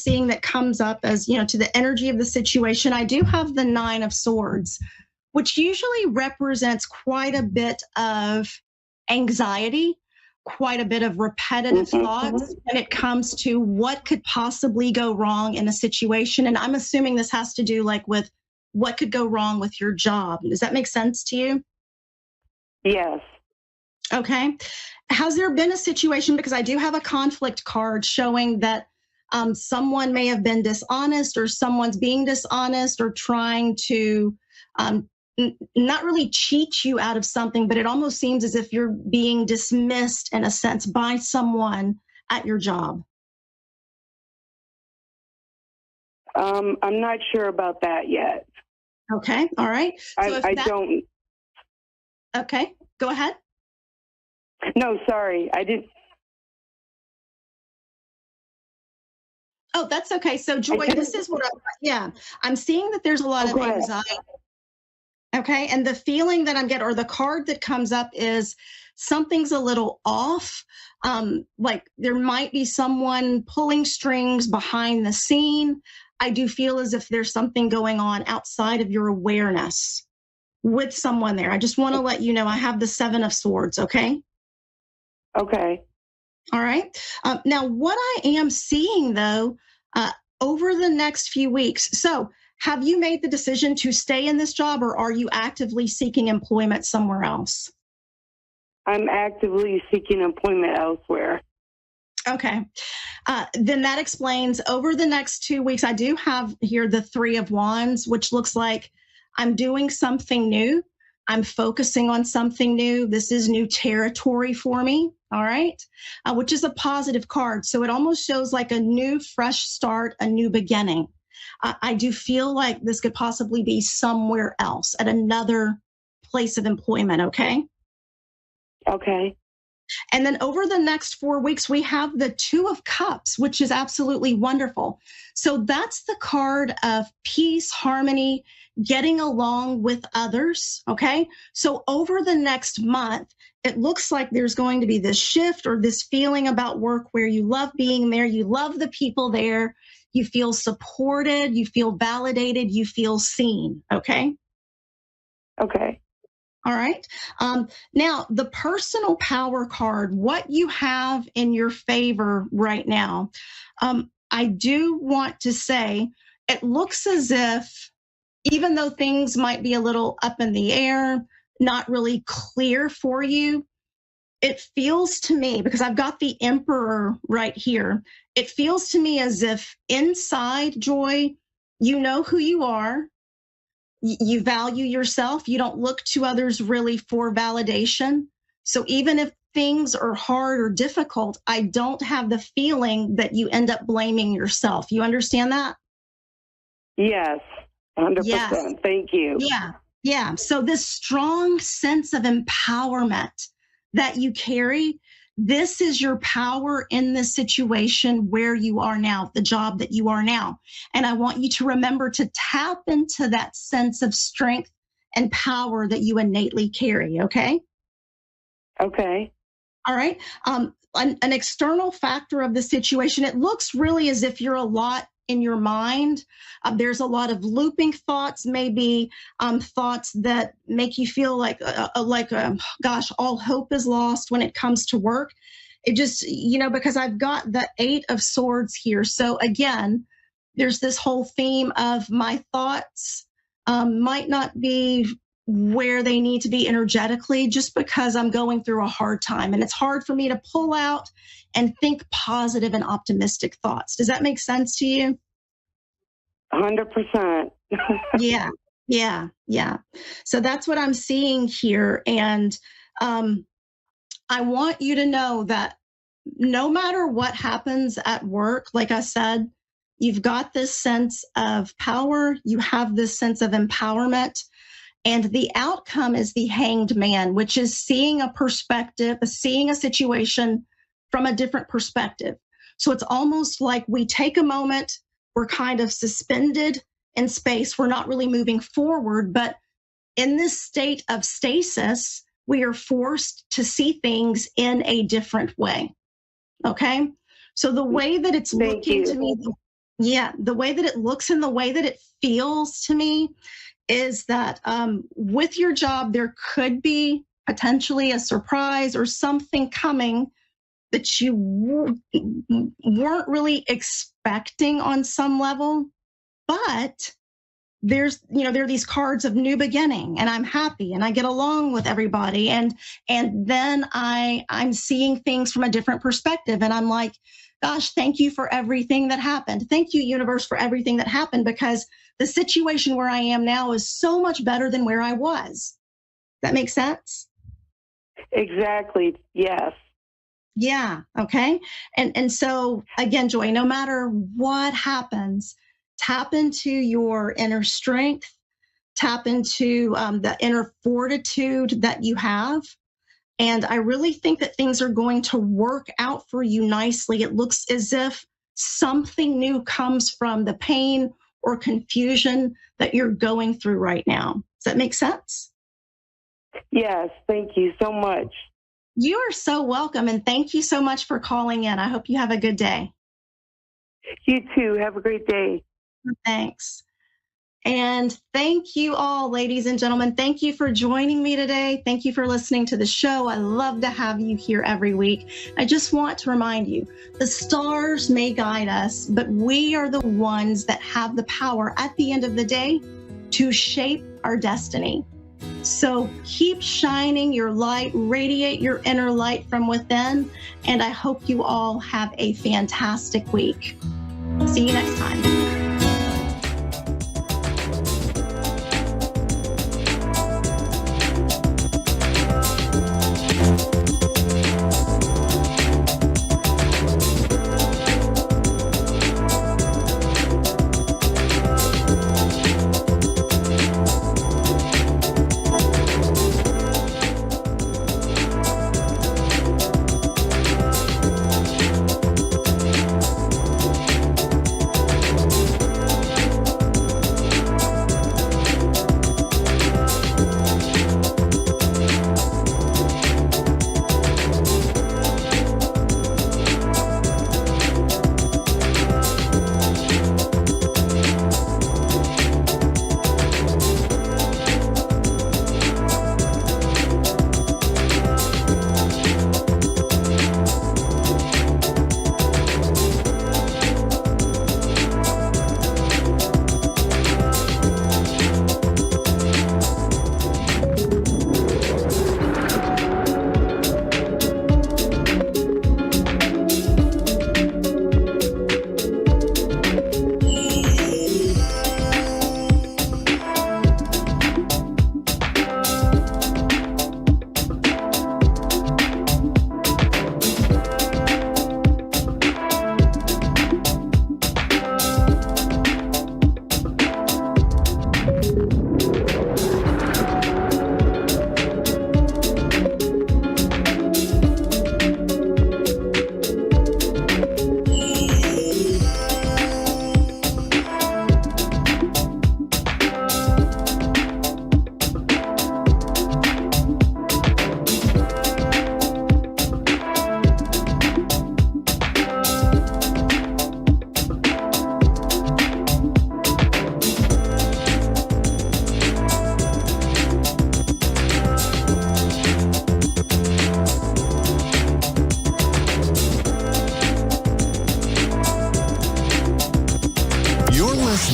seeing that comes up as, to the energy of the situation, I do have the Nine of Swords, which usually represents quite a bit of anxiety, quite a bit of repetitive thoughts when it comes to what could possibly go wrong in a situation. And I'm assuming this has to do with what could go wrong with your job. Does that make sense to you? Yes. Okay. Has there been a situation, because I do have a conflict card showing that someone may have been dishonest, or someone's being dishonest, or trying to not really cheat you out of something, but it almost seems as if you're being dismissed in a sense by someone at your job. I'm not sure about that yet. Okay. All right. So I don't. Okay. Go ahead. No, sorry. I didn't. Oh, that's okay. So Joy, this is what I'm seeing that there's a lot of anxiety. Okay. And the feeling that I'm getting, or the card that comes up, is something's a little off. Like there might be someone pulling strings behind the scene. I do feel as if there's something going on outside of your awareness with someone there. I just want to let you know I have the Seven of Swords. Okay. Okay. All right. Now, what I am seeing, though, over the next few weeks, so have you made the decision to stay in this job, or are you actively seeking employment somewhere else? I'm actively seeking employment elsewhere. Okay. Then that explains over the next 2 weeks. I do have here the Three of Wands, which looks like I'm doing something new. I'm focusing on something new. This is new territory for me. All right. Which is a positive card. So it almost shows like a new, fresh start, a new beginning. I do feel like this could possibly be somewhere else, at another place of employment. Okay. Okay. And then over the next 4 weeks, we have the Two of Cups, which is absolutely wonderful. So that's the card of peace, harmony, getting along with others. Okay. So over the next month, it looks like there's going to be this shift, or this feeling about work where you love being there. You love the people there. You feel supported. You feel validated. You feel seen. Okay. Okay. All right. Now, the personal power card, what you have in your favor right now, I do want to say it looks as if, even though things might be a little up in the air, not really clear for you, it feels to me, because I've got the Emperor right here, it feels to me as if inside, Joy, you know who you are. You value yourself. You don't look to others really for validation. So even if things are hard or difficult, I don't have the feeling that you end up blaming yourself. You understand that? Yes, 100%. Yes. Thank you. Yeah. So this strong sense of empowerment that you carry, this is your power in this situation where you are now, the job that you are now. And I want you to remember to tap into that sense of strength and power that you innately carry. Okay. Okay. All right. An external factor of the situation, it looks really as if you're a lot in your mind. There's a lot of looping thoughts, maybe thoughts that make you feel like gosh, all hope is lost when it comes to work. It just, because I've got the Eight of Swords here. So again, there's this whole theme of my thoughts might not be where they need to be energetically, just because I'm going through a hard time. And it's hard for me to pull out and think positive and optimistic thoughts. Does that make sense to you? 100%. Yeah. So that's what I'm seeing here. And I want you to know that no matter what happens at work, like I said, you've got this sense of power. You have this sense of empowerment. And the outcome is the Hanged Man, which is seeing a perspective, seeing a situation from a different perspective. So it's almost like we take a moment, we're kind of suspended in space. We're not really moving forward, but in this state of stasis, we are forced to see things in a different way. Okay. So the way that it's looking to me, Yeah, the way that it looks and the way that it feels to me is that with your job, there could be potentially a surprise or something coming that you weren't really expecting on some level, but there are these cards of new beginning, and I'm happy and I get along with everybody, and then I'm seeing things from a different perspective, and I'm like, gosh, thank you for everything that happened. Thank you, universe, for everything that happened, because the situation where I am now is so much better than where I was. That makes sense? Exactly. Yes. Yeah. Okay. And so again, Joy, no matter what happens, tap into your inner strength, tap into the inner fortitude that you have. And I really think that things are going to work out for you nicely. It looks as if something new comes from the pain or confusion that you're going through right now. Does that make sense? Yes. Thank you so much. You are so welcome. And thank you so much for calling in. I hope you have a good day. You too. Have a great day. Thanks. And thank you all, ladies and gentlemen. Thank you for joining me today. Thank you for listening to the show. I love to have you here every week. I just want to remind you, the stars may guide us, but we are the ones that have the power at the end of the day to shape our destiny. So keep shining your light, radiate your inner light from within, and I hope you all have a fantastic week. See you next time.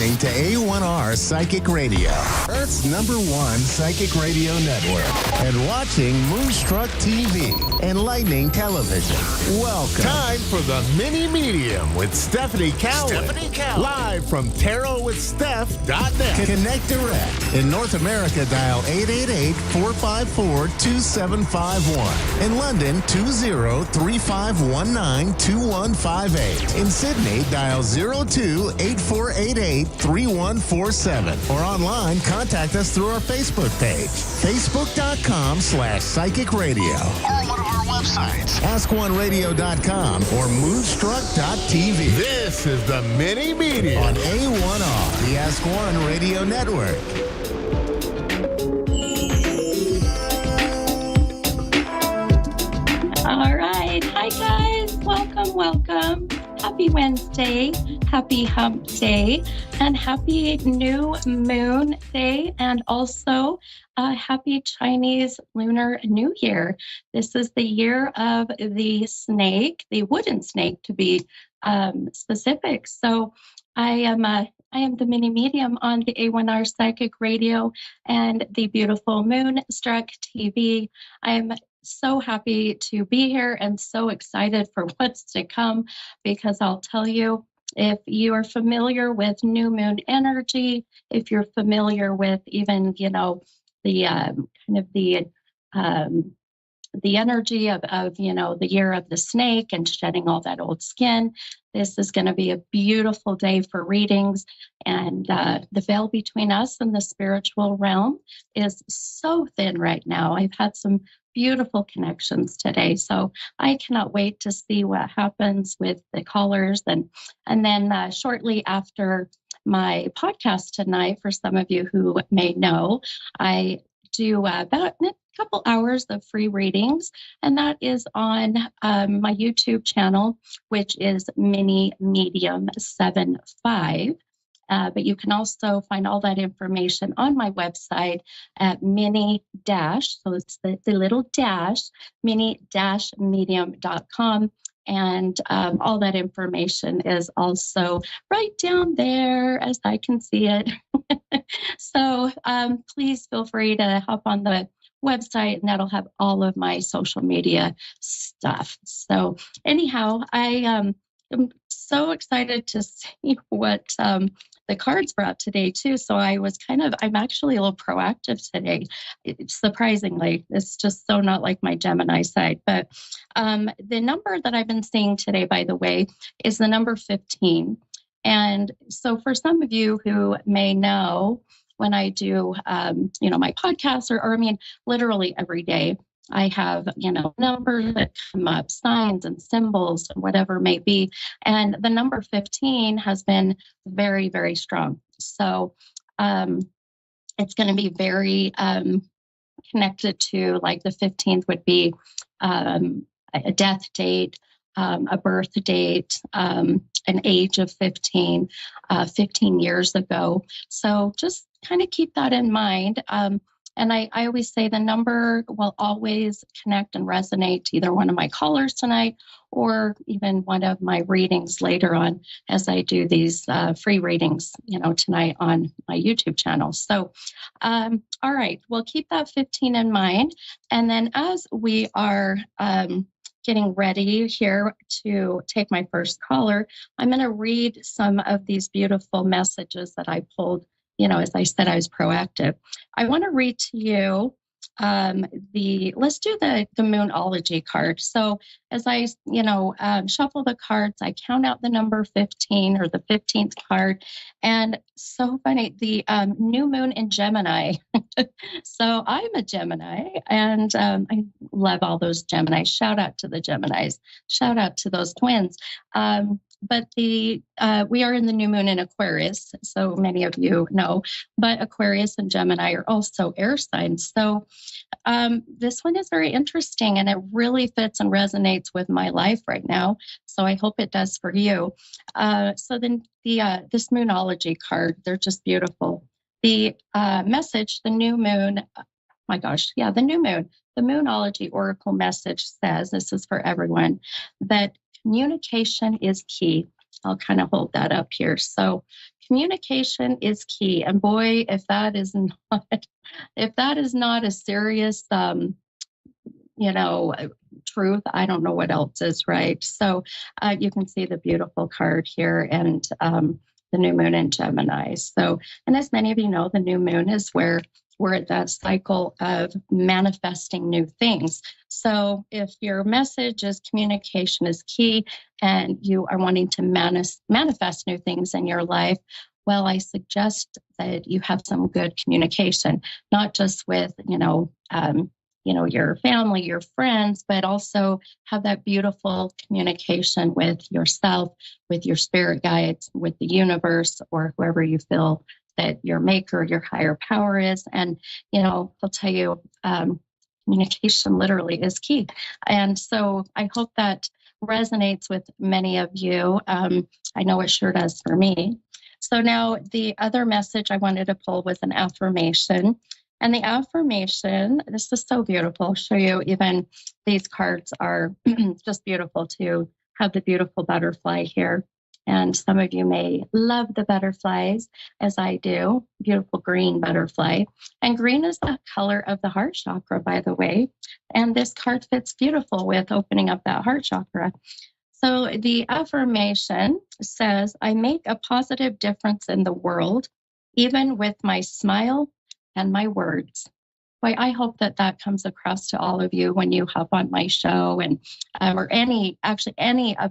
listening to A1R Psychic Radio, Earth's #1 psychic radio network, and watching Moonstruck TV and Lightning Television. Welcome. Time for the Mini Medium with Stephanie Cowan. Live from TarotWithSteph.net. Connect direct. In North America, dial 888-454-2751. In London, 20-3519-2158. In Sydney, dial 02-8488-3147. Or online, contact us through our Facebook page, facebook.com/psychic radio. Or one of our websites, askoneradio.com or moonstruck.tv. This is the Mini Media on A1R, the Ask One Radio Network. All right. Hi, guys. Welcome. Happy Wednesday. happy hump day and happy new moon day, and also happy Chinese Lunar New Year. This is the year of the snake, the wooden snake to be specific. So I am the mini medium on the A1R Psychic Radio and the beautiful Moonstruck TV. I'm so happy to be here and so excited for what's to come, because I'll tell you, if you are familiar with new moon energy, if you're familiar with even, the kind of the energy of the year of the snake and shedding all that old skin, this is going to be a beautiful day for readings. And the veil between us and the spiritual realm is so thin right now. I've had some beautiful connections today, so I cannot wait to see what happens with the callers. And then shortly after my podcast tonight, for some of you who may know, I do about a couple hours of free readings, and that is on my YouTube channel, which is Mini Medium 75. But you can also find all that information on my website at mini dash, so it's the little dash, mini-medium.com. And all that information is also right down there as I can see it. So please feel free to hop on the website, and that'll have all of my social media stuff. So anyhow, I am so excited to see what the cards brought today too. So I'm actually a little proactive today. Surprisingly, it's just so not like my Gemini side. But the number that I've been seeing today, by the way, is the number 15. And so for some of you who may know, when I do, my podcast, or I mean, literally every day, I have, numbers that come up, signs and symbols, whatever it may be. And the number 15 has been very, very strong. So it's going to be very connected to, like, the 15th would be a death date, a birth date, an age of 15, 15 years ago. So just kind of keep that in mind. And I always say the number will always connect and resonate to either one of my callers tonight or even one of my readings later on, as I do these free readings, tonight on my YouTube channel. So, all right, we'll keep that 15 in mind. And then as we are getting ready here to take my first caller, I'm going to read some of these beautiful messages that I pulled. As I said, I was proactive. I want to read to you let's do the Moonology card. So as I, shuffle the cards, I count out the number 15, or the 15th card. And so funny, the new moon in Gemini. So I'm a Gemini, and I love all those Geminis. Shout out to the Geminis. Shout out to those twins. But we are in the new moon in Aquarius, so many of you know, but Aquarius and Gemini are also air signs. So this one is very interesting, and it really fits and resonates with my life right now. So I hope it does for you. So then this Moonology card, they're just beautiful. The message, the new moon, my gosh, yeah, the new moon, the Moonology Oracle message says, this is for everyone, that communication is key. I'll kind of hold that up here. So communication is key. And boy, if that is not a serious, truth, I don't know what else is, right? So you can see the beautiful card here, and the new moon in Gemini. So, and as many of you know, the new moon is where we're at that cycle of manifesting new things. So if your message is communication is key, and you are wanting to manifest new things in your life, well, I suggest that you have some good communication, not just with, your family, your friends, but also have that beautiful communication with yourself, with your spirit guides, with the universe, or whoever you feel that your maker, your higher power is. And, I'll tell you, communication literally is key. And so I hope that resonates with many of you. I know it sure does for me. So now the other message I wanted to pull was an affirmation. And the affirmation, this is so beautiful. I'll show you, even these cards are just beautiful to have the beautiful butterfly here. And some of you may love the butterflies as I do, beautiful green butterfly. And green is the color of the heart chakra, by the way. And this card fits beautiful with opening up that heart chakra. So the affirmation says, I make a positive difference in the world, even with my smile and my words. Boy, I hope that that comes across to all of you when you hop on my show, and or any of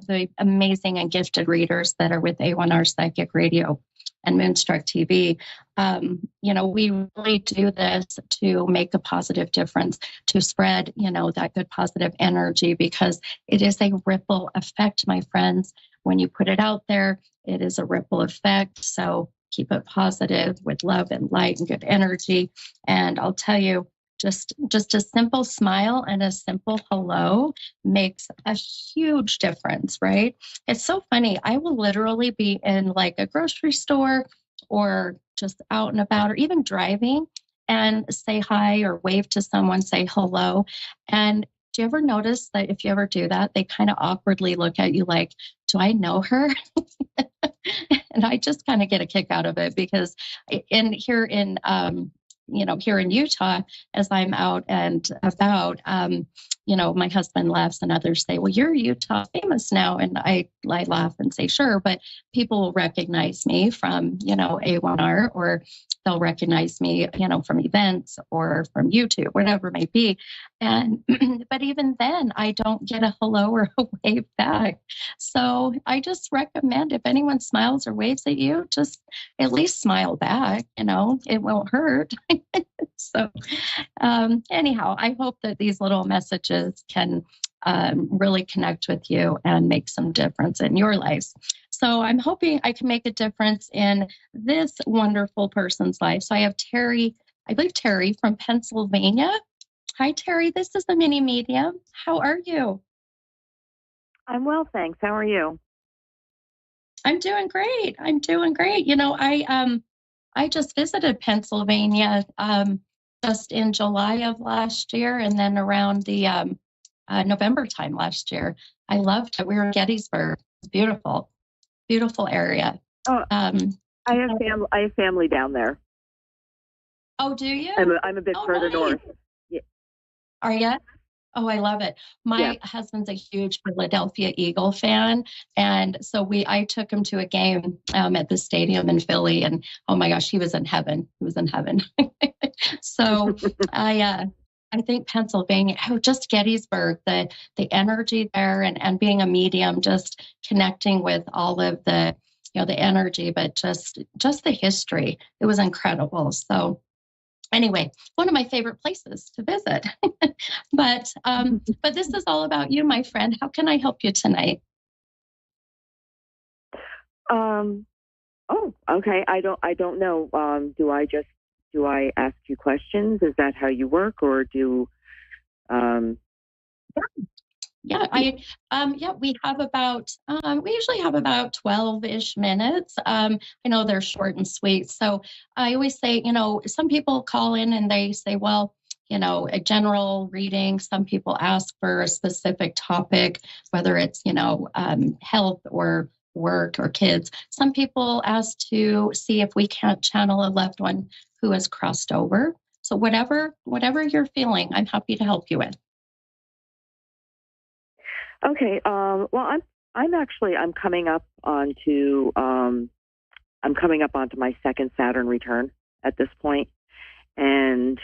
the amazing and gifted readers that are with A1R Psychic Radio and Moonstruck TV. We really do this to make a positive difference, to spread, that good positive energy, because it is a ripple effect, my friends. When you put it out there, it is a ripple effect. So keep it positive with love and light and good energy. And I'll tell you, just a simple smile and a simple hello makes a huge difference, right? It's so funny. I will literally be in like a grocery store or just out and about or even driving and say hi or wave to someone, say hello. And do you ever notice that if you ever do that, they kind of awkwardly look at you like, do I know her? And I just kind of get a kick out of it, because here in Utah, as I'm out and about, my husband laughs and others say, well, you're Utah famous now. And I laugh and say, sure, but people will recognize me from, A1R, or they'll recognize me, from events or from YouTube, whatever it may be. And, but even then I don't get a hello or a wave back. So I just recommend, if anyone smiles or waves at you, just at least smile back, it won't hurt. So anyhow, I hope that these little messages can really connect with you and make some difference in your lives. So I'm hoping I can make a difference in this wonderful person's life. So I have Terry, I believe Terry from Pennsylvania. Hi, Terry. This is the mini medium. How are you? I'm well, thanks. How are you? I'm doing great. I just visited Pennsylvania just in July of last year, and then around the November time last year. I loved it. We were in Gettysburg. It's beautiful, beautiful area. Oh, I have family down there. Oh, do you? I'm a bit further north. Yeah. Are you? Oh, I love it. My husband's a huge Philadelphia Eagle fan. And so I took him to a game at the stadium in Philly, and oh my gosh, he was in heaven. He was in heaven. So I think Pennsylvania, just Gettysburg, the energy there, and being a medium, just connecting with all of the, the energy, but just the history. It was incredible. So anyway, one of my favorite places to visit. But this is all about you, my friend. How can I help you tonight? Oh, okay. I don't know. Do I ask you questions? Is that how you work, or do? We have about, we usually have about 12-ish minutes. I know they're short and sweet. So I always say, some people call in and they say, well, a general reading. Some people ask for a specific topic, whether it's, health or work or kids. Some people ask to see if we can't channel a loved one who has crossed over. So whatever you're feeling, I'm happy to help you with. Okay. Well, I'm coming up onto my second Saturn return at this point, and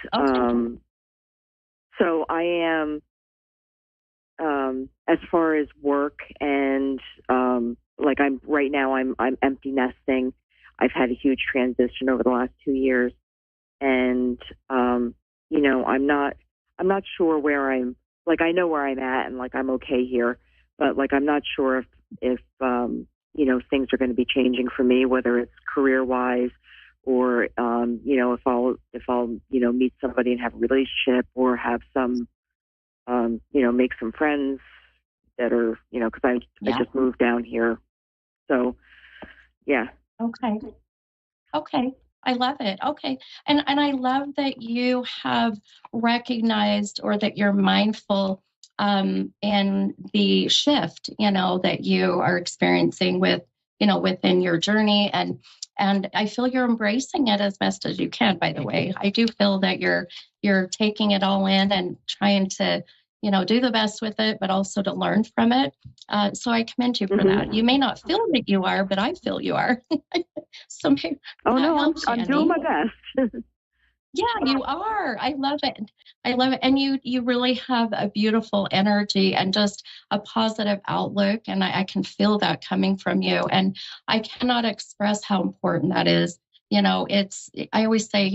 so I am, as far as work and I'm empty nesting. I've had a huge transition over the last 2 years, and I'm not sure where I'm. Like, I know where I'm at, and I'm okay here, but I'm not sure if things are going to be changing for me, whether it's career wise, or if I'll meet somebody and have a relationship, or have some make some friends that are because I just moved down here, so Yeah. Okay. Okay. I love it. Okay. And I love that you have recognized or that you're mindful in the shift, that you are experiencing within your journey. And I feel you're embracing it as best as you can, by the way. I do feel that you're taking it all in and trying to, do the best with it, but also to learn from it. So I commend you for that. You may not feel that you are, but I feel you are. So maybe Oh that no, helps, I'm doing Annie. my best. Yeah, you are. I love it. I love it. And you really have a beautiful energy and just a positive outlook. And I can feel that coming from you. And I cannot express how important that is. I always say,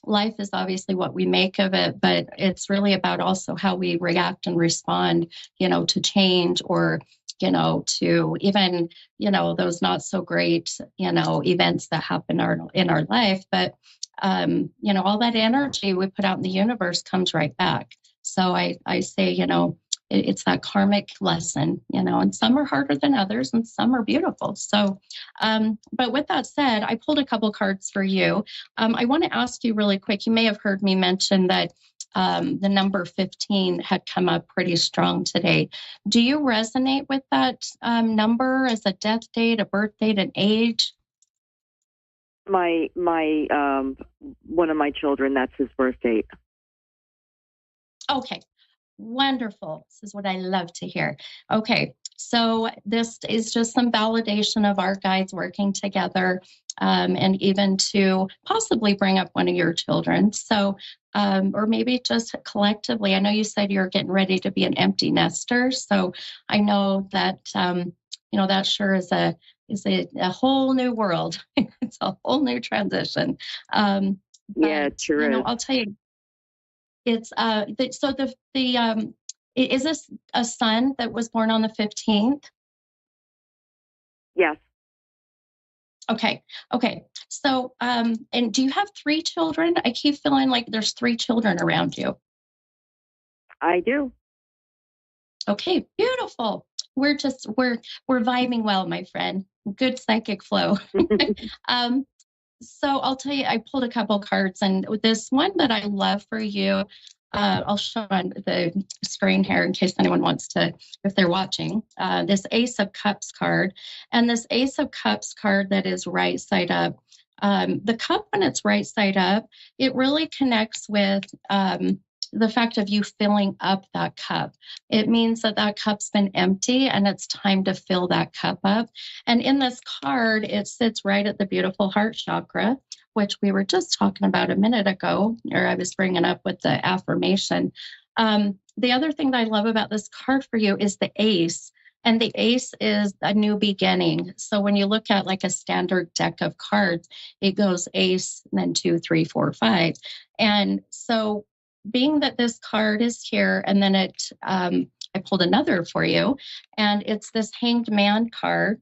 life is obviously what we make of it, but it's really about also how we react and respond, to change or, to even, those not so great, events that happen in our life. But all that energy we put out in the universe comes right back. So I say, it's that karmic lesson, and some are harder than others and some are beautiful. So, but with that said, I pulled a couple cards for you. I want to ask you really quick. You may have heard me mention that the number 15 had come up pretty strong today. Do you resonate with that number as a death date, a birth date, an age? My one of my children, that's his birth date. Okay, wonderful. This is what I love to hear. Okay, so this is just some validation of our guides working together, and even to possibly bring up one of your children. So, or maybe just collectively. I know you said you're getting ready to be an empty nester. So I know that, that sure is a whole new world. It's a whole new transition. Yeah, But it sure is. I'll tell you, it's so is this a son that was born on the 15th? Yes, Okay. Okay. So and do you have three children? I keep feeling like there's three children around you. I do. Okay, beautiful. We're vibing well, my friend. Good psychic flow. um So I'll tell you, I pulled a couple cards, and with this one that I love for you, I'll show on the screen here in case anyone wants to, if they're watching. This Ace of Cups card, and this Ace of Cups card that is right side up. The cup, when it's right side up, it really connects with the fact of you filling up that cup. It means that that cup's been empty and it's time to fill that cup up. And in this card, it sits right at the beautiful heart chakra, which we were just talking about a minute ago, or I was bringing up with the affirmation. The other thing that I love about this card for you is the ace. And the ace is a new beginning. So when you look at like a standard deck of cards, it goes ace, and then 2, 3, 4, 5. And so being that this card is here, and then I pulled another for you, and it's this Hanged Man card.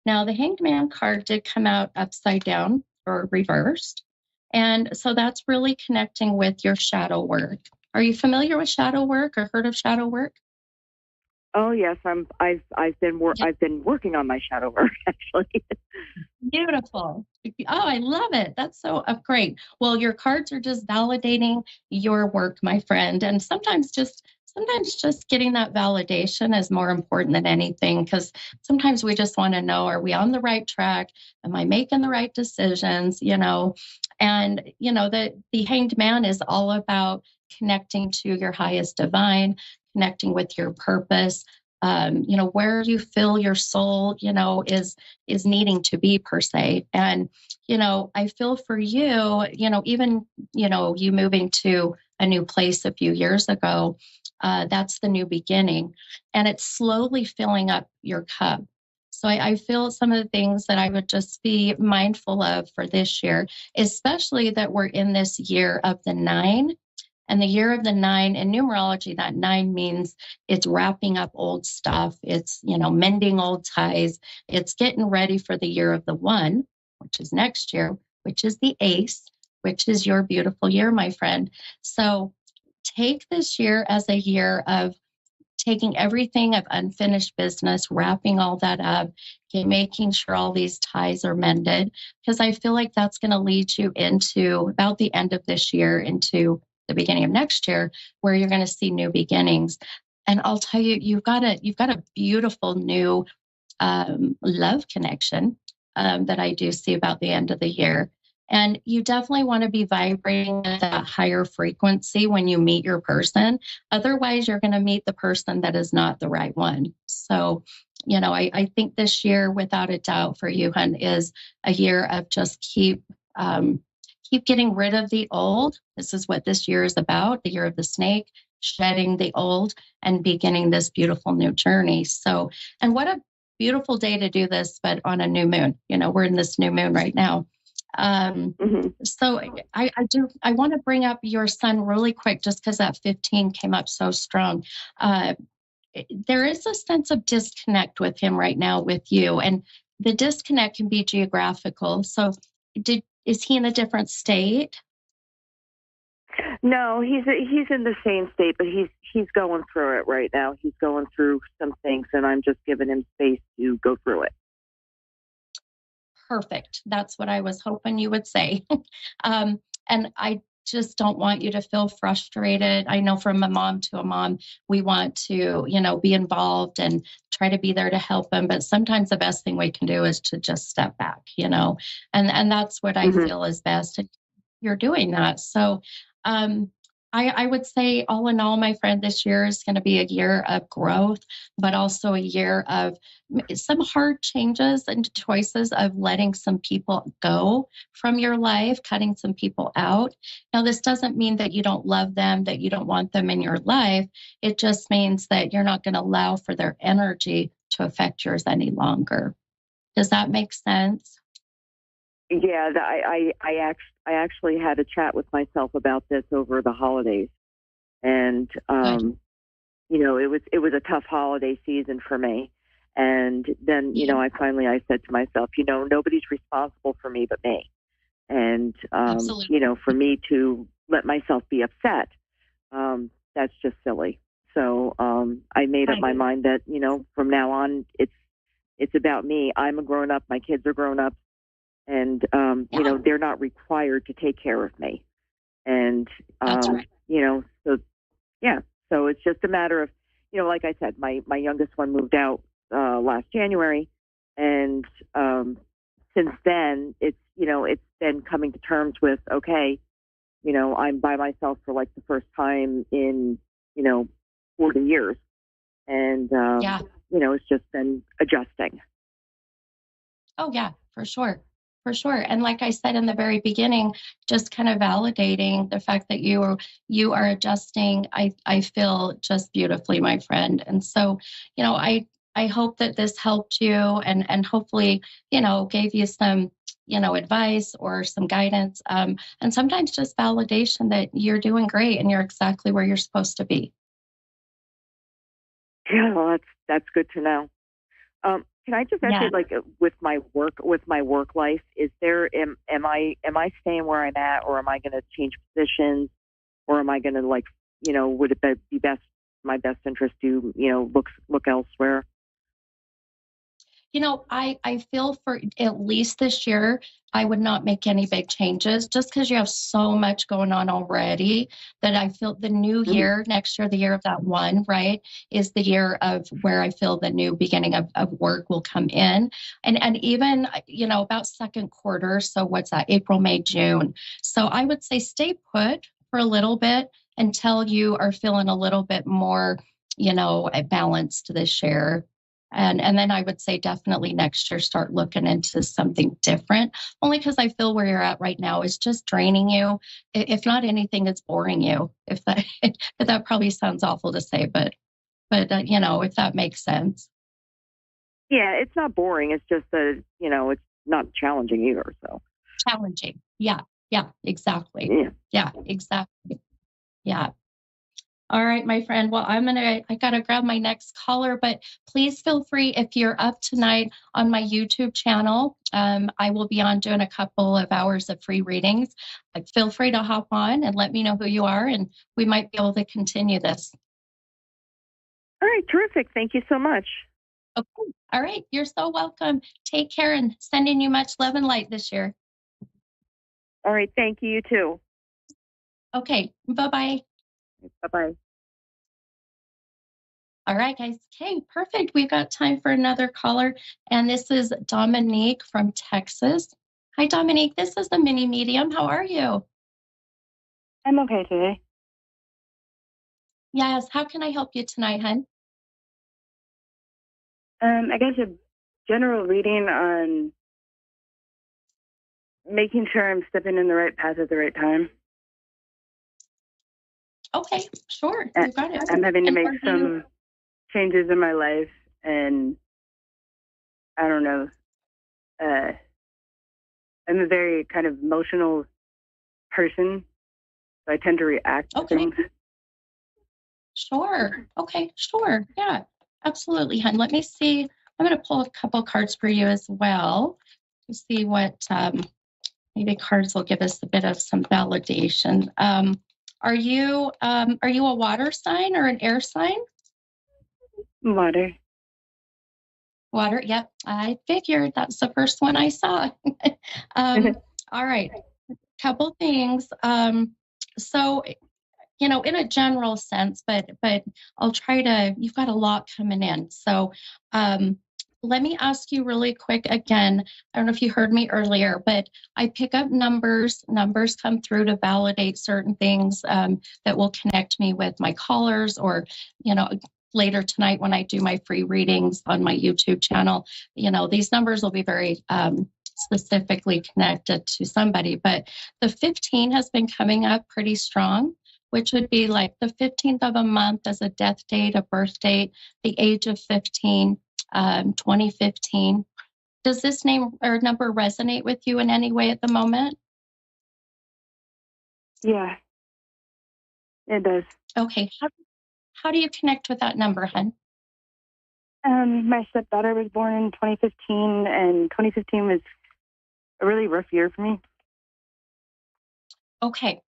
Now, the Hanged Man card did come out upside down or reversed. And so that's really connecting with your shadow work. Are you familiar with shadow work or heard of shadow work? Oh yes, I've been working on my shadow work actually. Beautiful. Oh, I love it. That's so great. Well, your cards are just validating your work, my friend. And sometimes just getting that validation is more important than anything, because sometimes we just want to know, are we on the right track? Am I making the right decisions? And the Hanged Man is all about connecting to your highest divine, connecting with your purpose. Where you feel your soul, is needing to be per se. And, I feel for you, even, you moving to a new place a few years ago, that's the new beginning. And it's slowly filling up your cup. So I feel some of the things that I would just be mindful of for this year, especially that we're in this year of the 9. And the year of the 9 in numerology, that 9 means it's wrapping up old stuff. It's, mending old ties. It's getting ready for the year of the 1, which is next year, which is the ace, which is your beautiful year, my friend. So take this year as a year of taking everything of unfinished business, wrapping all that up, making sure all these ties are mended, because I feel like that's going to lead you into about the end of this year, into the beginning of next year, where you're going to see new beginnings. And I'll tell you, you've got a beautiful new love connection that I do see about the end of the year. And you definitely want to be vibrating at that higher frequency when you meet your person. Otherwise, you're going to meet the person that is not the right one. So, I think this year, without a doubt, for you, hun, is a year of just keep getting rid of the old. This is what this year is about, the year of the snake, shedding the old and beginning this beautiful new journey. So, and what a beautiful day to do this, but on a new moon. We're in this new moon right now. So I want to bring up your son really quick, just because that 15 came up so strong. There is a sense of disconnect with him right now with you, and the disconnect can be geographical. So is he in a different state? No, he's in the same state, but he's going through it right now. He's going through some things, and I'm just giving him space to go through it. Perfect. That's what I was hoping you would say. And I just don't want you to feel frustrated. I know from a mom to a mom, we want to, be involved and try to be there to help them. But sometimes the best thing we can do is to just step back, and that's what I feel is best. And you're doing that. So, I would say, all in all, my friend, this year is going to be a year of growth, but also a year of some hard changes and choices of letting some people go from your life, cutting some people out. Now, this doesn't mean that you don't love them, that you don't want them in your life. It just means that you're not going to allow for their energy to affect yours any longer. Does that make sense? Yeah, I actually had a chat with myself about this over the holidays, and it was a tough holiday season for me. And then I said to myself, nobody's responsible for me but me, and for me to let myself be upset, that's just silly. So I made up my mind that from now on it's about me. I'm a grown up. My kids are grown up. And, they're not required to take care of me. And, right. So it's just a matter of, like I said, my youngest one moved out last January. And since then, it's been coming to terms with, okay, I'm by myself for like the first time in, 40 years. And, it's just been adjusting. Oh, yeah, for sure. For sure. And like I said in the very beginning, just kind of validating the fact that you are adjusting, I feel just beautifully, my friend. And so, I hope that this helped you and hopefully, gave you some, advice or some guidance. And sometimes just validation that you're doing great and you're exactly where you're supposed to be. Yeah, well, that's good to know. Can I just ask you, like, with my work life, is there am I staying where I'm at, or am I going to change positions, or am I going to would it be my best interest to look elsewhere? I feel for at least this year, I would not make any big changes just because you have so much going on already that I feel the new year, next year, the year of that one, right, is the year of where I feel the new beginning of work will come in. And even, about second quarter. So what's that? April, May, June. So I would say stay put for a little bit until you are feeling a little bit more, balanced this year. And then I would say definitely next year, start looking into something different, only because I feel where you're at right now is just draining you. If not anything, it's boring you. If that probably sounds awful to say, but if that makes sense. Yeah, it's not boring. It's just that, it's not challenging either. So challenging. Yeah, exactly. Yeah, exactly. Yeah. All right, my friend. Well, I gotta grab my next caller, but please feel free if you're up tonight on my YouTube channel. I will be on doing a couple of hours of free readings. Feel free to hop on and let me know who you are, and we might be able to continue this. All right, terrific. Thank you so much. Okay. All right. You're so welcome. Take care and sending you much love and light this year. All right, thank you. You too. Okay. Bye-bye. Bye-bye. All right, guys. Okay, perfect. We've got time for another caller. And this is Dominique from Texas. Hi, Dominique. This is the mini medium. How are you? I'm okay today. Yes. How can I help you tonight, hon? I guess a general reading on making sure I'm stepping in the right path at the right time. Okay, sure. You got it. I'm having to And make are you- some changes in my life, and I don't know. I'm a very kind of emotional person, so I tend to react to Okay. things. Sure. Okay, sure. Yeah, absolutely, hon. Let me see. I'm going to pull a couple cards for you as well to see what maybe cards will give us a bit of some validation. Are you a water sign or an air sign? Water. Water. Yep, I figured that's the first one I saw. All right, couple things. So in a general sense, but I'll try to. You've got a lot coming in, so let me ask you really quick again. I don't know if you heard me earlier, but I pick up numbers. Numbers come through to validate certain things that will connect me with my callers, or later tonight when I do my free readings on my YouTube channel. These numbers will be very specifically connected to somebody. But the 15 has been coming up pretty strong, which would be like the 15th of a month as a death date, a birth date, the age of 15, 2015. Does this name or number resonate with you in any way at the moment? Yeah, it does. Okay. How do you connect with that number, hun? My stepdaughter was born in 2015, and 2015 was a really rough year for me. Okay.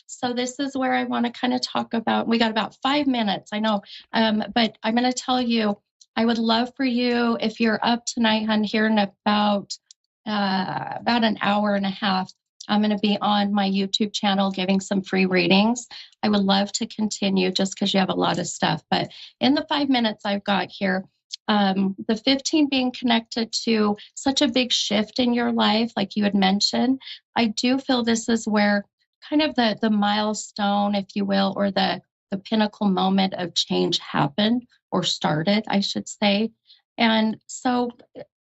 So this is where I want to kind of talk about. We got about 5 minutes, I know, but I'm going to tell you. I would love for you, if you're up tonight, hun, here in about an hour and a half. I'm going to be on my YouTube channel giving some free readings. I would love to continue just because you have a lot of stuff. But in the 5 minutes I've got here, the 15 being connected to such a big shift in your life, like you had mentioned, I do feel this is where kind of the milestone, if you will, or the pinnacle moment of change happened or started, I should say. And so,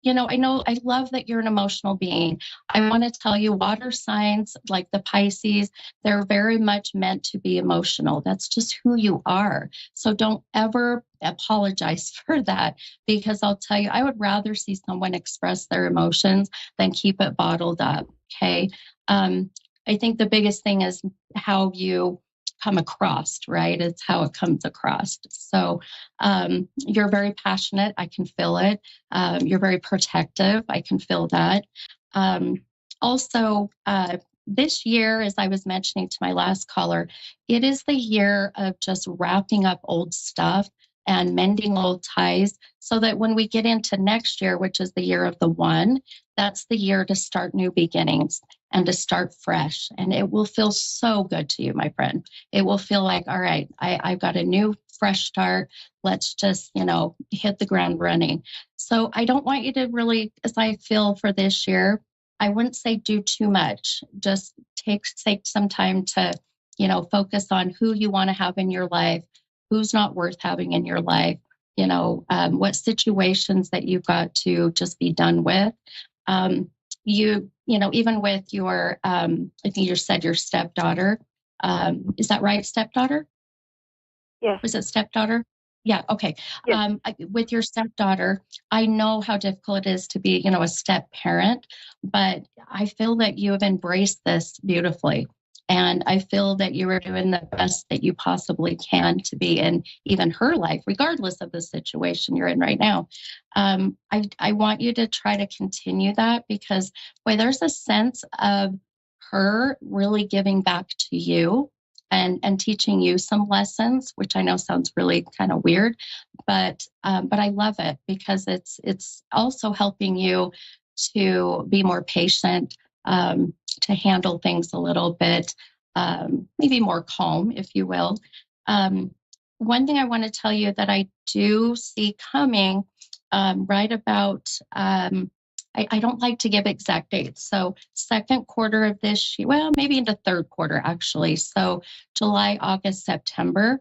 I love that you're an emotional being. I want to tell you, water signs like the Pisces, they're very much meant to be emotional. That's just who you are. So don't ever apologize for that, because I'll tell you, I would rather see someone express their emotions than keep it bottled up. Okay. I think the biggest thing is how you come across, right? It's how it comes across. So you're very passionate. I can feel it. You're very protective. I can feel that. Also, this year, as I was mentioning to my last caller, it is the year of just wrapping up old stuff and mending old ties, so that when we get into next year, which is the year of the one, that's the year to start new beginnings and to start fresh. And it will feel so good to you, my friend. It will feel like, all right, I've got a new fresh start. Let's just, hit the ground running. So I don't want you to really, as I feel for this year, I wouldn't say do too much. Just take some time to, focus on who you want to have in your life, who's not worth having in your life, what situations that you've got to just be done with. Even with your, I think you said your stepdaughter. Is that right, stepdaughter? Yeah. Was it stepdaughter? Yeah. Okay. Yeah. With your stepdaughter, I know how difficult it is to be, a step parent, but I feel that you have embraced this beautifully. And I feel that you are doing the best that you possibly can to be in even her life, regardless of the situation you're in right now. I want you to try to continue that, because, boy, there's a sense of her really giving back to you. and teaching you some lessons, which I know sounds really kind of weird, but I love it because it's also helping you to be more patient, to handle things a little bit, maybe more calm, if you will. One thing I want to tell you that I do see coming right about, I don't like to give exact dates. So second quarter of this year, well, maybe into third quarter, actually. So July, August, September,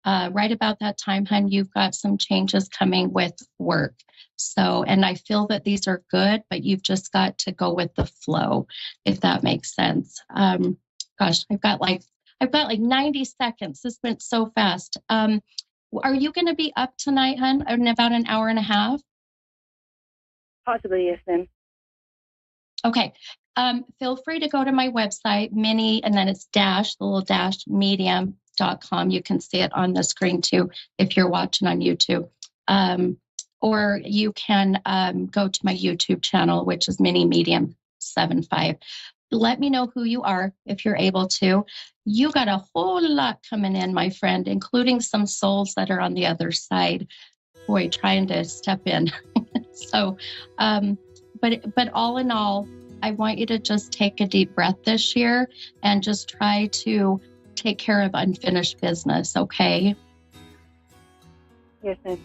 right about that time, hun, you've got some changes coming with work. So, and I feel that these are good, but you've just got to go with the flow, if that makes sense. Gosh, I've got like 90 seconds. This went so fast. Are you going to be up tonight, hun, in about an hour and a half? Possibly, yes, ma'am. Okay. Feel free to go to my website, mini, and then it's dash, the little dash, medium.com. You can see it on the screen too if you're watching on YouTube. Or you can go to my YouTube channel, which is Mini Medium 75. Let me know who you are if you're able to. You got a whole lot coming in, my friend, including some souls that are on the other side. Boy, trying to step in. So, but all in all, I want you to just take a deep breath this year and just try to take care of unfinished business, okay? Yes, ma'am.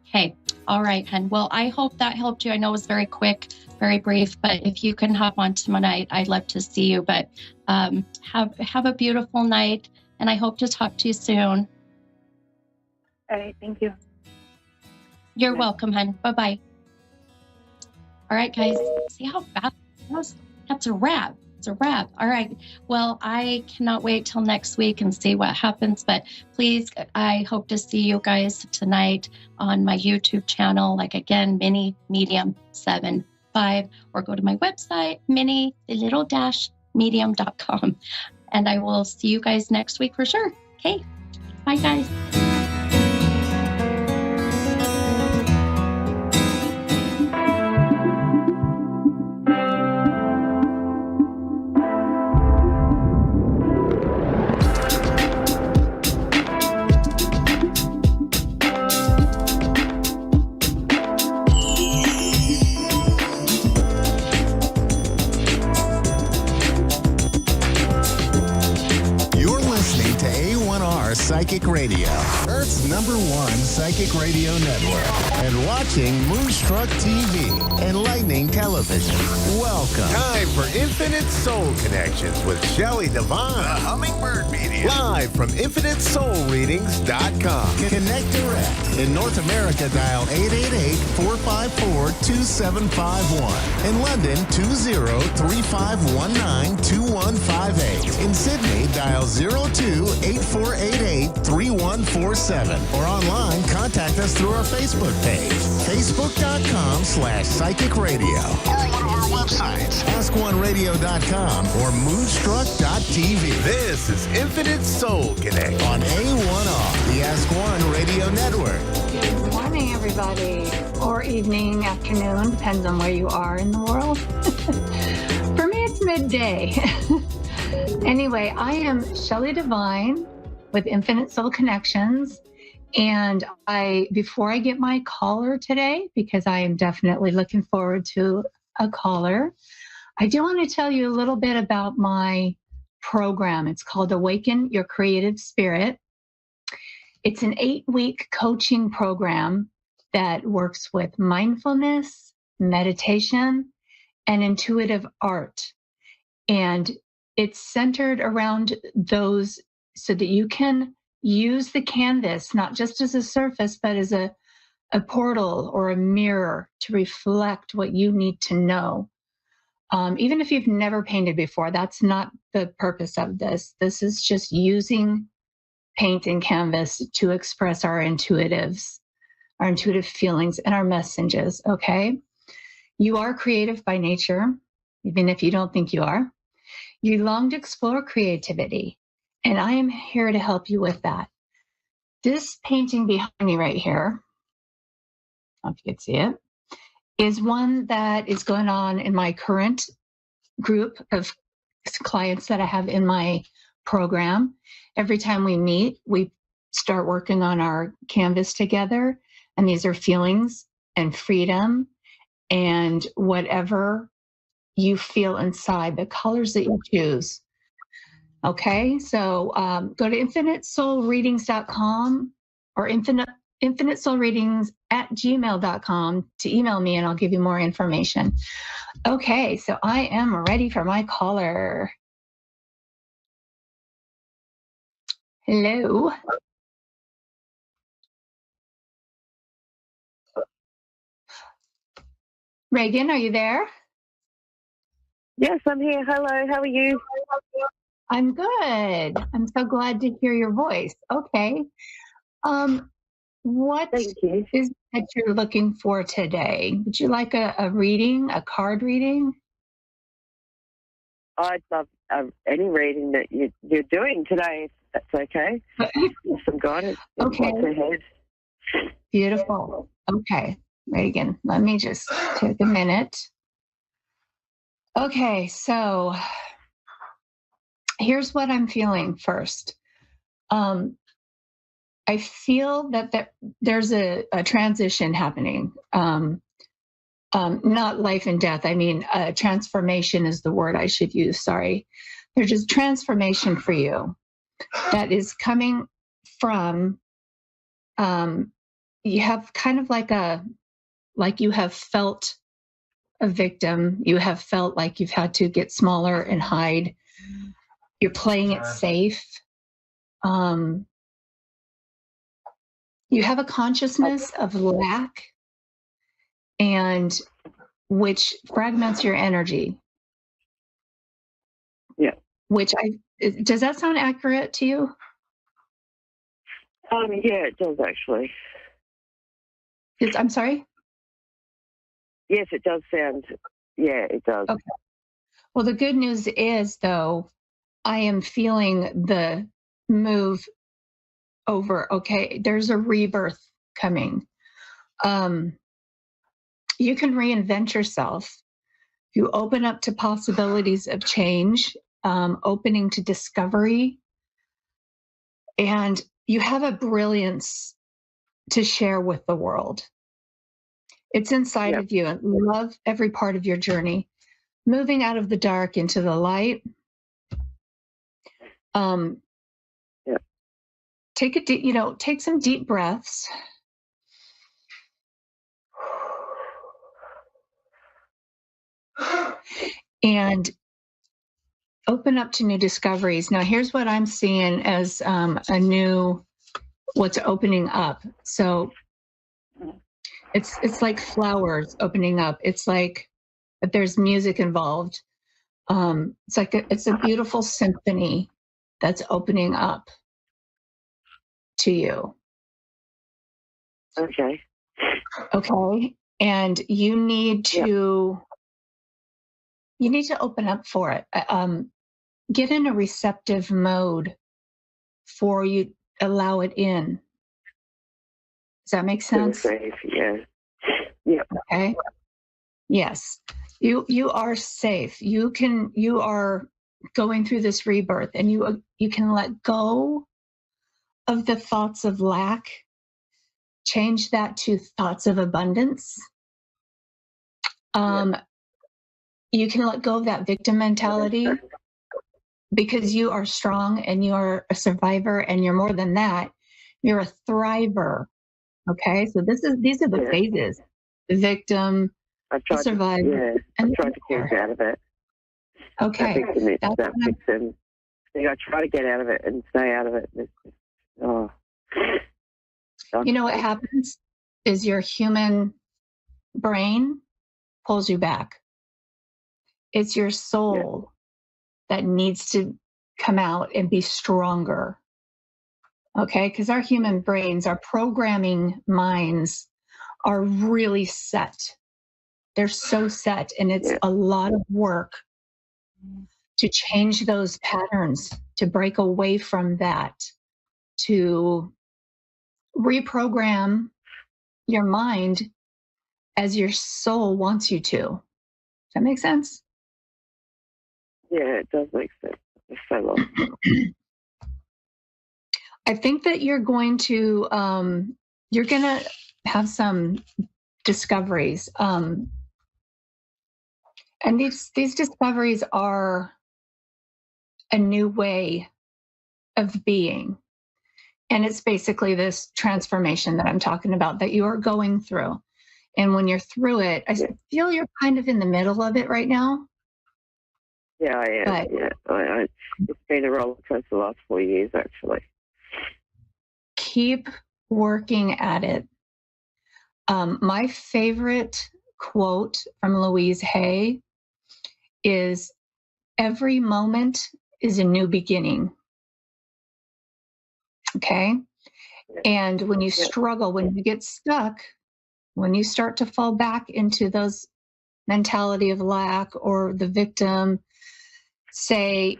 Okay. All right, hun. Well, I hope that helped you. I know it was very quick, very brief, but if you can hop on tonight, I'd love to see you. But have a beautiful night, and I hope to talk to you soon. All right, thank you. You're welcome, hun. Bye-bye. All right, guys. See how fast it was? That's a wrap. It's a wrap. All right. Well, I cannot wait till next week and see what happens. But please, I hope to see you guys tonight on my YouTube channel. Like, again, Mini Medium 75, or go to my website, mini, the little dash, medium.com. And I will see you guys next week for sure. Okay. Bye, guys. You're listening to A1R Psychic Radio, Earth's #1 psychic radio network, and watching Moonstruck TV and Lightning Television. Welcome. Time for Infinite Soul Connections with Shelley Devine. The Hummingbird Media. Live from InfiniteSoulReadings.com. Connect direct. In North America, dial 888-454-2751. In London, 20-3519-2158. In Sydney, dial 02-8488-3147. Or online, contact us through our Facebook page, facebook.com/psychic radio. Or one of our websites, askoneradio.com or moonstruck.tv. This is Infinite Soul Connect on A1R, the Ask One Radio Network. Good morning, everybody, or evening, afternoon, depends on where you are in the world. For me, it's midday. Anyway, I am Shelley Devine with Infinite Soul Connections. And before I get my caller today, because I am definitely looking forward to a caller, I do want to tell you a little bit about my program. It's called Awaken Your Creative Spirit. It's an 8-week coaching program that works with mindfulness, meditation, and intuitive art. And it's centered around those so that you can use the canvas, not just as a surface, but as a portal or a mirror to reflect what you need to know. Even if you've never painted before, that's not the purpose of this. This is just using paint and canvas to express our intuitive feelings and our messages, okay? You are creative by nature, even if you don't think you are. You long to explore creativity, and I am here to help you with that. This painting behind me right here, I don't know if you can see it, is one that is going on in my current group of clients that I have in my program. Every time we meet, we start working on our canvas together. And these are feelings and freedom and whatever you feel inside, the colors that you choose. Okay, so go to infinitesoulreadings.com or infinitesoulreadings@gmail.com to email me, and I'll give you more information. Okay, so I am ready for my caller. Hello. Reagan, are you there? Yes, I'm here. Hello, how are you? I'm good. I'm so glad to hear your voice. Okay. What Thank you. is that you're looking for today? Would you like a reading, a card reading? I'd love any reading that you're doing today, if that's okay. Some guidance. Okay. What's ahead? Beautiful. Okay, Reagan, let me just take a minute. Okay, so here's what I'm feeling first. I feel that there's a transition happening. Not life and death. I mean, transformation is the word I should use. Sorry. There's just transformation for you that is coming from, you have kind of like you have felt a victim. You have felt like you've had to get smaller and hide. You're playing it safe. You have a consciousness of lack, and which fragments your energy. Yeah. Does that sound accurate to you? Yeah, it does actually. I'm sorry? Yes, it does sound. Yeah, it does. Okay. Well, the good news is, though, I am feeling the move over. Okay, there's a rebirth coming. You can reinvent yourself. You open up to possibilities of change, opening to discovery, and you have a brilliance to share with the world. It's inside of you, and love every part of your journey. Moving out of the dark into the light. Take some deep breaths. And open up to new discoveries. Now, here's what I'm seeing as what's opening up. So it's like flowers opening up. It's like there's music involved. It's a beautiful symphony that's opening up to you. Okay. Okay. And you need to open up for it. Get in a receptive mode for you, allow it in. Does that make sense? Safe, yeah. Yeah. Okay. Yes. You are safe. You are going through this rebirth, and you can let go of the thoughts of lack, change that to thoughts of abundance. You can let go of that victim mentality, because you are strong and you are a survivor, and you're more than that. You're a thriver. Okay, so these are the phases: the victim, the survivor, and I tried to get out of it. Okay, That victim. I try to get out of it and stay out of it. You know what happens is your human brain pulls you back. It's your soul that needs to come out and be stronger. Okay, because our human brains, our programming minds are really set. They're so set, and it's a lot of work to change those patterns, to break away from that, to reprogram your mind as your soul wants you to. Does that make sense? Yeah, it does make sense. Just so lost. I think that you're going to have some discoveries. And these discoveries are a new way of being. And it's basically this transformation that I'm talking about that you are going through. And when you're through it, I feel you're kind of in the middle of it right now. Yeah, I am. But, yeah, it's been a roller coaster the last 4 years, actually. Keep working at it. My favorite quote from Louise Hay is, "Every moment is a new beginning." Okay? And when you struggle, when you get stuck, when you start to fall back into those mentality of lack or the victim, say,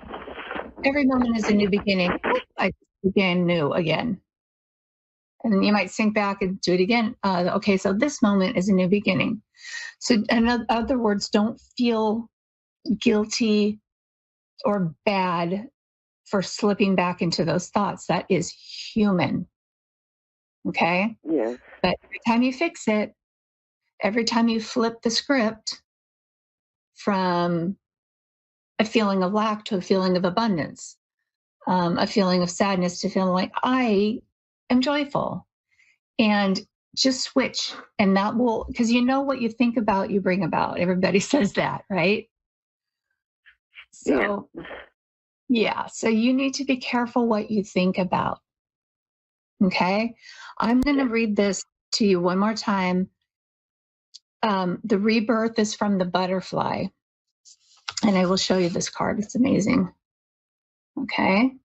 "Every moment is a new beginning. I began new again." And you might sink back and do it again. Okay, so this moment is a new beginning. So in other words, don't feel guilty or bad for slipping back into those thoughts. That is human. Okay? Yeah. But every time you fix it, every time you flip the script from a feeling of lack to a feeling of abundance, a feeling of sadness to feeling like I am joyful, and just switch. And that will, because you know what you think about, you bring about. Everybody says that, right? So, yeah. So you need to be careful what you think about. Okay. I'm going to read this to you one more time. The rebirth is from the butterfly. And I will show you this card. It's amazing. Okay.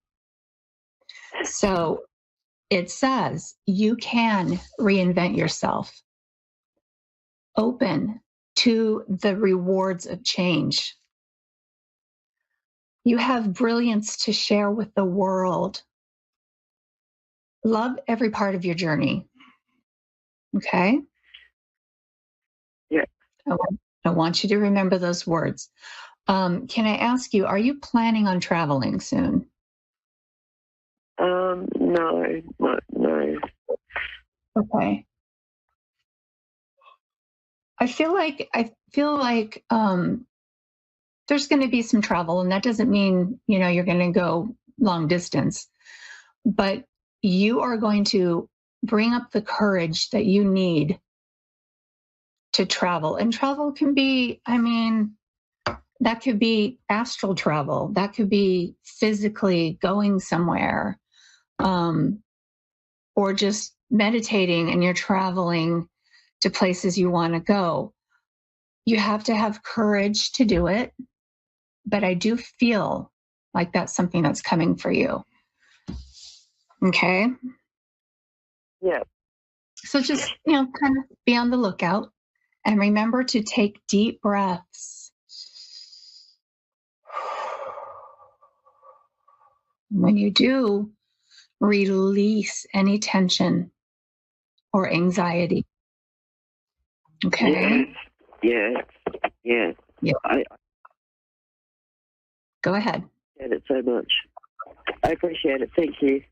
So it says, you can reinvent yourself. Open to the rewards of change. You have brilliance to share with the world. Love every part of your journey. Okay? Yeah. I want you to remember those words. Can I ask you, are you planning on traveling soon? No. Okay. I feel like there's going to be some travel, and that doesn't mean, you're going to go long distance, but you are going to bring up the courage that you need to travel. And travel can be, that could be astral travel. That could be physically going somewhere, or just meditating and you're traveling to places you want to go. You have to have courage to do it, but I do feel like that's something that's coming for you. Okay? Yeah. So just, kind of be on the lookout, and remember to take deep breaths. When you do, release any tension or anxiety. Okay? Yeah. Go ahead. I appreciate it so much. I appreciate it. Thank you.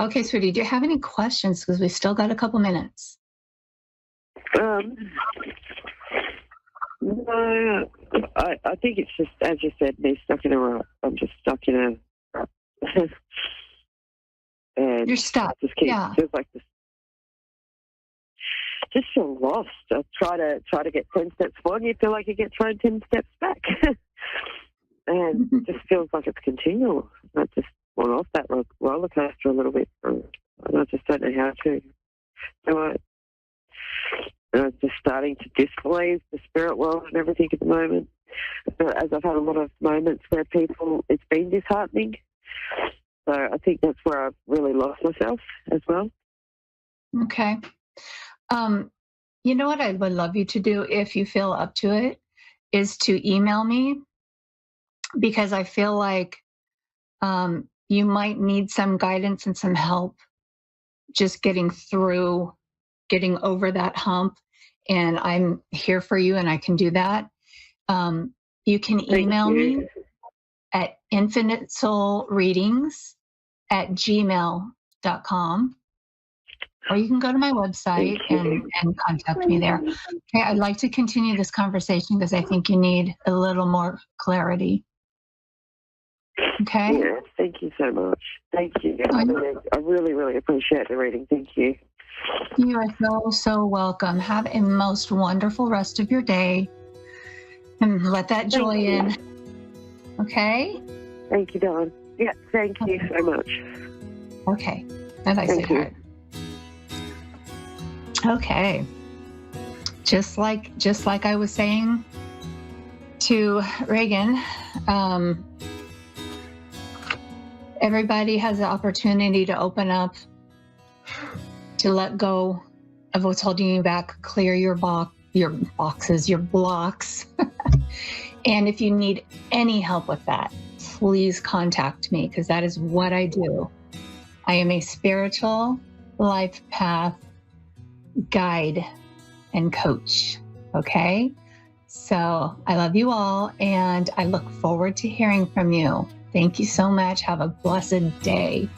Okay, sweetie, do you have any questions? Because we still got a couple minutes. No, I think it's just, as you said, me stuck in a rut. I'm just stuck in a rut. And You're stuck. Feels like this. Just feel lost. I try to get 10 steps forward, and you feel like you get thrown 10 steps back. And it just feels like it's continual. I just want off that roller coaster a little bit, and I just don't know how to. So I'm just starting to disbelieve the spirit world and everything at the moment. As I've had a lot of moments where it's been disheartening. So I think that's where I've really lost myself as well. Okay. You know what I would love you to do, if you feel up to it, is to email me, because I feel like you might need some guidance and some help just getting over that hump. And I'm here for you, and I can do that. You can email me at infinitesoulreadings@gmail.com. Or you can go to my website and contact me there. Okay, I'd like to continue this conversation because I think you need a little more clarity. Okay? Yes, thank you so much. Thank you. I really, really appreciate the reading. Thank you. You are so welcome. Have a most wonderful rest of your day. And let that joy in. Okay? Thank you, Dawn. Yeah, thank you so much. Okay. Bye-bye, sweetheart. Okay. Just like I was saying to Reagan, everybody has the opportunity to open up, to let go of what's holding you back, clear your boxes, your blocks. And if you need any help with that, please contact me, because that is what I do. I am a spiritual life path guide and coach. Okay? So I love you all, and I look forward to hearing from you. Thank you so much. Have a blessed day.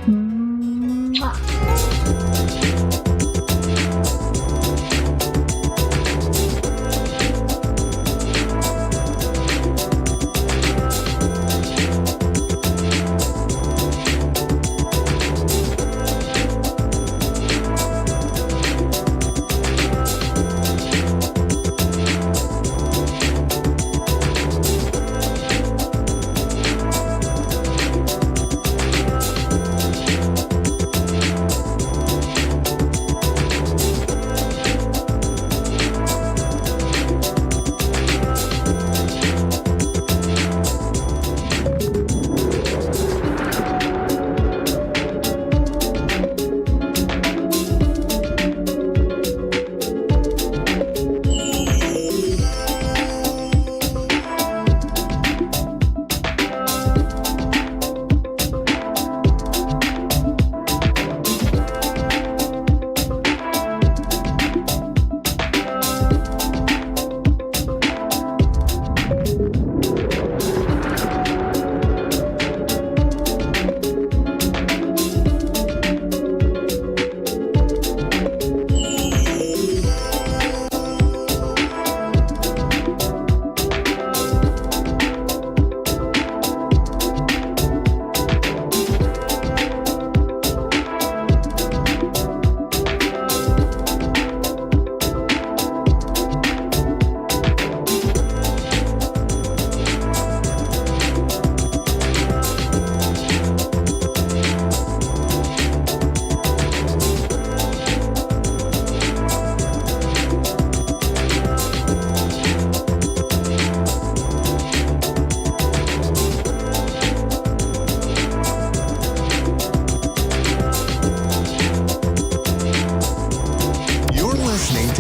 Mwah.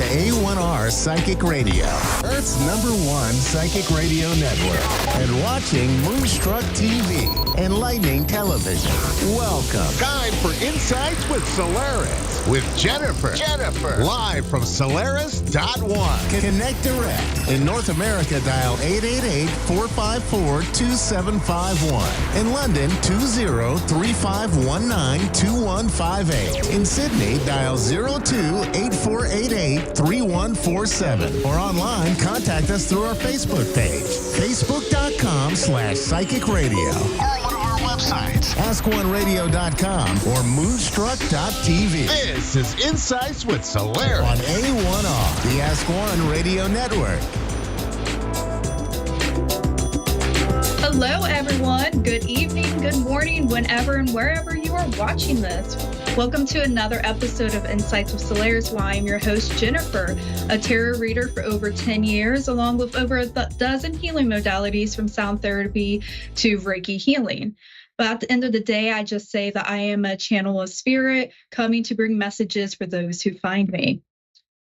A1R Psychic Radio, Earth's #1 psychic radio network, and watching Moonstruck TV, enlightening television. Welcome. Time for Insights with Solaris with Jennifer. Live from Solaris.one. Connect direct. In North America, dial 888-454-2751. In London, 20-3519-2158. In Sydney, dial 02-8488-3147. Or online, contact us through our Facebook page, facebook.com/psychic radio. Or one of our websites, askoneradio.com or moonstruck.tv. This is Insights with Solaris on A1R, the Ask One Radio Network. Hello, everyone. Good evening, good morning, whenever and wherever you are watching this. Welcome to another episode of Insights with Solaris, where I am your host, Jennifer, a tarot reader for over 10 years, along with over a dozen healing modalities from sound therapy to Reiki healing. But at the end of the day, I just say that I am a channel of spirit coming to bring messages for those who find me.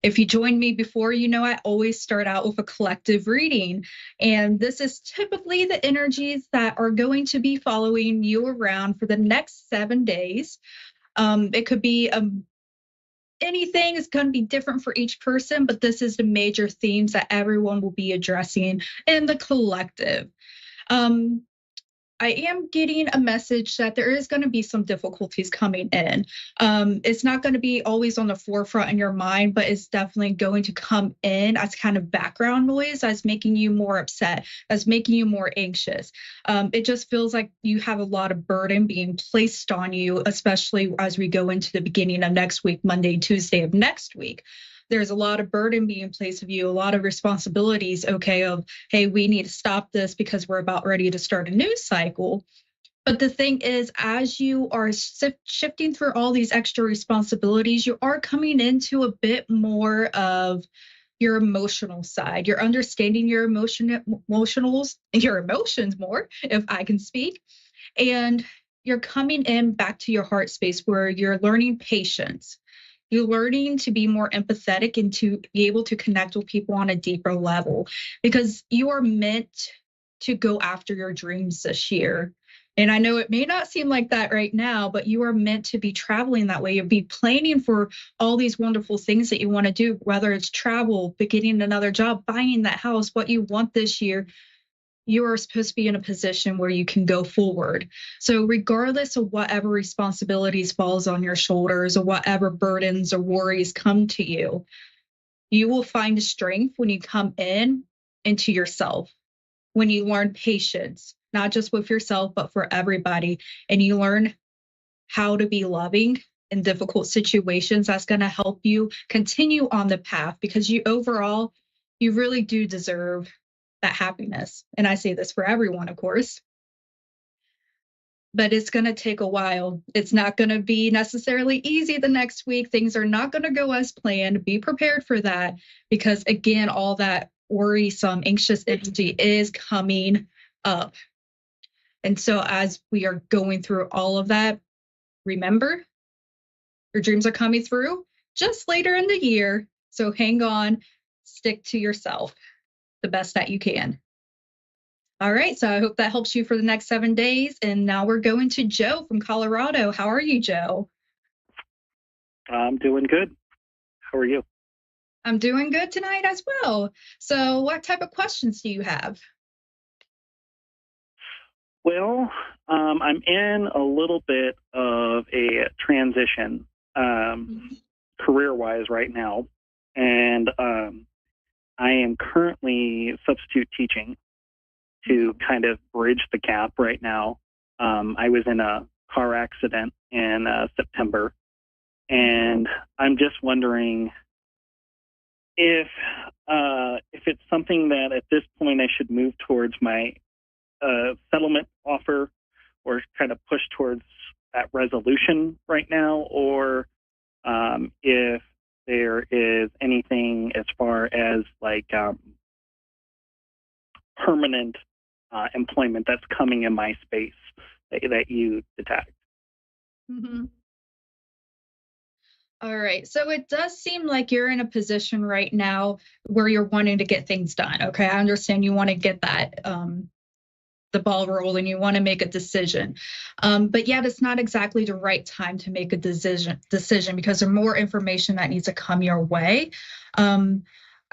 If you joined me before, you know I always start out with a collective reading. And this is typically the energies that are going to be following you around for the next 7 days. It could be anything. It's going to be different for each person, but this is the major themes that everyone will be addressing in the collective. I am getting a message that there is going to be some difficulties coming in. It's not going to be always on the forefront in your mind, but it's definitely going to come in as kind of background noise, as making you more upset, as making you more anxious. It just feels like you have a lot of burden being placed on you, especially as we go into the beginning of next week, Monday, Tuesday of next week. There's a lot of burden being placed of you, a lot of responsibilities, okay, of, hey, we need to stop this because we're about ready to start a news cycle. But the thing is, as you are shifting through all these extra responsibilities, you are coming into a bit more of your emotional side. You're understanding your emotions more, if I can speak. And you're coming in back to your heart space where you're learning patience. You're learning to be more empathetic and to be able to connect with people on a deeper level, because you are meant to go after your dreams this year. And I know it may not seem like that right now, but you are meant to be traveling that way. You'll be planning for all these wonderful things that you want to do, whether it's travel, getting another job, buying that house, what you want this year. You are supposed to be in a position where you can go forward. So regardless of whatever responsibilities falls on your shoulders or whatever burdens or worries come to you, you will find strength when you come in into yourself, when you learn patience, not just with yourself, but for everybody. And you learn how to be loving in difficult situations. That's going to help you continue on the path, because you really do deserve that happiness. And I say this for everyone, of course, but it's going to take a while. It's not going to be necessarily easy the next week. Things are not going to go as planned. Be prepared for that, because again, all that worrisome, anxious energy is coming up. And so as we are going through all of that, remember, your dreams are coming through just later in the year. So hang on, stick to yourself the best that you can. All right, so I hope that helps you for the next 7 days. And now we're going to Joe from Colorado. How are you, Joe? I'm doing good. How are you? I'm doing good tonight as well. So what type of questions do you have? Well, I'm in a little bit of a transition career-wise right now. And I am currently substitute teaching to kind of bridge the gap right now. I was in a car accident in September, and I'm just wondering if it's something that at this point I should move towards my settlement offer, or kind of push towards that resolution right now, or if there is anything as far as like permanent employment that's coming in my space that you detect. Mm-hmm. All right. So it does seem like you're in a position right now where you're wanting to get things done. Okay. I understand you want to get that, the ball rolling, you want to make a decision. But yet it's not exactly the right time to make a decision because there's more information that needs to come your way.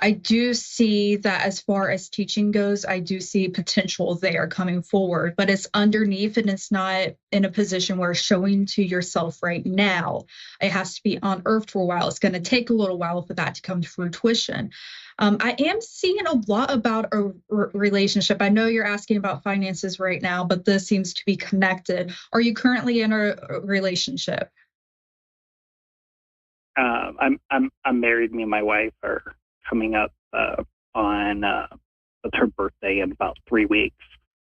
I do see that as far as teaching goes, I do see potential there coming forward, but it's underneath and it's not in a position where it's showing to yourself right now. It has to be unearthed for a while. It's going to take a little while for that to come to fruition. I am seeing a lot about a relationship. I know you're asking about finances right now, but this seems to be connected. Are you currently in a relationship? I'm married. Me and my wife are coming up on it's her birthday in about 3 weeks.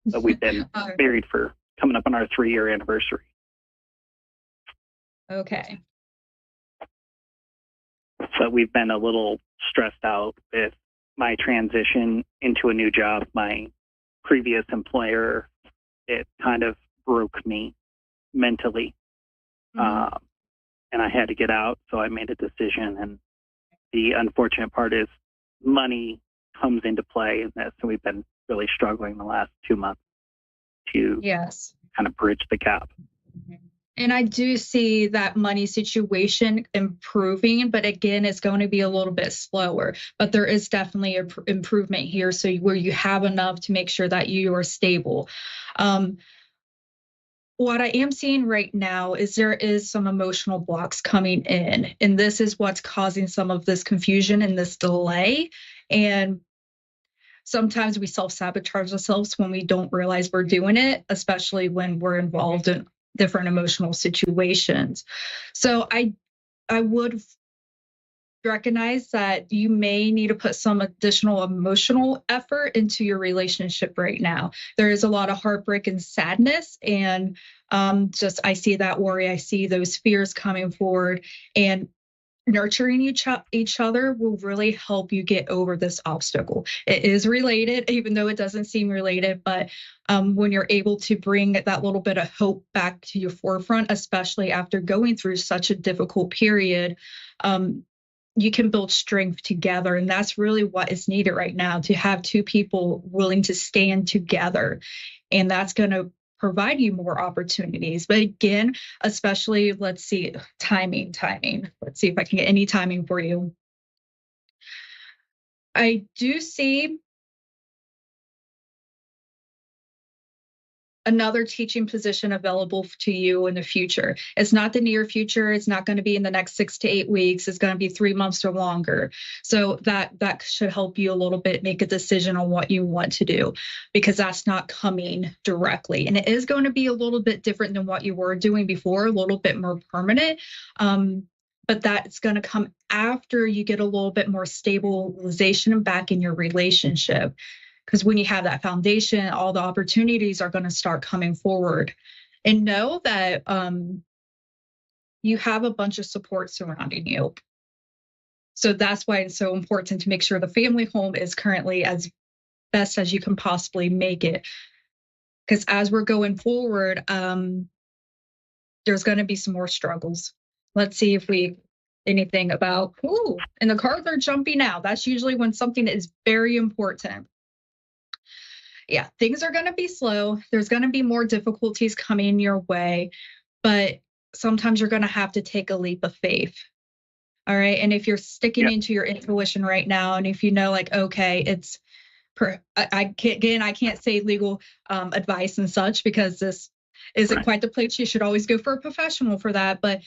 So we've been married for coming up on our 3-year anniversary. Okay. So we've been a little stressed out with my transition into a new job. My previous employer, it kind of broke me mentally. Mm-hmm. And I had to get out, so I made a decision. And the unfortunate part is money comes into play in this. So we've been really struggling the last 2 months to kind of bridge the gap. And I do see that money situation improving, but again, it's going to be a little bit slower. But there is definitely an improvement here, so where you have enough to make sure that you are stable. what I am seeing right now is there is some emotional blocks coming in, and this is what's causing some of this confusion and this delay. And sometimes we self-sabotage ourselves when we don't realize we're doing it, especially when we're involved in different emotional situations. So I would recognize that you may need to put some additional emotional effort into your relationship right now. There is a lot of heartbreak and sadness, and I see that worry. I see those fears coming forward, and nurturing each other will really help you get over this obstacle. It is related, even though it doesn't seem related, but when you're able to bring that little bit of hope back to your forefront, especially after going through such a difficult period, you can build strength together. And that's really what is needed right now, to have two people willing to stand together. And that's going to provide you more opportunities. But again, especially, let's see, timing. Let's see if I can get any timing for you. I do see another teaching position available to you in the future. It's not the near future. It's not going to be in the next 6 to 8 weeks. It's going to be 3 months or longer. So that should help you a little bit make a decision on what you want to do, because that's not coming directly. And it is going to be a little bit different than what you were doing before, a little bit more permanent. But that's going to come after you get a little bit more stabilization back in your relationship. Because when you have that foundation, all the opportunities are going to start coming forward. And know that you have a bunch of support surrounding you. So that's why it's so important to make sure the family home is currently as best as you can possibly make it. Because as we're going forward, there's going to be some more struggles. Let's see if anything about, and the cards are jumping out. That's usually when something is very important. Yeah, things are going to be slow. There's going to be more difficulties coming your way, but sometimes you're going to have to take a leap of faith. All right. And if you're sticking into your intuition right now, and if you know, like, okay, I can't say legal advice and such, because this isn't quite the place. You should always go for a professional for that. But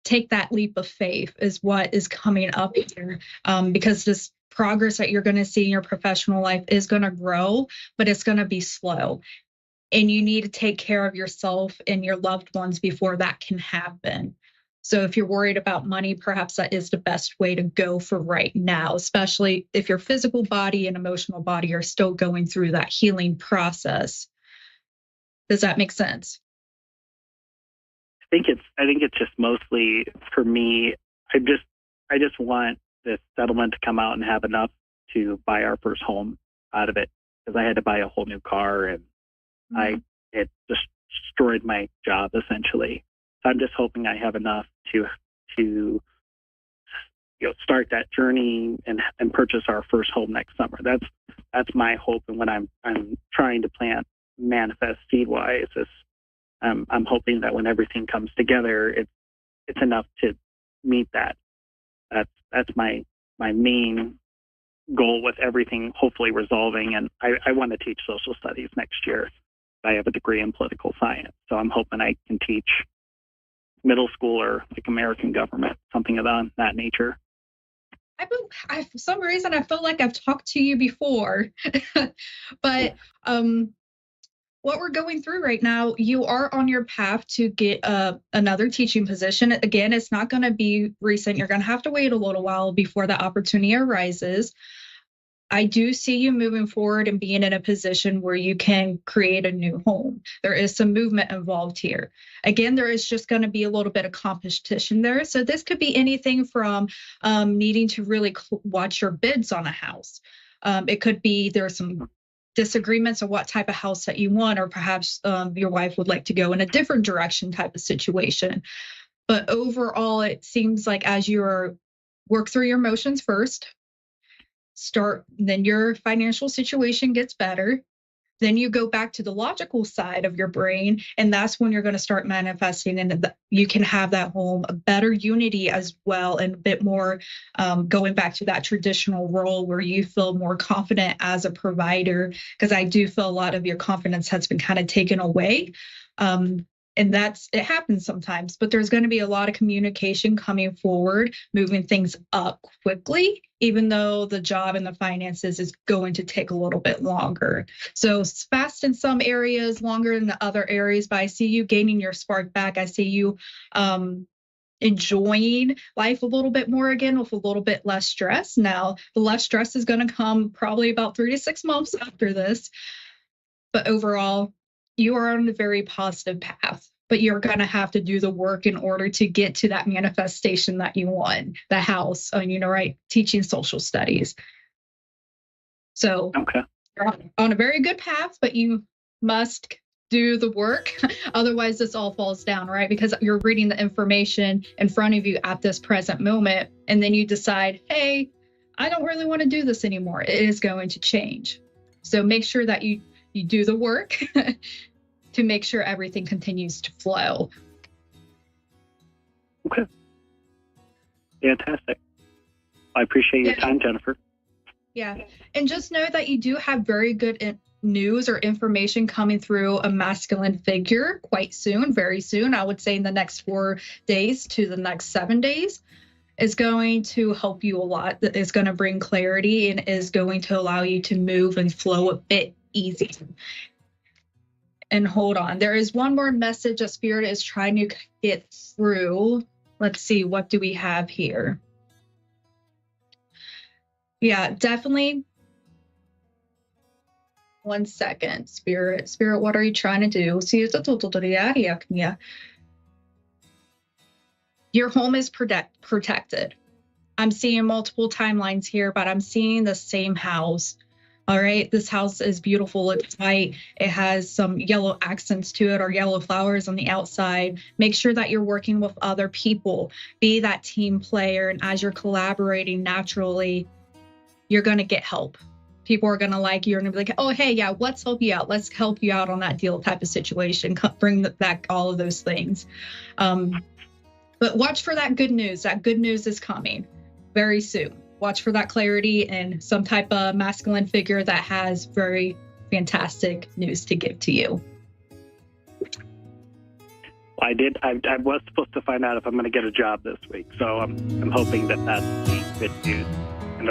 take that leap of faith is what is coming up here, because this progress that you're going to see in your professional life is going to grow, but it's going to be slow. And you need to take care of yourself and your loved ones before that can happen. So if you're worried about money, perhaps that is the best way to go for right now, especially if your physical body and emotional body are still going through that healing process. Does that make sense? I think it's just mostly for me. I just want this settlement to come out and have enough to buy our first home out of it, because I had to buy a whole new car, and it just destroyed my job essentially. So I'm just hoping I have enough to start that journey and purchase our first home next summer. That's my hope, and what I'm trying to manifest seed wise is I'm hoping that when everything comes together, it's enough to meet that. That's my main goal with everything hopefully resolving. And I want to teach social studies next year. I have a degree in political science, so I'm hoping I can teach middle school or like American government, something of that nature. For some reason, I feel like I've talked to you before, but what we're going through right now, you are on your path to get another teaching position. Again, it's not going to be recent. You're going to have to wait a little while before the opportunity arises. I do see you moving forward and being in a position where you can create a new home. There is some movement involved here. Again, there is just going to be a little bit of competition there. So this could be anything from needing to really watch your bids on a house. It could be there's some disagreements on what type of house that you want, or perhaps your wife would like to go in a different direction type of situation. But overall, it seems like as you work through your emotions first, then your financial situation gets better. Then you go back to the logical side of your brain, and that's when you're going to start manifesting, and you can have that home, a better unity as well, and a bit more going back to that traditional role where you feel more confident as a provider, because I do feel a lot of your confidence has been kind of taken away. And it happens sometimes, but there's going to be a lot of communication coming forward, moving things up quickly, even though the job and the finances is going to take a little bit longer. So it's fast in some areas, longer in the other areas, but I see you gaining your spark back. I see you enjoying life a little bit more again with a little bit less stress. Now, the less stress is going to come probably about 3 to 6 months after this. But overall, you are on a very positive path, but you're going to have to do the work in order to get to that manifestation that you want, the house, right? Teaching social studies. So Okay. you're on a very good path, but you must do the work. Otherwise, this all falls down, right? Because you're reading the information in front of you at this present moment, and then you decide, hey, I don't really want to do this anymore. It is going to change. So make sure that you do the work to make sure everything continues to flow. Okay. Fantastic. I appreciate your time, Jennifer. Yeah. And just know that you do have very good news or information coming through a masculine figure quite soon, very soon. I would say in the next 4 days to the next 7 days is going to help you a lot. That is going to bring clarity and is going to allow you to move and flow a bit easy. And hold on. There is one more message that Spirit is trying to get through. Let's see. What do we have here? Yeah, definitely. 1 second. Spirit, what are you trying to do? Your home is protected. I'm seeing multiple timelines here, but I'm seeing the same house. All right, this house is beautiful. It's white. It has some yellow accents to it or yellow flowers on the outside. Make sure that you're working with other people. Be that team player. And as you're collaborating naturally, you're going to get help. People are going to like you. You're going to be like, oh, hey, yeah, let's help you out. Let's help you out on that deal type of situation. Bring back all of those things. But watch for that good news. That good news is coming very soon. Watch for that clarity and some type of masculine figure that has very fantastic news to give to you. I was supposed to find out if I'm going to get a job this week, so I'm hoping that that's good news. And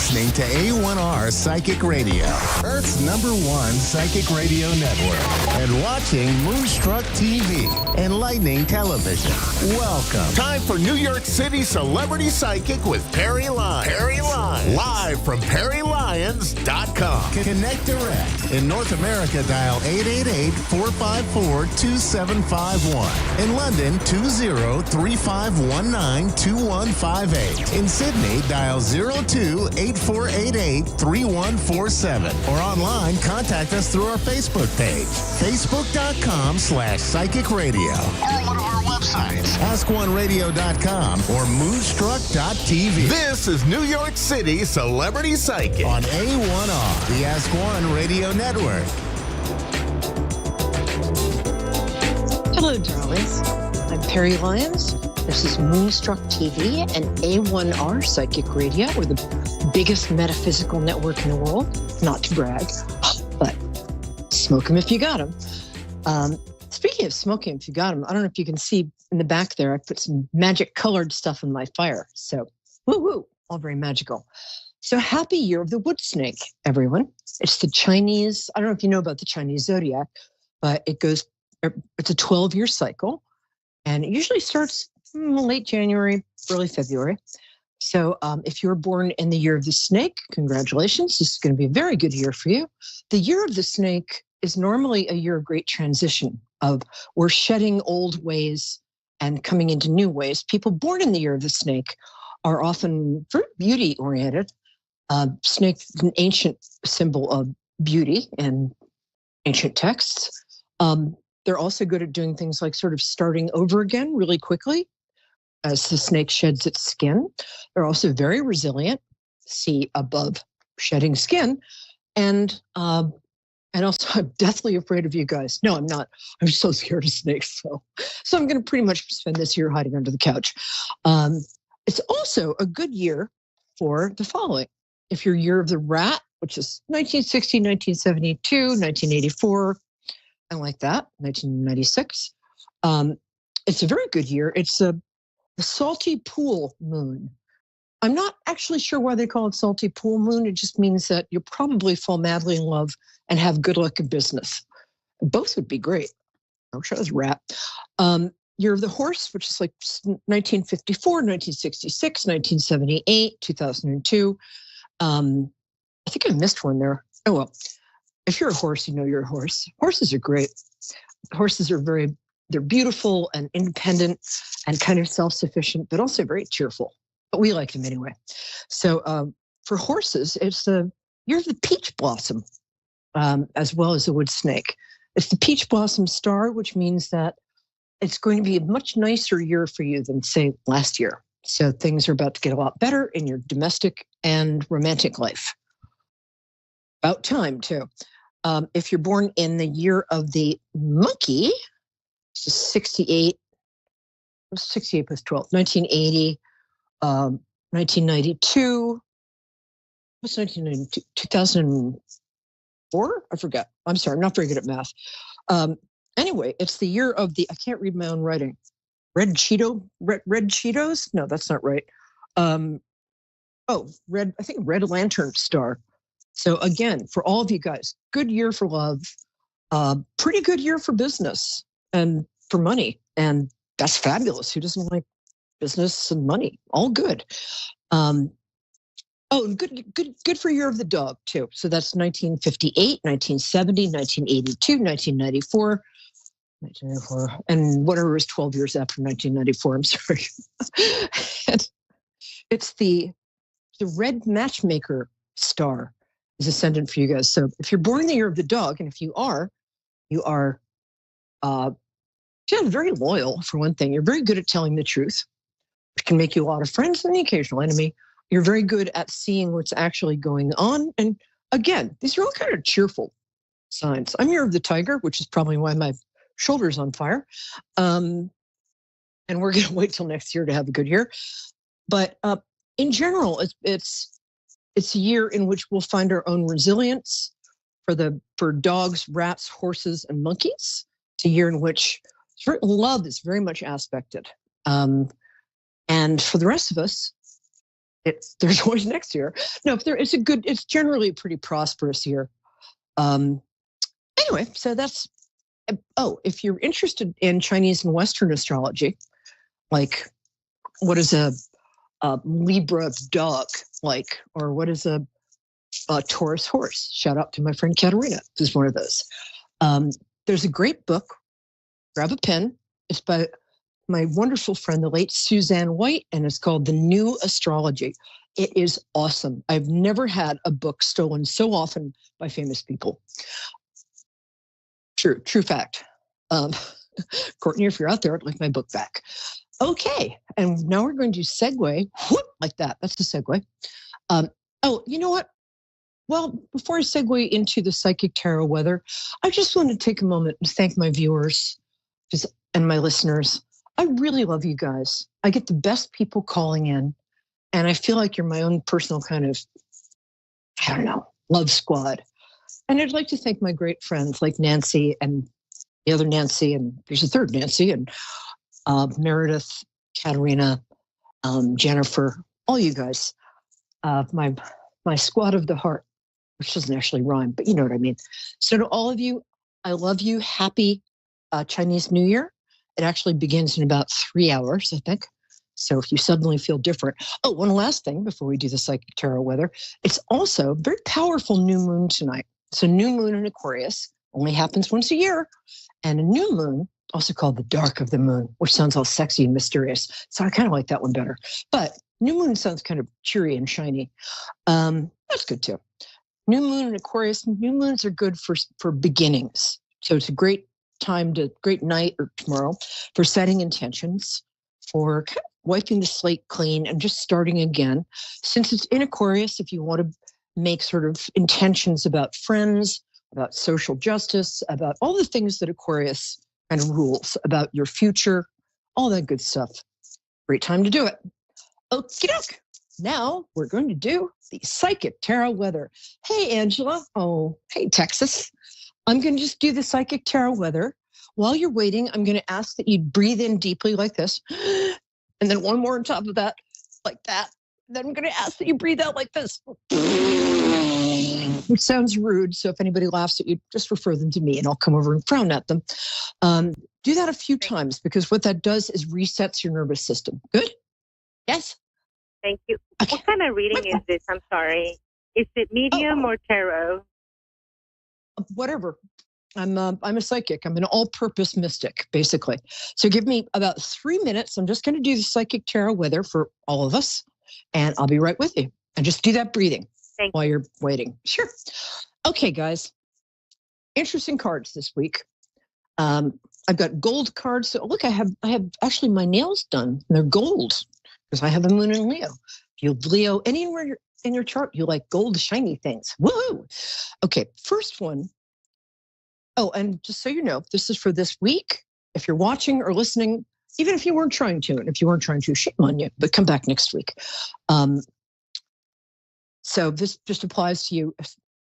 listening to A1R Psychic Radio, Earth's #1 psychic radio network, and watching Moonstruck TV, Enlightening Television. Welcome. Time for New York City Celebrity Psychic with Perry Lyons. Perry Lyons. Live from PerryLyons.com. Connect direct. In North America, dial 888-454-2751. In London, 20-3519-2158. In Sydney, dial 02-8488-3147. Or online, contact us through our Facebook page, facebook.com/psychic radio. Or one of our websites, askoneradio.com or moonstruck.tv. This is New York City Celebrity Psychic on A1R, the Ask One Radio Network. Hello, darlings. I'm Perry Lyons. This is Moonstruck TV and A1R Psychic Radio. We're the biggest metaphysical network in the world. Not to brag, but smoke 'em if you got 'em. Speaking of smoking if you got 'em, I don't know if you can see in the back there, I put some magic colored stuff in my fire. So, woo-woo, all very magical. So happy year of the wood snake, everyone. It's the Chinese, I don't know if you know about the Chinese zodiac, but it's a 12-year cycle. And it usually starts late January, early February. So if you're born in the year of the snake, congratulations. This is going to be a very good year for you. The year of the snake is normally a year of great transition. We're shedding old ways and coming into new ways. People born in the year of the snake are often very beauty-oriented. Snake is an ancient symbol of beauty in ancient texts. They're also good at doing things like sort of starting over again really quickly as the snake sheds its skin. They're also very resilient, see above shedding skin. And also, I'm deathly afraid of you guys. No, I'm not. I'm so scared of snakes. So I'm going to pretty much spend this year hiding under the couch. It's also a good year for the following. If your year of the rat, which is 1960, 1972, 1984, and like that, 1996, it's a very good year. It's the salty pool moon. I'm not actually sure why they call it salty pool moon. It just means that you'll probably fall madly in love and have good luck in business. Both would be great. I wish I was rat. Year of the horse, which is like 1954, 1966, 1978, 2002. I think I missed one there. Oh, well, if you're a horse, you know you're a horse. Horses are great. Horses are they're beautiful and independent and kind of self-sufficient, but also very cheerful. But we like them anyway. So for horses, it's the year of the peach blossom, as well as the wood snake. It's the peach blossom star, which means that it's going to be a much nicer year for you than, say, last year. So things are about to get a lot better in your domestic and romantic life. About time, too. If you're born in the year of the monkey, which is 68 plus 12, 1980, 1992, what's 1992, 2004? I forgot. I'm sorry, I'm not very good at math. Anyway, it's the year of I can't read my own writing. Red Cheetos? No, that's not right. I think Red Lantern Star. So again, for all of you guys, good year for love, pretty good year for business and for money. And that's fabulous. Who doesn't like business and money? All good. Good for year of the dog too. So that's 1958, 1970, 1982, 1994. 1994, and whatever is 12 years after 1994, I'm sorry. And it's the red matchmaker star is ascendant for you guys. So if you're born in the year of the dog, and if you are very loyal, for one thing. You're very good at telling the truth, which can make you a lot of friends and the occasional enemy. You're very good at seeing what's actually going on. And again, these are all kind of cheerful signs. I'm year of the tiger, which is probably why my shoulder's on fire. And we're going to wait till next year to have a good year. But in general, it's a year in which we'll find our own resilience for dogs, rats, horses, and monkeys. It's a year in which love is very much aspected. And for the rest of us, there's always next year. No, it's generally a pretty prosperous year. Anyway, so that's, if you're interested in Chinese and Western astrology, like what is a Libra dog like, or what is a Taurus horse? Shout out to my friend Katerina, who's one of those. There's a great book, grab a pen. It's by my wonderful friend, the late Suzanne White, and it's called The New Astrology. It is awesome. I've never had a book stolen so often by famous people. True fact. Courtney, if you're out there, I'd like my book back. Okay, and now we're going to segue, whoop, like that. That's the segue. You know what? Well, before I segue into the psychic tarot weather, I just want to take a moment and thank my viewers and my listeners. I really love you guys. I get the best people calling in, and I feel like you're my own personal kind of, I don't know, love squad. And I'd like to thank my great friends like Nancy and the other Nancy, and there's a third Nancy, and Meredith, Katerina, Jennifer, all you guys, my squad of the heart, which doesn't actually rhyme, but you know what I mean. So to all of you, I love you. Happy Chinese New Year. It actually begins in about 3 hours, I think. So if you suddenly feel different. Oh, one last thing before we do the psychic tarot weather. It's also a very powerful new moon tonight. So new moon in Aquarius only happens once a year. And a new moon, also called the dark of the moon, which sounds all sexy and mysterious. So I kind of like that one better. But new moon sounds kind of cheery and shiny. That's good too. New moon in Aquarius, new moons are good for beginnings. So it's a great night or tomorrow for setting intentions, for kind of wiping the slate clean and just starting again. Since it's in Aquarius, if you want to make sort of intentions about friends, about social justice, about all the things that Aquarius kind of rules, about your future, all that good stuff. Great time to do it. Okie doke. Now we're going to do the psychic tarot weather. Hey, Angela. Oh, hey, Texas. I'm going to just do the psychic tarot weather. While you're waiting, I'm going to ask that you breathe in deeply like this. And then one more on top of that, like that. Then I'm going to ask that you breathe out like this. Which sounds rude. So if anybody laughs at you, just refer them to me and I'll come over and frown at them. Do that a few times because what that does is resets your nervous system. Good? Yes? Thank you. Okay. What kind of reading is this? I'm sorry. Is it medium or tarot? Whatever. I'm a psychic. I'm an all-purpose mystic, basically. So give me about 3 minutes. I'm just going to do the psychic tarot weather for all of us, and I'll be right with you. And just do that breathing while you're waiting. Sure. Okay, guys. Interesting cards this week. I've got gold cards. So look, I have actually my nails done. And they're gold because I have a moon in Leo. If you have Leo anywhere in your chart, you like gold, shiny things. Woohoo! Okay, first one. Oh, and just so you know, this is for this week. If you're watching or listening, even if you weren't trying to, and if you weren't trying to, shame on you, but come back next week. So this just applies to you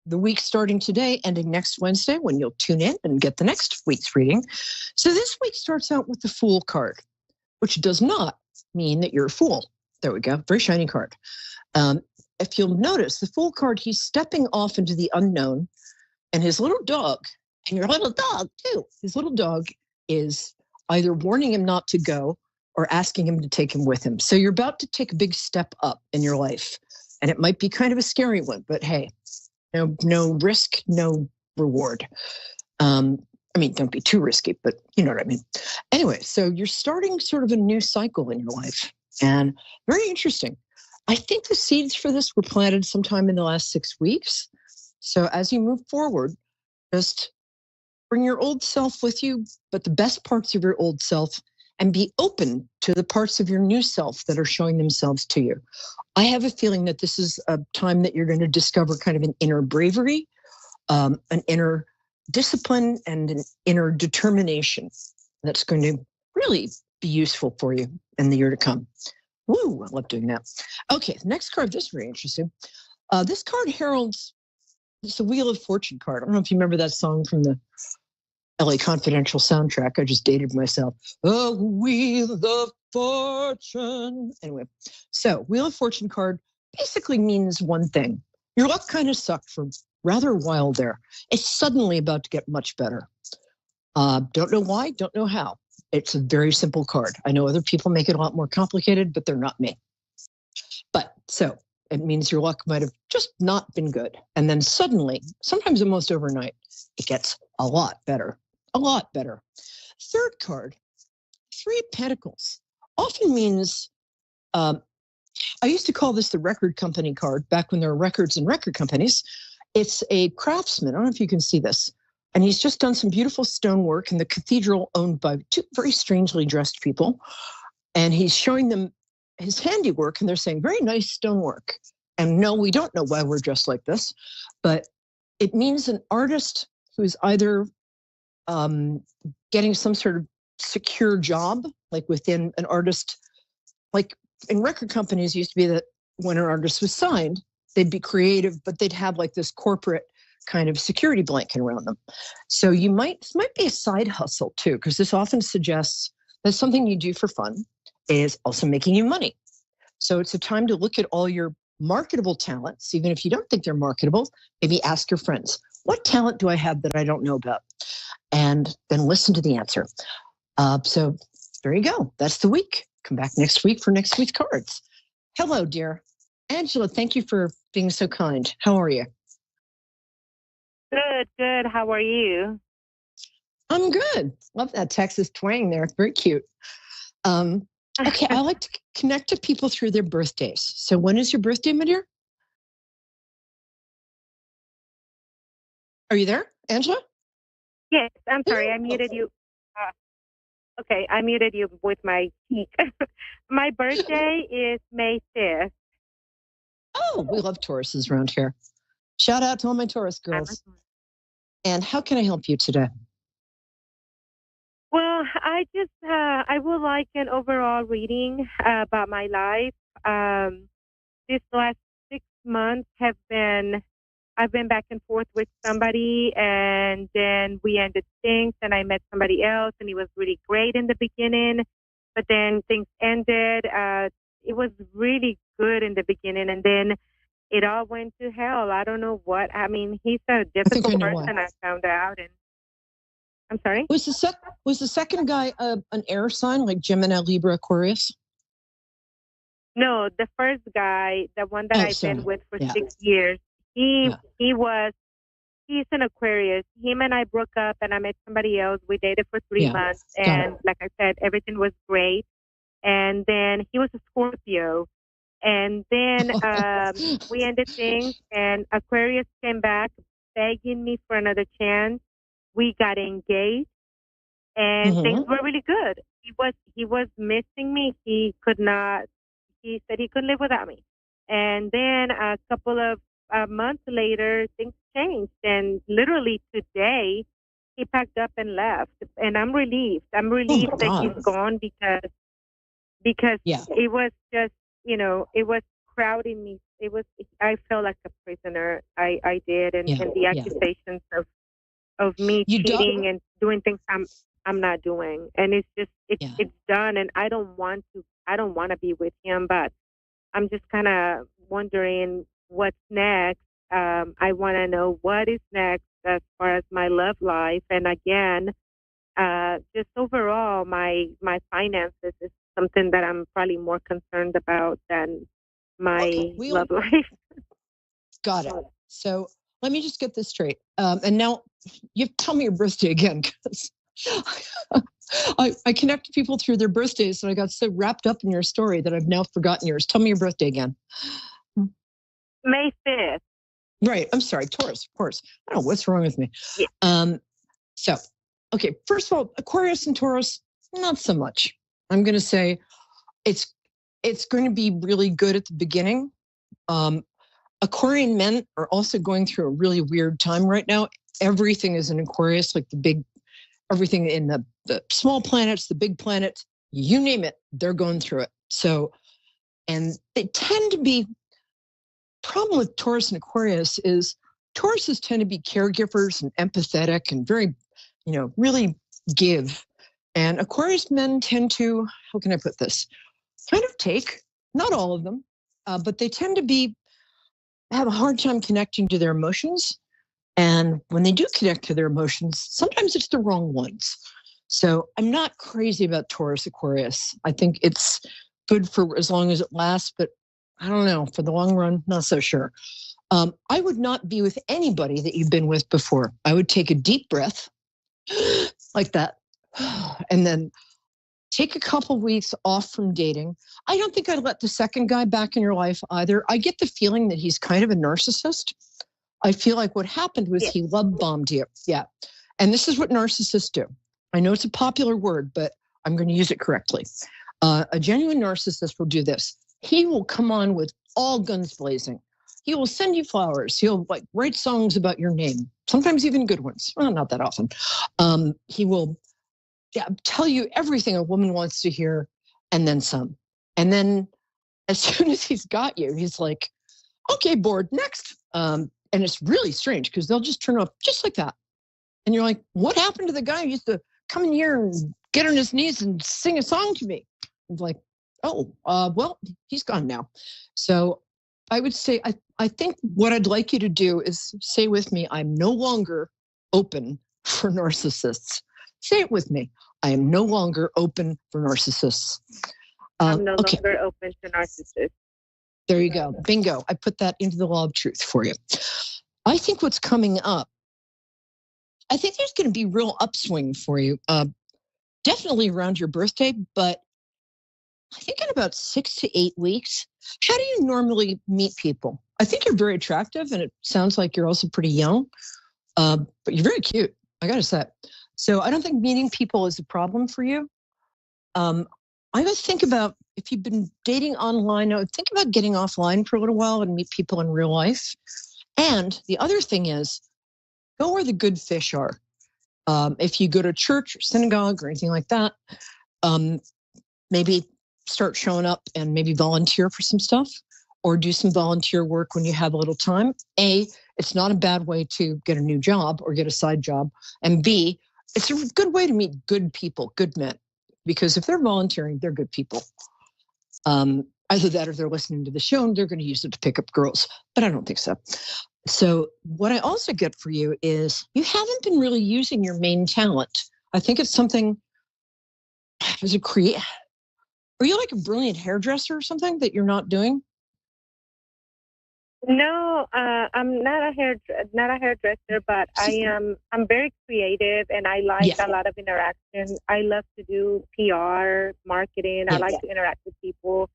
the week starting today, ending next Wednesday, when you'll tune in and get the next week's reading. So this week starts out with the Fool card, which does not mean that you're a fool. There we go. Very shiny card. If you'll notice, the Fool card, he's stepping off into the unknown, and his little dog, and your little dog too, his little dog is either warning him not to go or asking him to take him with him. So you're about to take a big step up in your life. And it might be kind of a scary one, but hey, no risk, no reward. I mean, don't be too risky, but you know what I mean. Anyway, so you're starting sort of a new cycle in your life, and very interesting. I think the seeds for this were planted sometime in the last 6 weeks. So as you move forward, just bring your old self with you, but the best parts of your old self, and be open to the parts of your new self that are showing themselves to you. I have a feeling that this is a time that you're going to discover kind of an inner bravery, an inner discipline, and an inner determination that's going to really be useful for you in the year to come. Woo, I love doing that. Okay, the next card, this is very interesting. This card heralds, it's the Wheel of Fortune card. I don't know if you remember that song from the LA Confidential soundtrack. I just dated myself. A wheel of Fortune. Anyway, so Wheel of Fortune card basically means one thing. Your luck kind of sucked for rather a while there. It's suddenly about to get much better. Don't know why, don't know how. It's a very simple card. I know other people make it a lot more complicated, but they're not me. But so it means your luck might have just not been good. And then suddenly, sometimes almost overnight, it gets a lot better. A lot better. Third card, Three of Pentacles, often means, I used to call this the record company card back when there were records and record companies. It's a craftsman. I don't know if you can see this. And he's just done some beautiful stonework in the cathedral owned by two very strangely dressed people. And he's showing them his handiwork, and they're saying, very nice stonework. And no, we don't know why we're dressed like this, but it means an artist who's either getting some sort of secure job, like within an artist, like in record companies used to be that when an artist was signed, they'd be creative, but they'd have like this corporate kind of security blanket around them. So this might be a side hustle too, because this often suggests that something you do for fun is also making you money. So it's a time to look at all your marketable talents, even if you don't think they're marketable. Maybe ask your friends, what talent do I have that I don't know about? And then listen to the answer. So there you go. That's the week. Come back next week for next week's cards. Hello, dear. Angela, thank you for being so kind. How are you? Good. How are you? I'm good. Love that Texas twang there. Very cute. Okay, I like to connect to people through their birthdays. So when is your birthday, my dear? Are you there, Angela? Yes, I'm sorry. I muted you. Okay, I muted you with my cheek. My birthday is May 5th. Oh, we love Tauruses around here. Shout out to all my Taurus girls. And how can I help you today? Well, I would like an overall reading about my life. This last 6 months I've been back and forth with somebody, and then we ended things, and I met somebody else, and it was really great in the beginning, but then things ended. It was really good in the beginning, and then it all went to hell. I don't know what. I mean, he's a difficult person, I found out, and I'm sorry? Was the second guy an air sign, like Gemini, Libra, Aquarius? No, the first guy, the one that I've been with for 6 years, he's an Aquarius. Him and I broke up, and I met somebody else. We dated for 3 months, and like I said, everything was great. And then he was a Scorpio. And then we ended things, and Aquarius came back begging me for another chance. We got engaged, and things were really good. He was missing me. He said he couldn't live without me. And then a couple of months later, things changed. And literally today, he packed up and left. And I'm relieved. I'm relieved that he's gone because it was just, it was crowding me. I felt like a prisoner. I did. And the accusations of me cheating and doing things I'm not doing. And it's just, it's done. And I don't want to be with him, but I'm just kind of wondering what's next. I want to know what is next as far as my love life. And again, just overall, my finances is something that I'm probably more concerned about than my love life. Got it. So let me just get this straight. And now you tell me your birthday again, because I connect people through their birthdays, and I got so wrapped up in your story that I've now forgotten yours. Tell me your birthday again. May 5th. Right. I'm sorry. Taurus, of course. I don't know what's wrong with me. Yeah. So, okay. First of all, Aquarius and Taurus, not so much. I'm going to say it's going to be really good at the beginning. Aquarian men are also going through a really weird time right now. Everything is in Aquarius, like everything in the small planets, the big planets, you name it, they're going through it. So, and they tend to be, problem with Taurus and Aquarius is Tauruses tend to be caregivers and empathetic and very, really give. And Aquarius men tend to, how can I put this? Kind of take, not all of them, but they tend to have a hard time connecting to their emotions. And when they do connect to their emotions, sometimes it's the wrong ones. So I'm not crazy about Taurus Aquarius. I think it's good for as long as it lasts, but I don't know, for the long run, not so sure. I would not be with anybody that you've been with before. I would take a deep breath like that, and then take a couple weeks off from dating. I don't think I'd let the second guy back in your life either. I get the feeling that he's kind of a narcissist. I feel like what happened was he love bombed you. Yeah. And this is what narcissists do. I know it's a popular word, but I'm going to use it correctly. A genuine narcissist will do this. He will come on with all guns blazing. He will send you flowers. He'll like write songs about your name, sometimes even good ones. Well, not that often. He will tell you everything a woman wants to hear and then some. And then as soon as he's got you, he's like, okay, bored, next. And it's really strange because they'll just turn up just like that. And you're like, what happened to the guy who used to come in here and get on his knees and sing a song to me? I'm like, oh, well, he's gone now. So I would say, I think what I'd like you to do is say with me, I'm no longer open for narcissists. Say it with me. I am no longer open for narcissists. I'm no longer open to narcissists. There you go. Bingo. I put that into the law of truth for you. I think what's coming up, I think there's going to be real upswing for you. Definitely around your birthday, but I think in about 6 to 8 weeks. How do you normally meet people? I think you're very attractive, and it sounds like you're also pretty young, but you're very cute, I got to say. So I don't think meeting people is a problem for you. I would think about, if you've been dating online, I would think about getting offline for a little while and meet people in real life. And the other thing is, go where the good fish are. If you go to church or synagogue or anything like that, maybe start showing up and maybe volunteer for some stuff or do some volunteer work when you have a little time. A, it's not a bad way to get a new job or get a side job. And B, it's a good way to meet good people, good men, because if they're volunteering, they're good people. Either that or they're listening to the show and they're going to use it to pick up girls, but I don't think so. So what I also get for you is you haven't been really using your main talent. I think it's something as a create. Are you like a brilliant hairdresser or something that you're not doing? No, I'm not a hairdresser, but I'm very creative and I like a lot of interaction. I love to do PR, marketing. I like to interact with people.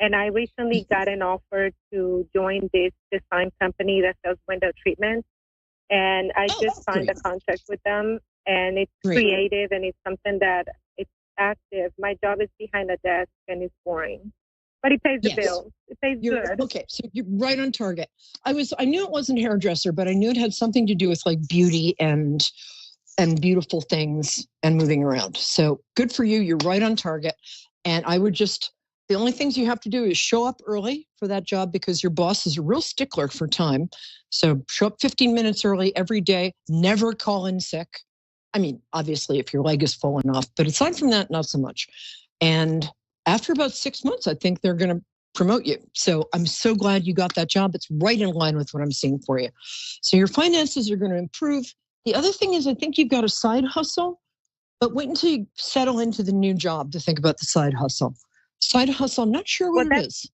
And I recently got an offer to join this design company that sells window treatments. And I just signed a contract with them, and it's creative and it's something that it's active. My job is behind a desk and it's boring, but it pays the bills. It pays good. Okay, so you're right on target. I knew it wasn't hairdresser, but I knew it had something to do with like beauty and beautiful things and moving around. So good for you. You're right on target. And I would the only things you have to do is show up early for that job because your boss is a real stickler for time. So show up 15 minutes early every day. Never call in sick. I mean, obviously, if your leg is falling off, but aside from that, not so much. And after about 6 months, I think they're going to promote you. So I'm so glad you got that job. It's right in line with what I'm seeing for you. So your finances are going to improve. The other thing is, I think you've got a side hustle, but wait until you settle into the new job to think about the side hustle. Side hustle, I'm not sure what it is.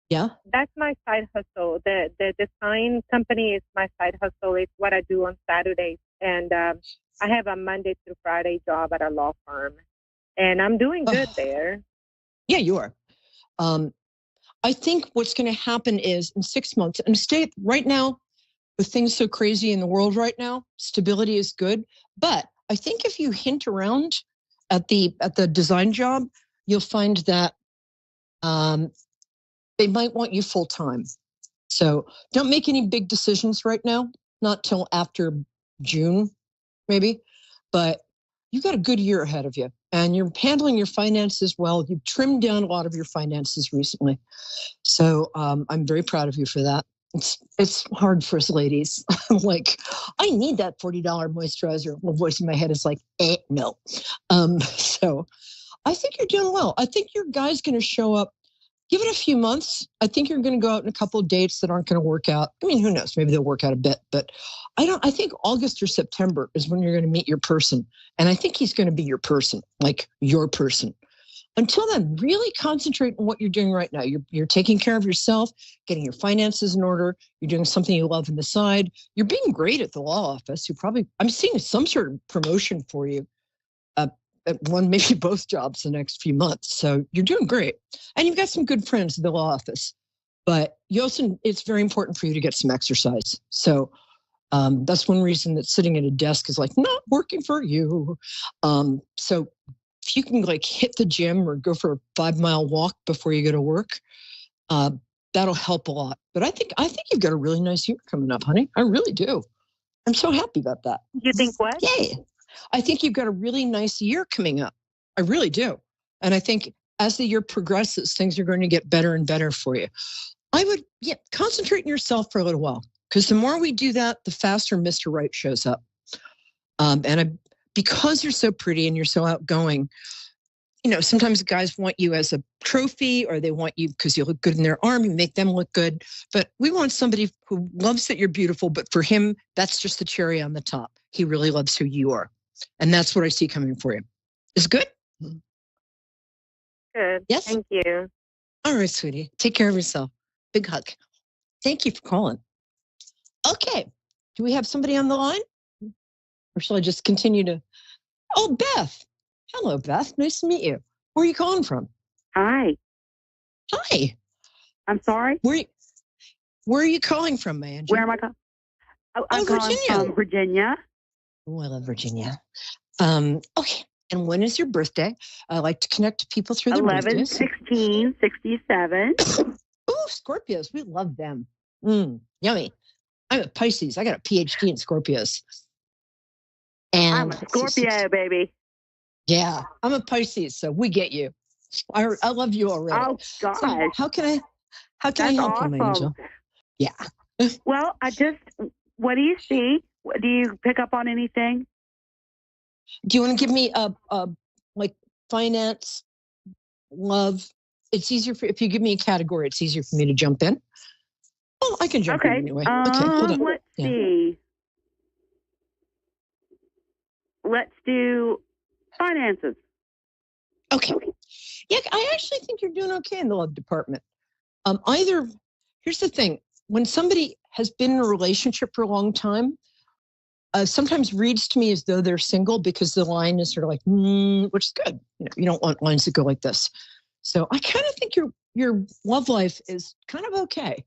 Yeah? That's my side hustle. The design company is my side hustle. It's what I do on Saturdays. And I have a Monday through Friday job at a law firm. And I'm doing good there. Yeah, you are. I think what's going to happen is in 6 months, and stay right now, with things so crazy in the world right now, stability is good. But I think if you hint around at the design job, you'll find that they might want you full time. So don't make any big decisions right now, not till after June, maybe. But you've got a good year ahead of you and you're handling your finances well. You've trimmed down a lot of your finances recently. So I'm very proud of you for that. it's hard for us ladies. I'm like, I need that $40 moisturizer. The voice in my head is like, no. So I think you're doing well. I think your guy's going to show up. Give it a few months. I think you're going to go out on a couple of dates that aren't going to work out. I mean, who knows? Maybe they'll work out a bit, but I think August or September is when you're going to meet your person. And I think he's going to be your person, like your person. Until then, really concentrate on what you're doing right now. You're taking care of yourself, getting your finances in order. You're doing something you love on the side. You're being great at the law office. I'm seeing some sort of promotion for you at one, maybe both jobs the next few months. So you're doing great. And you've got some good friends at the law office. But it's very important for you to get some exercise. So that's one reason that sitting at a desk is like not working for you. So if you can like hit the gym or go for a 5-mile walk before you go to work, that'll help a lot. But I think you've got a really nice year coming up, honey. I really do. I'm so happy about that. You think what? Yay. I think you've got a really nice year coming up. I really do. And I think as the year progresses, things are going to get better and better for you. I would concentrate on yourself for a little while, because the more we do that, the faster Mr. Right shows up. Because you're so pretty and you're so outgoing, sometimes guys want you as a trophy, or they want you because you look good in their arm, you make them look good. But we want somebody who loves that you're beautiful, but for him, that's just the cherry on the top. He really loves who you are. And that's what I see coming for you. Is good? Good. Yes? Thank you. All right, sweetie. Take care of yourself. Big hug. Thank you for calling. Okay. Do we have somebody on the line? Or shall I just continue to... Oh, Beth. Hello, Beth. Nice to meet you. Where are you calling from? Hi. Hi. I'm sorry? Where are you calling from, my Angie? Where am I calling? I'm calling from Virginia. Oh, I love Virginia. Okay. And when is your birthday? I like to connect to people through their birthdays. 11/16/67. Oh, Scorpios. We love them. Yummy. I'm a Pisces. I got a PhD in Scorpios. And I'm a Scorpio, baby. Yeah, I'm a Pisces, so we get you. I love you already. Oh, gosh. So how can I help you, my angel? Yeah. Well, what do you see? Do you pick up on anything? Do you want to give me a like finance, love? It's easier if you give me a category. It's easier for me to jump in. Well, I can jump in anyway. Okay, hold on. Let's see. Let's do finances. Okay. Yeah, I actually think you're doing okay in the love department. Here's the thing. When somebody has been in a relationship for a long time, sometimes reads to me as though they're single, because the line is sort of like, which is good. You don't want lines that go like this. So I kind of think your love life is kind of okay.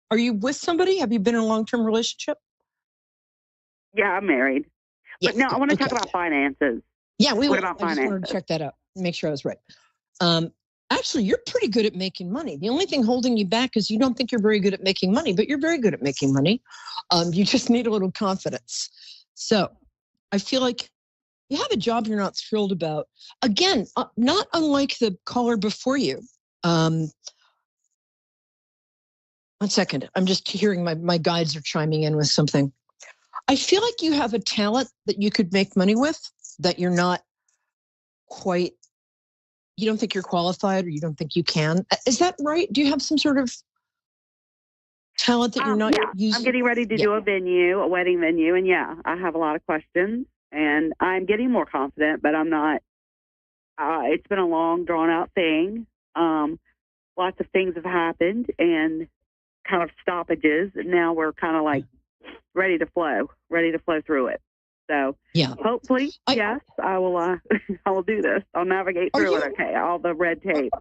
Are you with somebody? Have you been in a long-term relationship? Yeah, I'm married. But no, I want to talk about finances. Yeah, we will. About I just wanted to check that out, make sure I was right. Actually, you're pretty good at making money. The only thing holding you back is you don't think you're very good at making money, but you're very good at making money. You just need a little confidence. So I feel like you have a job you're not thrilled about. Again, not unlike the caller before you. 1 second. I'm just hearing my guides are chiming in with something. I feel like you have a talent that you could make money with, that you're not quite, you don't think you're qualified, or you don't think you can. Is that right? Do you have some sort of talent that you're not using? I'm getting ready to do a wedding venue. And I have a lot of questions, and I'm getting more confident, but I'm not, it's been a long drawn out thing. Lots of things have happened and kind of stoppages. And now we're kind of like ready to flow through it. So hopefully, yes, I will. I will do this. I'll navigate through it. Okay, all the red tape.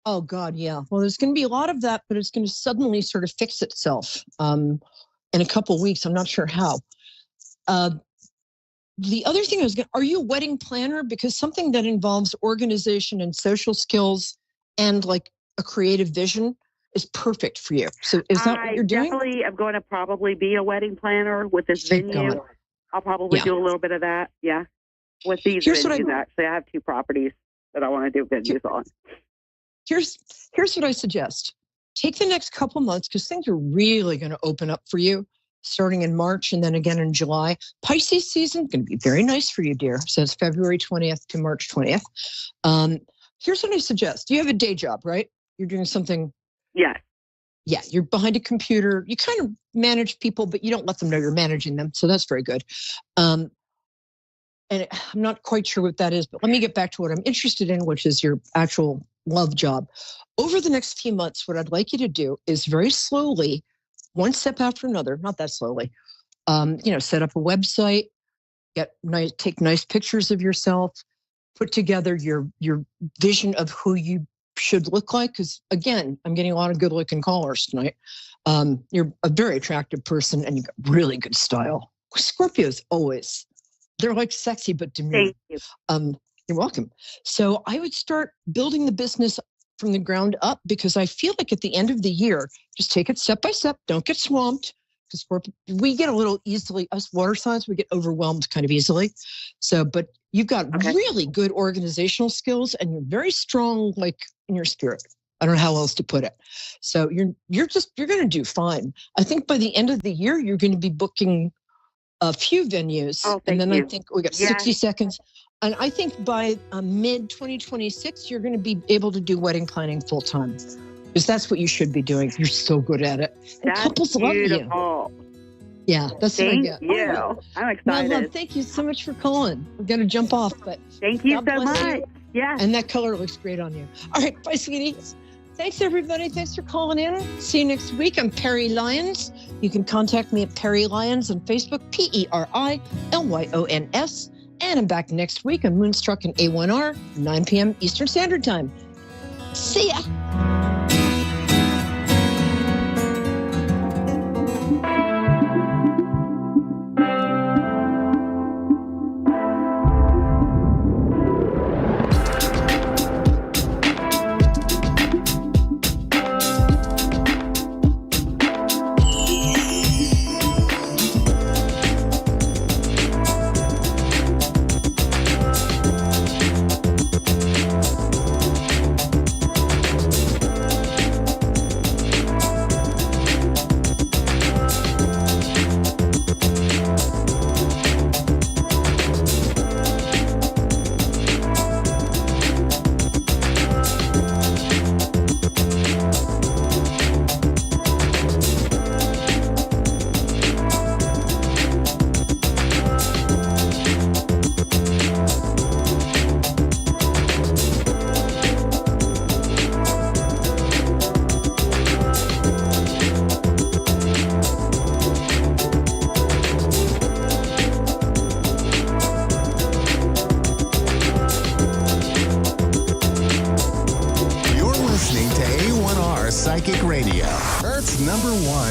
Oh God, yeah. Well, there's going to be a lot of that, but it's going to suddenly sort of fix itself in a couple of weeks. I'm not sure how. The other thing are you a wedding planner? Because something that involves organization and social skills and like a creative vision is perfect for you. So is that what you're doing? Definitely am going to probably be a wedding planner with this venue. I'll probably do a little bit of that. Yeah. With these venues, actually, I have 2 properties that I want to do venues on. Here's what I suggest. take the next couple months, because things are really going to open up for you starting in March and then again in July. Pisces season going to be very nice for you, dear. So it's February 20th to March 20th. Here's what I suggest. You have a day job, right? You're doing something. Yes. Yeah, you're behind a computer. You kind of manage people, but you don't let them know you're managing them. So that's very good. And I'm not quite sure what that is, but let me get back to what I'm interested in, which is your actual love job. Over the next few months, what I'd like you to do is very slowly, one step after another, not that slowly, set up a website, take nice pictures of yourself, put together your vision of who you should look like. Because again, I'm getting a lot of good looking callers tonight. You're a very attractive person and you've got really good style. Scorpios always, they're like sexy, but demure. Thank you. You're welcome. So I would start building the business from the ground up, because I feel like at the end of the year, just take it step by step. Don't get swamped, because we get a little easily, us water signs, we get overwhelmed kind of easily. So, but you've got really good organizational skills and you're very strong, like in your spirit. I don't know how else to put it. So you're going to do fine. I think by the end of the year, you're going to be booking a few venues. Oh, and then you. I think we got 60 seconds. And I think by mid 2026, you're going to be able to do wedding planning full time, because that's what you should be doing. You're so good at it. And that's couples love beautiful. you. Yeah, that's what I get. Thank you. I'm excited. My love, thank you so much for calling. We've got to jump off, but thank you so much. Yeah. And that color looks great on you. All right, bye, sweetie. Thanks, everybody. Thanks for calling in. See you next week. I'm Perry Lyons. You can contact me at Perry Lyons on Facebook, PERILYONS. And I'm back next week on Moonstruck and A1R, 9 p.m. Eastern Standard Time. See ya.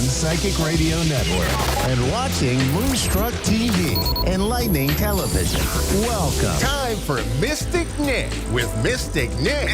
Psychic Radio Network and watching Moonstruck TV and Lightning Television. Welcome. Time for Mystic Nick with Mystic Nick.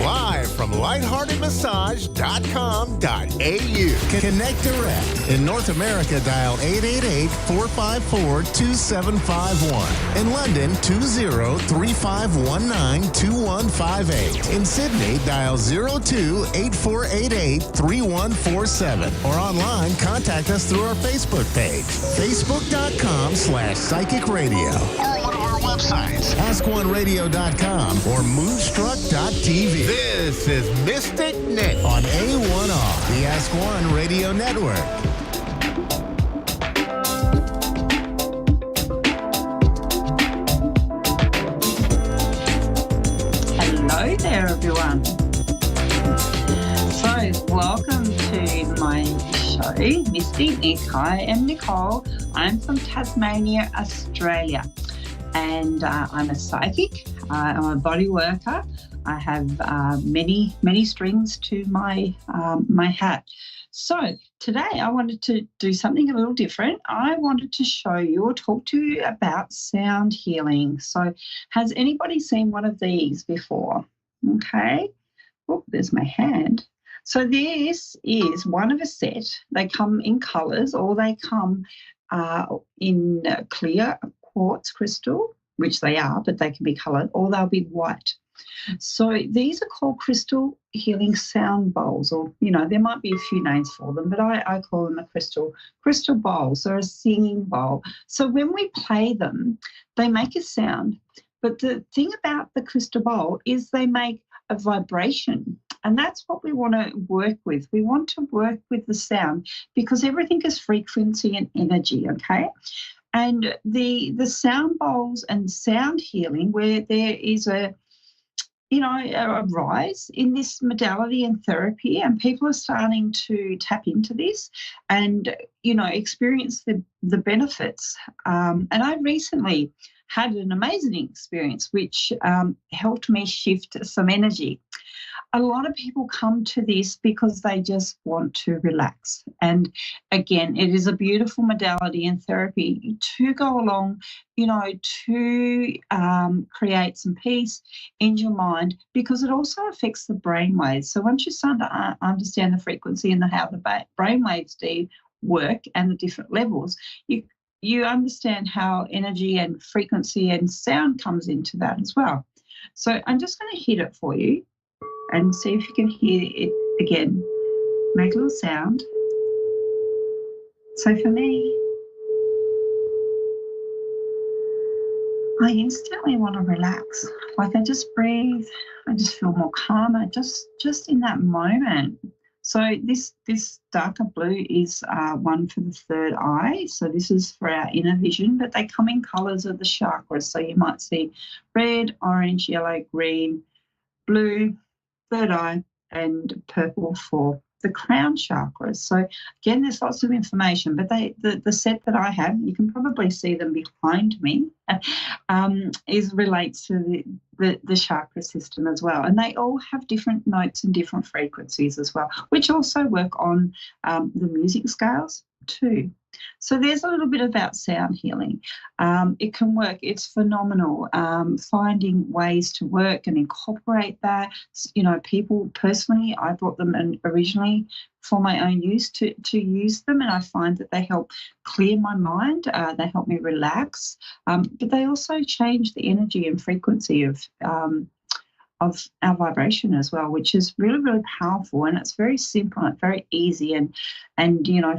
Live from lightheartedmassage.com.au. Connect direct. In North America, dial 888-454-2751. In London, 20-3519-2158. In Sydney, dial 02-8488-3147. Or online, contact us through our Facebook page, facebook.com/psychic radio. Or one of our websites, askoneradio.com or moonstruck.tv. This is Mystic Nick on A1R, the Ask One Radio Network. Hello there, everyone. So, welcome to my show, Mystic Nick. I am Nicole. I'm from Tasmania, Australia, and I'm a psychic. I'm a body worker. I have many strings to my hat. So today I wanted to do something a little different. I wanted to show you or talk to you about sound healing. So has anybody seen one of these before? Okay. Oh, there's my hand. So this is one of a set. They come in colours, or they come in clear quartz crystal, which they are, but they can be coloured, or they'll be white. So these are called crystal healing sound bowls, or, there might be a few names for them, but I call them a crystal bowls or a singing bowl. So when we play them, they make a sound. But the thing about the crystal bowl is they make a vibration. And that's what we want to work with. We want to work with the sound because everything is frequency and energy, okay? And the sound bowls and sound healing, where there is a rise in this modality and therapy, and people are starting to tap into this and, experience the benefits. And I recently had an amazing experience which helped me shift some energy. A lot of people come to this because they just want to relax. And again, it is a beautiful modality and therapy to go along, to create some peace in your mind, because it also affects the brain waves. So once you start to understand the frequency and how the brain waves do work and the different levels, you understand how energy and frequency and sound comes into that as well. So I'm just going to hit it for you and see if you can hear it again. Make a little sound. So for me, I instantly want to relax. Like I just breathe. I just feel more calmer just in that moment. So this darker blue is one for the third eye. So this is for our inner vision, but they come in colours of the chakras. So you might see red, orange, yellow, green, blue, third eye, and purple for the crown chakras. So again, there's lots of information, but the set that I have, you can probably see them behind me, relates to the chakra system as well. And they all have different notes and different frequencies as well, which also work on the music scales too. So there's a little bit about sound healing. It can work. It's phenomenal. Finding ways to work and incorporate that. People personally, I brought them in originally for my own use to use them, and I find that they help clear my mind. They help me relax, but they also change the energy and frequency of our vibration as well, which is really, really powerful. And it's very simple and very easy. And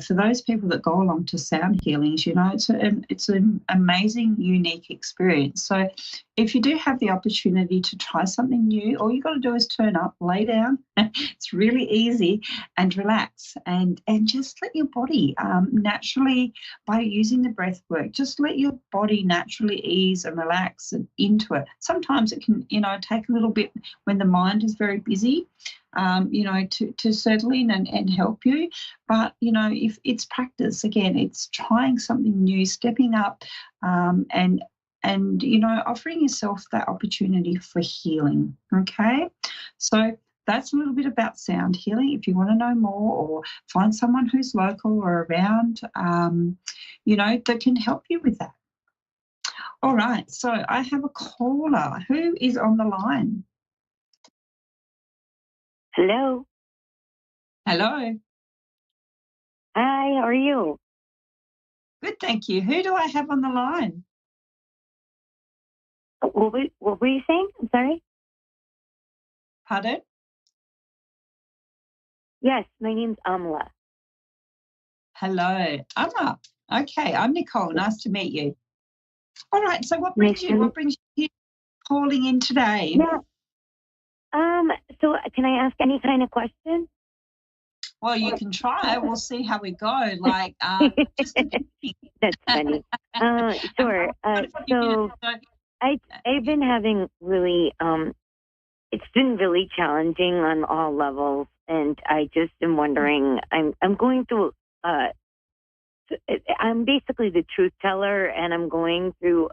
for those people that go along to sound healings, it's an amazing, unique experience. So if you do have the opportunity to try something new, all you got to do is turn up, lay down. It's really easy, and relax, and just let your body naturally, by using the breath work, just let your body naturally ease and relax and into it. Sometimes it can, take a little bit when the mind is very busy, to settle in and help you. But, if it's practice, again, it's trying something new, stepping up, and offering yourself that opportunity for healing, okay? So that's a little bit about sound healing. If you want to know more or find someone who's local or around, that can help you with that. All right, so I have a caller. Who is on the line? Hello. Hello. Hi, how are you? Good, thank you. Who do I have on the line? What were you saying? I'm sorry. Pardon? Yes, my name's Amla. Hello, Amla. Okay, I'm Nicole. Nice to meet you. All right, so what brings you calling in today? Yeah. So can I ask any kind of question? Well, you can try. We'll see how we go. Just That's funny. Sure. So I've been having really, it's been really challenging on all levels, and I just am wondering. I'm going through. I'm basically the truth teller, and I'm going through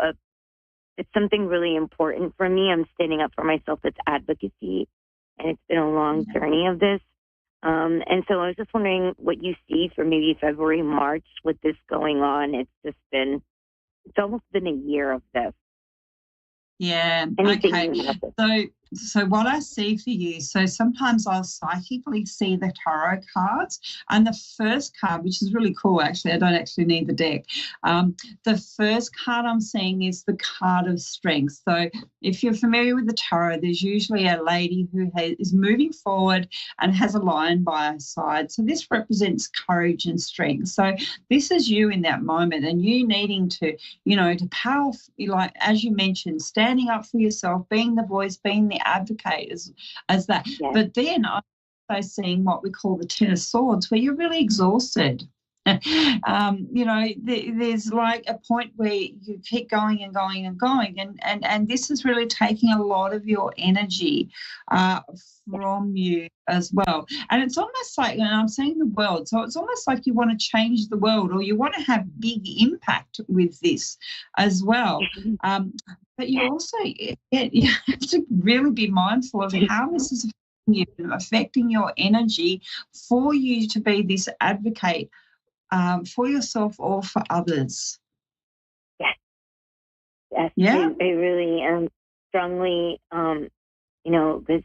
it's something really important for me. I'm standing up for myself. It's advocacy, and it's been a long journey of this. And so I was just wondering what you see for maybe February, March with this going on. It's almost been a year of this. Yeah. Okay. So So what I see for you, so sometimes I'll psychically see the tarot cards, and the first card, which is really cool actually, I don't actually need the deck. The first card I'm seeing is the card of strength. So if you're familiar with the tarot, there's usually a lady who is moving forward and has a lion by her side. So this represents courage and strength. So this is you in that moment, and you needing to, to power, like as you mentioned, standing up for yourself, being the voice, being the advocate as that. Yes. But then I'm also seeing what we call the Ten of Swords, where you're really exhausted. There's like a point where you keep going and going and going, and this is really taking a lot of your energy from you as well. And it's almost like, and I'm saying the world, so it's almost like you want to change the world, or you want to have big impact with this as well. But you also you have to really be mindful of how this is affecting your energy for you to be this advocate for yourself or for others. Yes. Yes. Yeah. I really strongly, because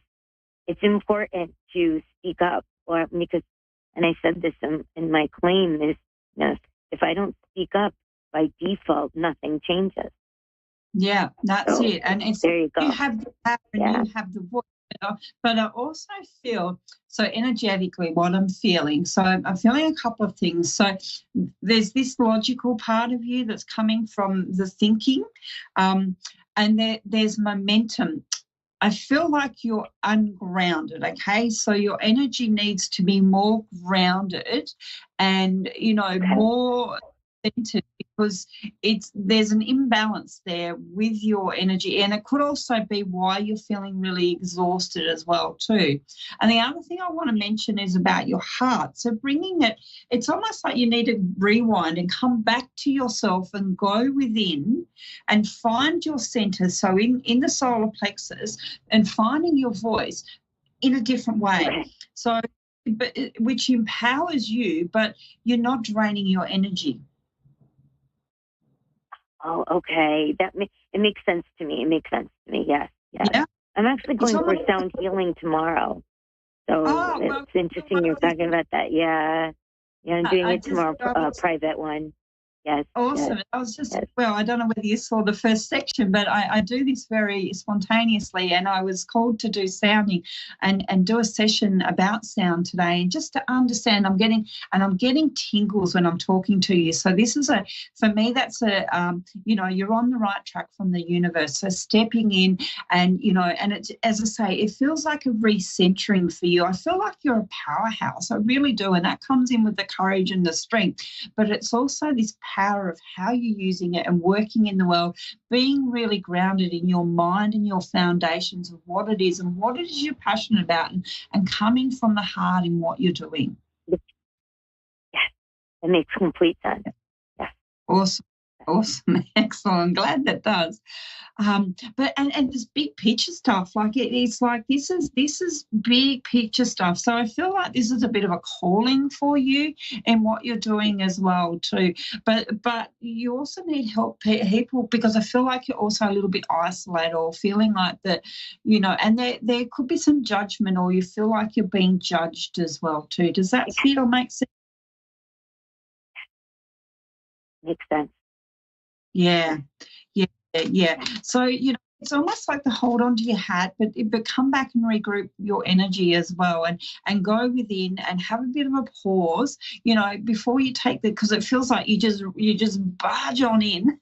it's important to speak up, because, and I said this in my claim, is, if I don't speak up, by default, nothing changes. Yeah, that's it. And it's, there you go. You have the power and you have the voice. But I also feel, so energetically, what I'm feeling. So I'm feeling a couple of things. So there's this logical part of you that's coming from the thinking, and there's momentum. I feel like you're ungrounded, okay? So your energy needs to be more grounded and, more centered, because there's an imbalance there with your energy, and it could also be why you're feeling really exhausted as well too. And the other thing I want to mention is about your heart. So bringing it's almost like you need to rewind and come back to yourself and go within and find your center. So in the solar plexus, and finding your voice in a different way. So, which empowers you, but you're not draining your energy. Oh, okay. It makes sense to me. Yes. Yeah. I'm actually going for sound healing tomorrow. So it's interesting you're talking about that. Yeah. Yeah, I'm doing it tomorrow, private one. Yes. Awesome. Yes, I was just, I don't know whether you saw the first section, but I do this very spontaneously, and I was called to do sounding and do a session about sound today, and just to understand, I'm getting tingles when I'm talking to you. So this is for me, that's you're on the right track from the universe. So stepping in and, and it's, as I say, it feels like a recentering for you. I feel like you're a powerhouse. I really do. And that comes in with the courage and the strength, but it's also this power of how you're using it and working in the world, being really grounded in your mind and your foundations of what it is and what it is you're passionate about, and coming from the heart in what you're doing. Yes, it makes complete sense. Yes. Awesome. Excellent. I'm glad that does. But this big picture stuff, like it's like this is big picture stuff. So I feel like this is a bit of a calling for you in what you're doing as well too. But you also need help people, because I feel like you're also a little bit isolated, or feeling like that, and there could be some judgment, or you feel like you're being judged as well too. Does that feel make sense? Makes sense. Yeah. So, it's almost like to hold on to your hat, but come back and regroup your energy as well, and go within and have a bit of a pause, before you take because it feels like you just barge on in.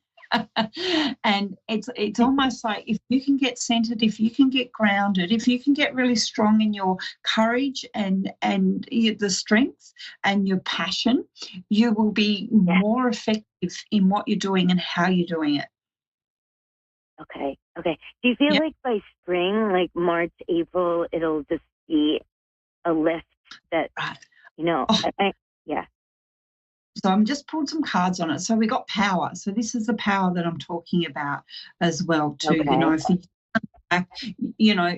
And it's almost like, if you can get centered, if you can get grounded, if you can get really strong in your courage and the strength and your passion, you will be more effective in what you're doing and how you're doing it. Okay. Do you feel like by spring, like March, April, it'll just be a lift that, yeah. So I'm just pulled some cards on it. So we got power. So this is the power that I'm talking about as well too. Okay. If you back,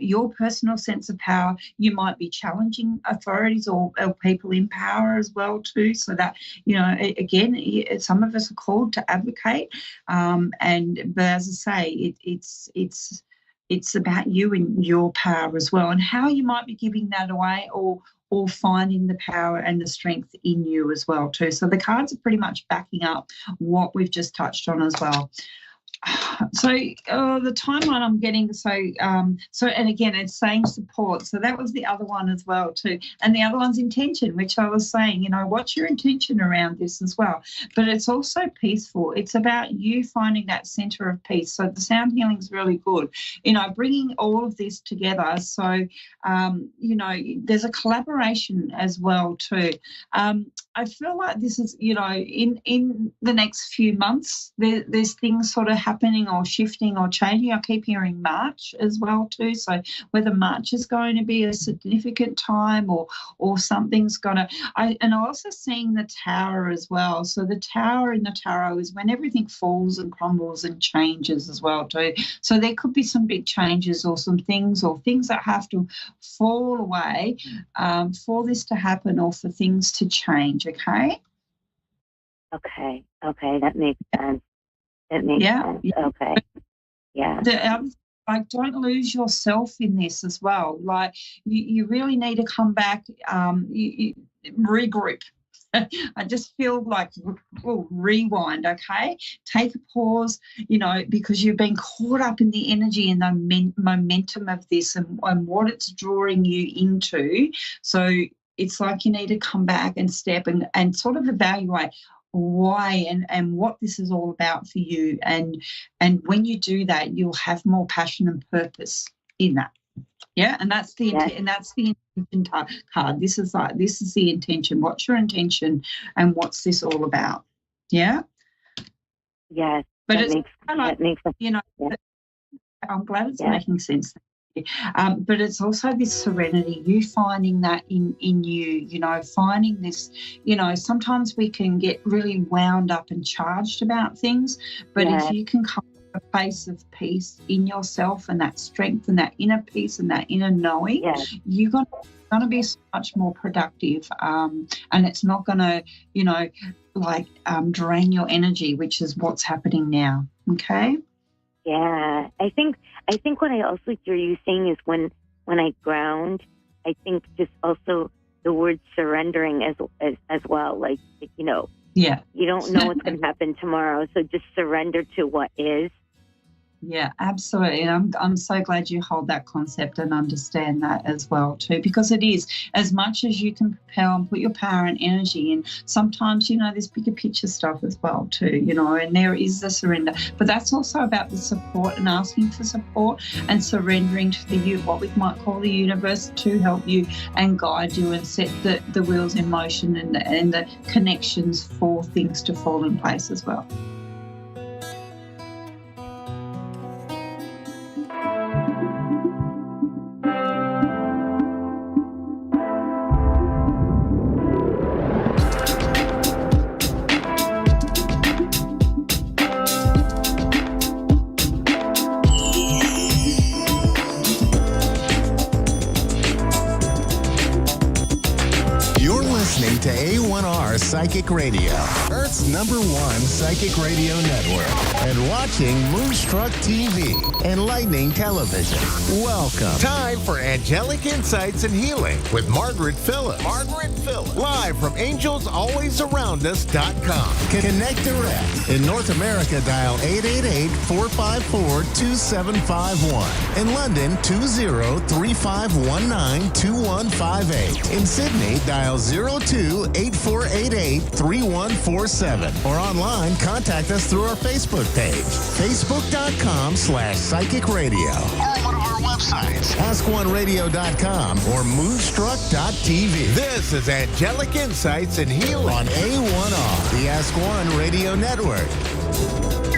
your personal sense of power, you might be challenging authorities or people in power as well too. So that, again, some of us are called to advocate. But as I say, it's it's about you and your power as well, and how you might be giving that away or finding the power and the strength in you as well too. So the cards are pretty much backing up what we've just touched on as well. So the timeline I'm getting, and again, it's saying support. So that was the other one as well too. And the other one's intention, which I was saying, what's your intention around this as well? But it's also peaceful. It's about you finding that center of peace. So the sound healing is really good, bringing all of this together. So, there's a collaboration as well too. I feel like this is, in the next few months, there's things sort of happening or shifting or changing. I keep hearing March as well too. So whether March is going to be a significant time or something's going to, I'm also seeing the Tower as well. So the Tower in the Tarot is when everything falls and crumbles and changes as well too. So there could be some big changes or some things that have to fall away for this to happen or for things to change. Okay. That makes sense. Sense. Okay. Yeah. Don't lose yourself in this as well. Like you really need to come back, regroup. I just feel like rewind, okay? Take a pause, because you've been caught up in the energy and the momentum of this and what it's drawing you into. So it's like you need to come back and step and sort of evaluate why and what this is all about for you. And when you do that, you'll have more passion and purpose in that. Yeah, and that's the intention card. This is the intention. What's your intention, and what's this all about? Yeah. Yes. But it's I'm glad it's making sense. But it's also this serenity, you finding that in you, finding this, sometimes we can get really wound up and charged about things, but if you can come to a place of peace in yourself and that strength and that inner peace and that inner knowing, you're going to be so much more productive, and it's not going to, drain your energy, which is what's happening now. Okay. Yeah, I think what I also hear you saying is when I ground, I think just also the word surrendering as well. Like you don't know what's going to happen tomorrow, so just surrender to what is. Yeah, absolutely. And I'm so glad you hold that concept and understand that as well too, because it is as much as you can propel and put your power and energy in. Sometimes, there's bigger picture stuff as well too, and there is the surrender. But that's also about the support and asking for support and surrendering to what we might call the universe to help you and guide you and set the wheels in motion and the connections for things to fall in place as well. To A1R Psychic Radio, Earth's #1 psychic radio network, and watching Moonstruck TV and Lightning Television. Welcome. Time for Angelic Insights and Healing with Margaret Phillips. Live from AngelsAlwaysAroundUs.com. Connect direct. In North America, dial 888-454-2751. In London, 20-3519-2158. In Sydney, dial 02-8488-3147. Or online, contact us through our Facebook page, facebook.com/psychic radio. Or one of our websites, askoneradio.com or moonstruck.tv. This is Angelic Insights and Healing on A1R, the Ask One Radio Network.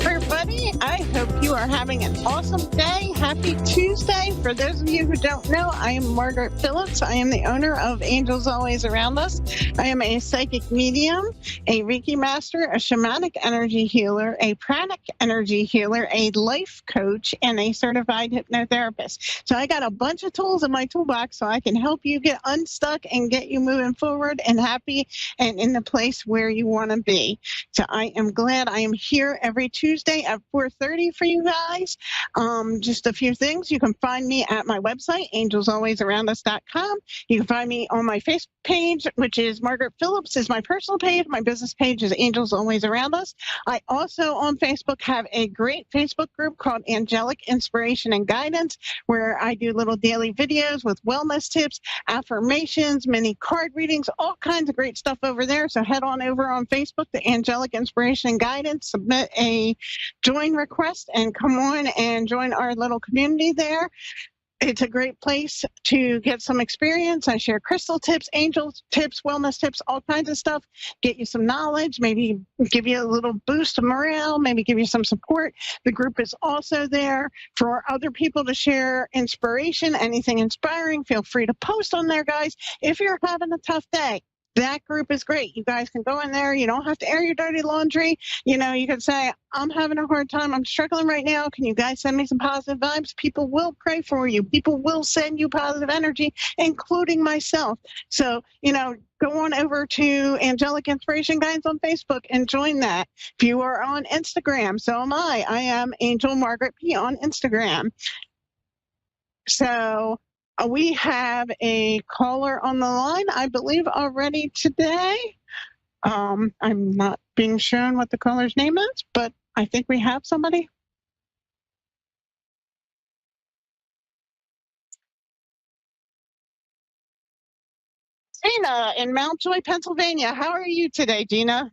Everybody, I hope you are having an awesome day. Happy Tuesday. For those of you who don't know, I am Margaret Phillips. I am the owner of Angels Always Around Us. I am a psychic medium, a Reiki master, a shamanic energy healer, a pranic energy healer, a life coach, and a certified hypnotherapist. So I got a bunch of tools in my toolbox so I can help you get unstuck and get you moving forward and happy and in the place where you want to be. So I am glad I am here every Tuesday at 4:30 clarity for you guys. Just a few things. You can find me at my website, angelsalwaysaroundus.com. You can find me on my Facebook page, which is Margaret Phillips is my personal page. My business page is Angels Always Around Us. I also on Facebook have a great Facebook group called Angelic Inspiration and Guidance, where I do little daily videos with wellness tips, affirmations, mini card readings, all kinds of great stuff over there. So head on over on Facebook to Angelic Inspiration and Guidance, submit a join request, and come on and join our little community there. It's a great place to get some experience. I share crystal tips, angel tips, wellness tips, all kinds of stuff. Get you some knowledge, maybe give you a little boost of morale, maybe give you some support. The group is also there for other people to share inspiration, anything inspiring. Feel free to post on there, guys. If you're having a tough day, that group is great. You guys can go in there. You don't have to air your dirty laundry. You know, you can say, I'm having a hard time. I'm struggling right now. Can you guys send me some positive vibes? People will pray for you. People will send you positive energy, including myself. So, you know, go on over to Angelic Inspiration Guidance on Facebook and join that. If you are on Instagram, so am I. I am Angel Margaret P on Instagram. So we have a caller on the line, I believe, already today. I'm not being shown what the caller's name is, but I think we have somebody. Gina in Mount Joy, Pennsylvania. How are you today, Gina?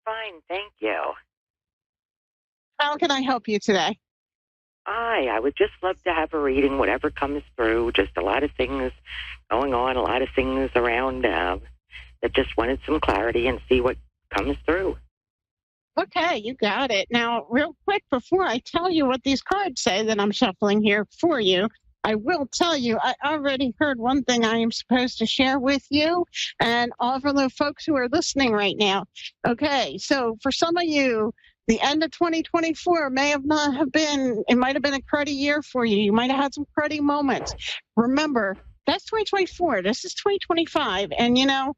Fine, thank you. How can I help you today? I would just love to have a reading, whatever comes through. Just a lot of things going on, a lot of things around that just wanted some clarity and see what comes through. Okay, you got it. Now, real quick, before I tell you what these cards say that I'm shuffling here for you, I will tell you, I already heard one thing I am supposed to share with you and all of the folks who are listening right now. Okay, so for some of you, the end of 2024 may have not have been, it might have been a cruddy year for you. You might have had some cruddy moments. Remember, that's 2024. This is 2025. And, you know,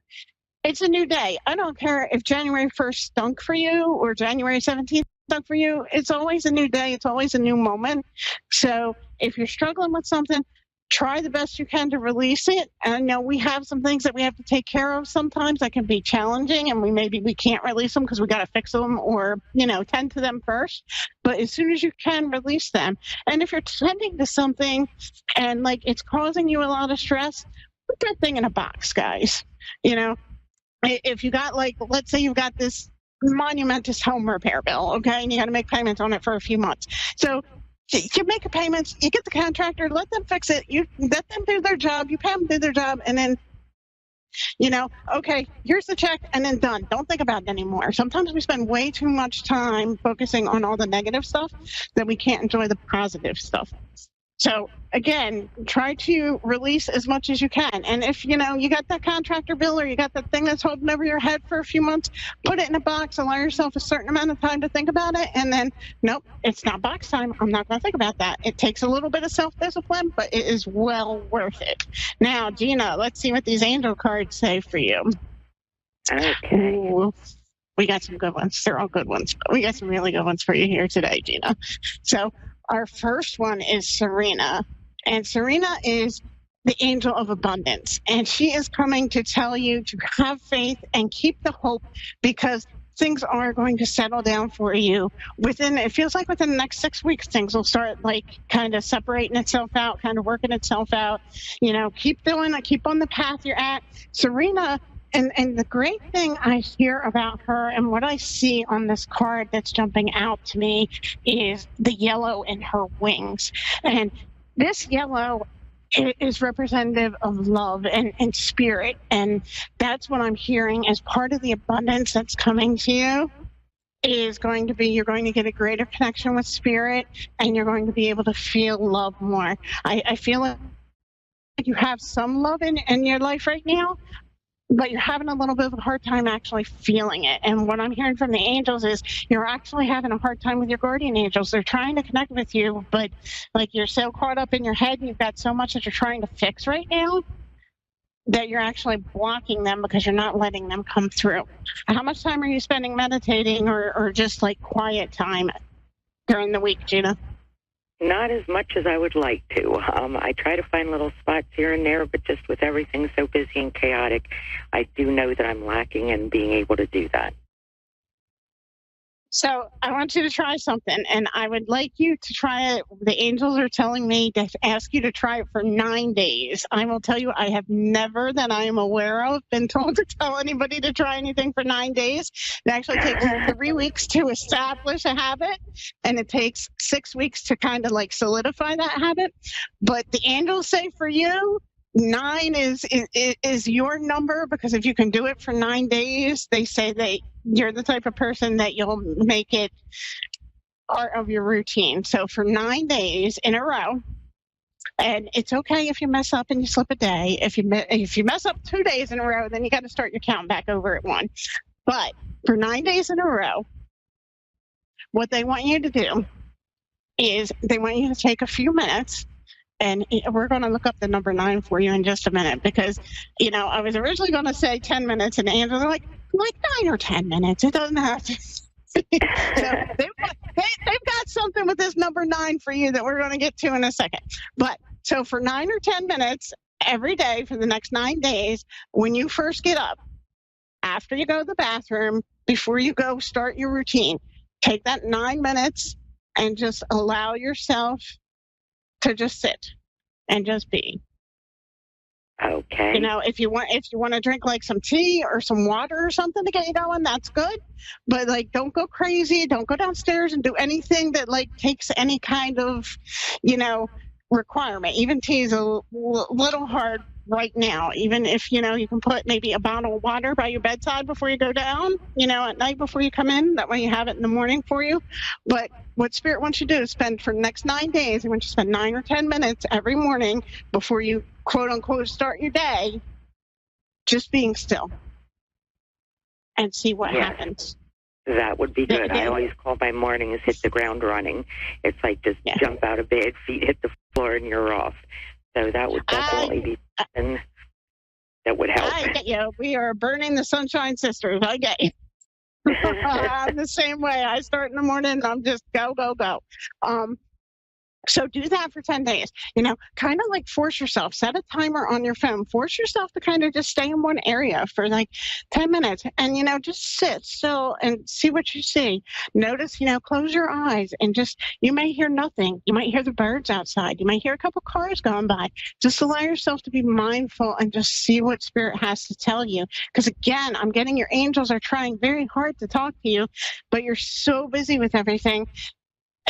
it's a new day. I don't care if January 1st stunk for you or January 17th stunk for you. It's always a new day. It's always a new moment. So if you're struggling with something, try the best you can to release it. And I know we have some things that we have to take care of sometimes that can be challenging, and we can't release them because we got to fix them or, you know, tend to them first. But as soon as you can, release them. And if you're tending to something and like it's causing you a lot of stress, put that thing in a box, guys. You know, if you got, like, let's say you've got this monumentous home repair bill, okay, and you got to make payments on it for a few months. So you make the payments, you get the contractor, let them fix it, you let them do their job, you pay them do their job, and then, you know, okay, here's the check, and then done. Don't think about it anymore. Sometimes we spend way too much time focusing on all the negative stuff that we can't enjoy the positive stuff. So again, try to release as much as you can. And if, you know, you got that contractor bill or you got that thing that's holding over your head for a few months, put it in a box, allow yourself a certain amount of time to think about it. And then, nope, it's not box time. I'm not going to think about that. It takes a little bit of self-discipline, but it is well worth it. Now, Gina, let's see what these angel cards say for you. Okay. Ooh, we got some good ones. They're all good ones, but we got some really good ones for you here today, Gina. So our first one is Serena, and Serena is the angel of abundance, and she is coming to tell you to have faith and keep the hope, because things are going to settle down for you it feels like within the next 6 weeks, things will start like kind of separating itself out, kind of working itself out. You know, keep doing it, keep on the path you're at. Serena, and the great thing I hear about her and what I see on this card that's jumping out to me is the yellow in her wings. And this yellow is representative of love and spirit. And that's what I'm hearing as part of the abundance that's coming to you. Is going to be, you're going to get a greater connection with spirit, and you're going to be able to feel love more. I feel like you have some love in your life right now, but you're having a little bit of a hard time actually feeling it. And what I'm hearing from the angels is you're actually having a hard time with your guardian angels. They're trying to connect with you, but like you're so caught up in your head and you've got so much that you're trying to fix right now that you're actually blocking them because you're not letting them come through. How much time are you spending meditating or just like quiet time? during the week, Gina? Not as much as I would like to. I try to find little spots here and there, but just with everything so busy and chaotic, I do know that I'm lacking in being able to do that. So I want you to try something, and I would like you to try it. The angels are telling me to ask you to try it for 9 days. I will tell you, I have never, that I am aware of, been told to tell anybody to try anything for 9 days. It actually takes 3 weeks to establish a habit, and it takes 6 weeks to kind of like solidify that habit. But the angels say for you, 9 is your number, because if you can do it for 9 days, they say you're the type of person that you'll make it part of your routine. So for 9 days in a row, and it's okay if you mess up and you slip a day. If you mess up 2 days in a row, then you got to start your count back over at 1. But for 9 days in a row, what they want you to do is they want you to take a few minutes. And we're going to look up the number 9 for you in just a minute, because, I was originally going to say 10 minutes, and Angela's like 9 or 10 minutes. It doesn't have to. So they've got something with this number 9 for you that we're going to get to in a second. But so for 9 or 10 minutes every day for the next 9 days, when you first get up, after you go to the bathroom, before you go start your routine, take that 9 minutes and just allow yourself to just sit and just be. Okay. If you want to drink like some tea or some water or something to get you going, that's good. But don't go crazy. Don't go downstairs and do anything that takes any kind of, requirement. Even tea is a little hard right now. Even if, you can put maybe a bottle of water by your bedside before you go down, at night before you come in. That way you have it in the morning for you. But what Spirit wants you to do is spend for the next 9 days, I want you to spend 9 or 10 minutes every morning before you, quote unquote, start your day, just being still and see what happens. That would be good. I always call my mornings hit the ground running. It's like just jump out of bed, feet hit the floor, and you're off. So that would definitely be something that would help. I get you. We are burning the Sunshine Sisters. I get you. I'm the same way. I start in the morning and I'm just go, go, go. So do that for 10 days, kind of force yourself, set a timer on your phone, force yourself to kind of just stay in one area for 10 minutes and, just sit still and see what you see. Notice, close your eyes and you may hear nothing. You might hear the birds outside. You might hear a couple cars going by. Just allow yourself to be mindful and just see what Spirit has to tell you. Because again, I'm getting your angels are trying very hard to talk to you, but you're so busy with everything.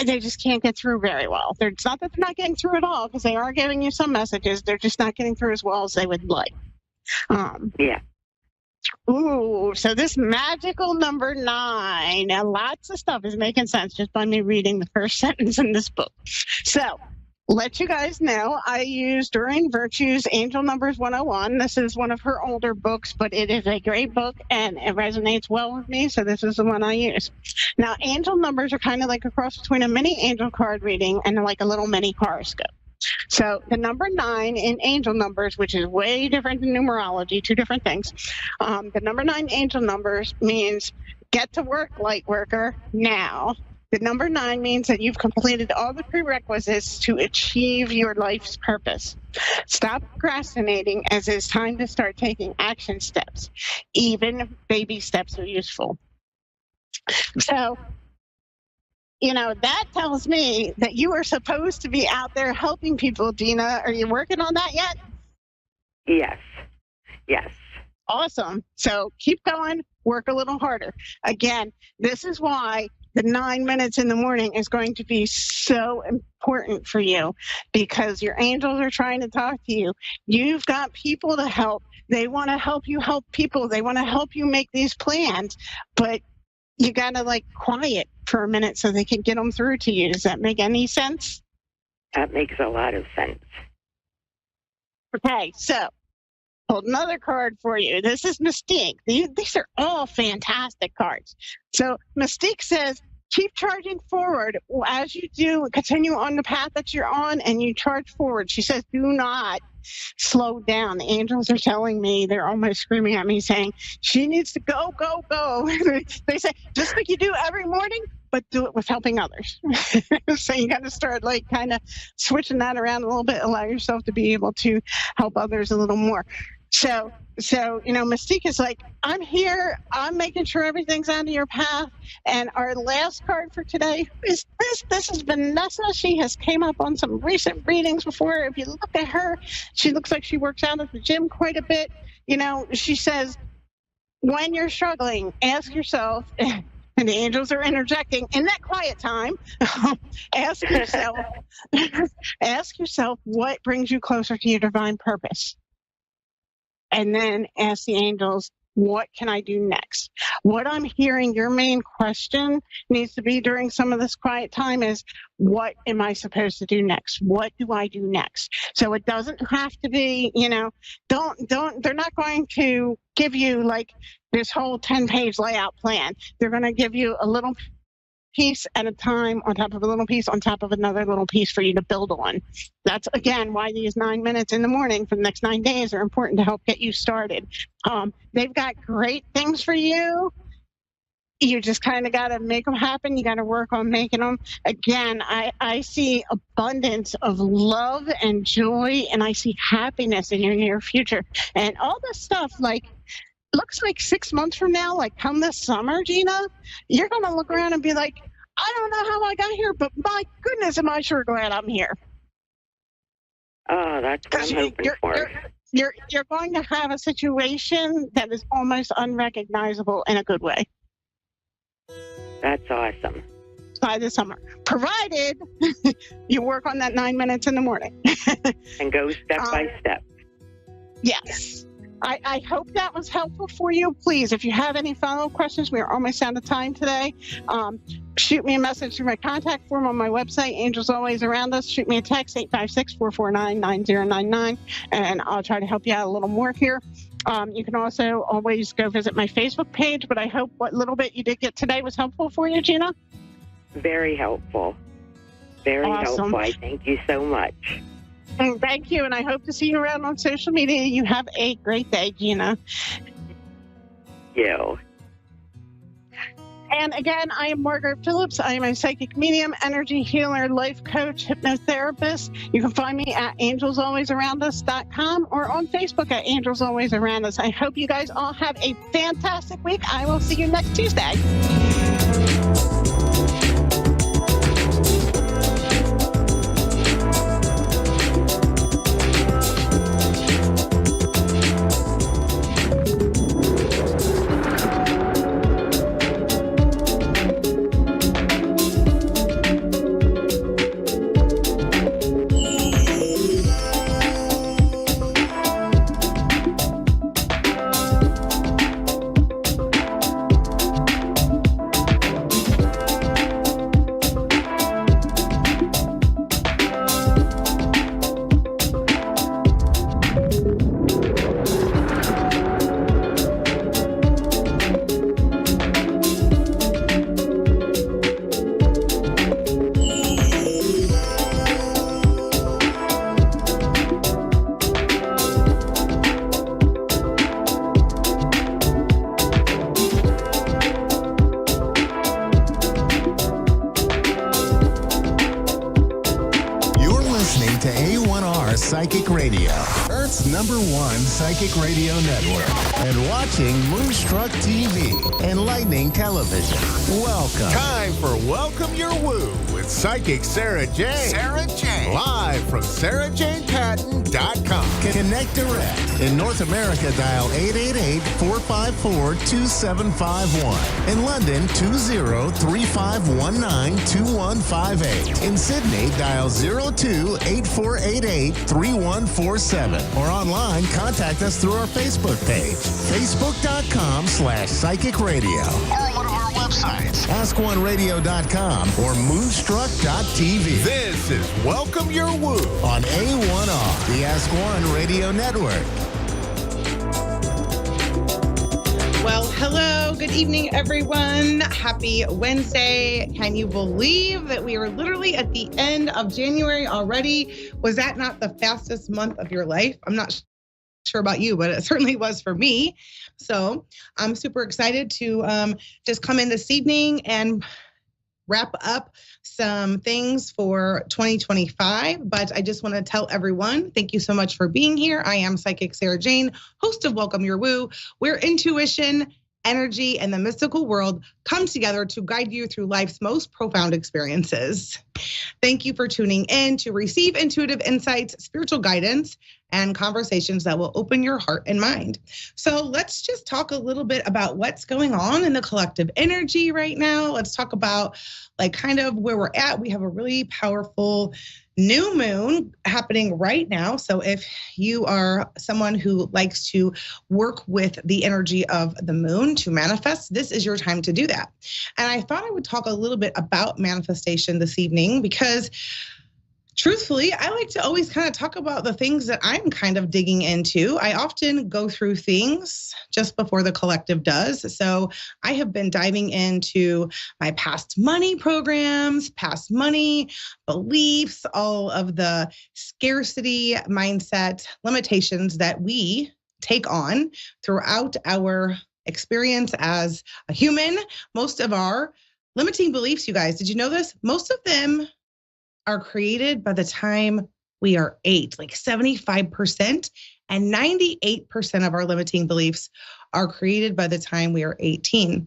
They just can't get through very well. It's not that they're not getting through at all, because they are giving you some messages. They're just not getting through as well as they would like. Yeah. Ooh, so this magical number 9. Now, lots of stuff is making sense just by me reading the first sentence in this book. So, let you guys know, I use Doreen Virtue's Angel Numbers 101. This is one of her older books, but it is a great book and it resonates well with me, so this is the one I use. Now, angel numbers are kind of like a cross between a mini angel card reading and like a little mini horoscope. So the number 9 in angel numbers, which is way different than numerology, 2 different things. The number 9 angel numbers means get to work, light worker, now. The number 9 means that you've completed all the prerequisites to achieve your life's purpose. Stop procrastinating, as it's time to start taking action steps. Even baby steps are useful. So, that tells me that you are supposed to be out there helping people, Gina. Are you working on that yet? Yes. Yes. Awesome. So keep going, work a little harder. Again, this is why the 9 minutes in the morning is going to be so important for you, because your angels are trying to talk to you. You've got people to help. They want to help you help people. They want to help you make these plans, but you got to quiet for a minute so they can get them through to you. Does that make any sense? That makes a lot of sense. Okay, so hold another card for you. This is Mystique. These are all fantastic cards. So Mystique says, keep charging forward. As you do, continue on the path that you're on and you charge forward. She says, do not slow down. The angels are telling me, they're almost screaming at me saying, she needs to go, go, go. They say, just like you do every morning, but do it with helping others. So you got to start like kind of switching that around a little bit, allow yourself to be able to help others a little more. So, Mystique is like, I'm here. I'm making sure everything's on your path. And our last card for today is this. This is Vanessa. She has came up on some recent readings before. If you look at her, she looks like she works out at the gym quite a bit. She says, when you're struggling, ask yourself, and the angels are interjecting in that quiet time, ask yourself what brings you closer to your divine purpose. And then ask the angels, what can I do next? What I'm hearing, your main question needs to be during some of this quiet time is, what am I supposed to do next? What do I do next? So it doesn't have to be, they're not going to give you like this whole 10-page layout plan. They're going to give you a little piece at a time on top of a little piece on top of another little piece for you to build on. That's, again, why these 9 minutes in the morning for the next 9 days are important to help get you started. They've got great things for you. You just kind of got to make them happen. You got to work on making them. Again, I see abundance of love and joy, and I see happiness in your near future. And all this stuff, like, looks like 6 months from now, like come this summer, Gina, you're going to look around and be like, I don't know how I got here, but my goodness, am I sure glad I'm here. Oh, that's what I'm hoping for. You're going to have a situation that is almost unrecognizable in a good way. That's awesome. By the summer, provided you work on that 9 minutes in the morning. And go step by step. Yes. I hope that was helpful for you. Please, if you have any follow-up questions, we are almost out of time today. Shoot me a message through my contact form on my website, Angels Always Around Us. Shoot me a text, 856-449-9099, and I'll try to help you out a little more here. You can also always go visit my Facebook page, but I hope what little bit you did get today was helpful for you, Gina. Very helpful. Very helpful. I thank you so much. And thank you, and I hope to see you around on social media. You have a great day, Gina. You. And again, I am Margaret Phillips. I am a psychic medium, energy healer, life coach, hypnotherapist. You can find me at angelsalwaysaroundus.com or on Facebook at Angels Always Around Us. I hope you guys all have a fantastic week. I will see you next Tuesday. to A1R Psychic Radio, Earth's #1 psychic radio network, and watching Moonstruck TV, Enlightening Television. Welcome. Time for Welcome Your Woo with Psychic Sarah Jane. Sarah Jane. Live from SarahJanePatton.com. Connect direct. In North America, dial 888-454-2751. In London, 20-3519-2158. In Sydney, dial 02-8488-3147. Or online, contact us through our Facebook page, facebook.com/psychic radio. Or one of our websites, askoneradio.com or moonstruck.tv. This is Welcome Your Woo on A1R, the Ask One Radio Network. Well, hello. Good evening, everyone. Happy Wednesday. Can you believe that we are literally at the end of January already? Was that not the fastest month of your life? I'm not sure about you, but it certainly was for me. So I'm super excited to just come in this evening and wrap up some things for 2025, but I just want to tell everyone, thank you so much for being here. I am Psychic Sarah Jane, host of Welcome Your Woo, where intuition, energy, and the mystical world come together to guide you through life's most profound experiences. Thank you for tuning in to receive intuitive insights, spiritual guidance, and conversations that will open your heart and mind. So let's just talk a little bit about what's going on in the collective energy right now. Let's talk about like kind of where we're at. We have a really powerful new moon happening right now. So if you are someone who likes to work with the energy of the moon to manifest, this is your time to do that. And I thought I would talk a little bit about manifestation this evening because truthfully, I like to always kind of talk about the things that I'm kind of digging into. I often go through things just before the collective does. So I have been diving into my past money programs, past money beliefs, all of the scarcity mindset limitations that we take on throughout our experience as a human. Most of our limiting beliefs, you guys, did you know this? Most of them are created by the time we are 8, like 75%, and 98% of our limiting beliefs are created by the time we are 18.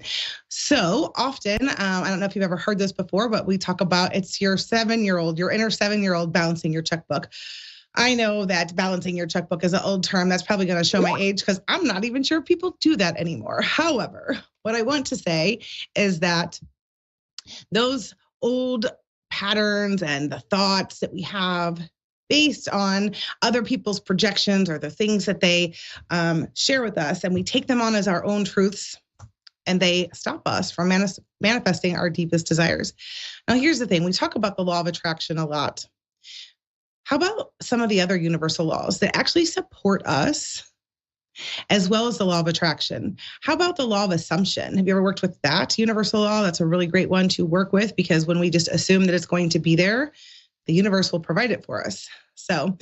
So often, I don't know if you've ever heard this before, but we talk about it's your 7-year-old, your inner 7-year-old balancing your checkbook. I know that balancing your checkbook is an old term. That's probably going to show my age because I'm not even sure people do that anymore. However, what I want to say is that those old patterns and the thoughts that we have based on other people's projections or the things that they share with us, and we take them on as our own truths, and they stop us from manifesting our deepest desires. Now, here's the thing. We talk about the law of attraction a lot. How about some of the other universal laws that actually support us, as well as the law of attraction? How about the law of assumption? Have you ever worked with that universal law? That's a really great one to work with because when we just assume that it's going to be there, the universe will provide it for us. So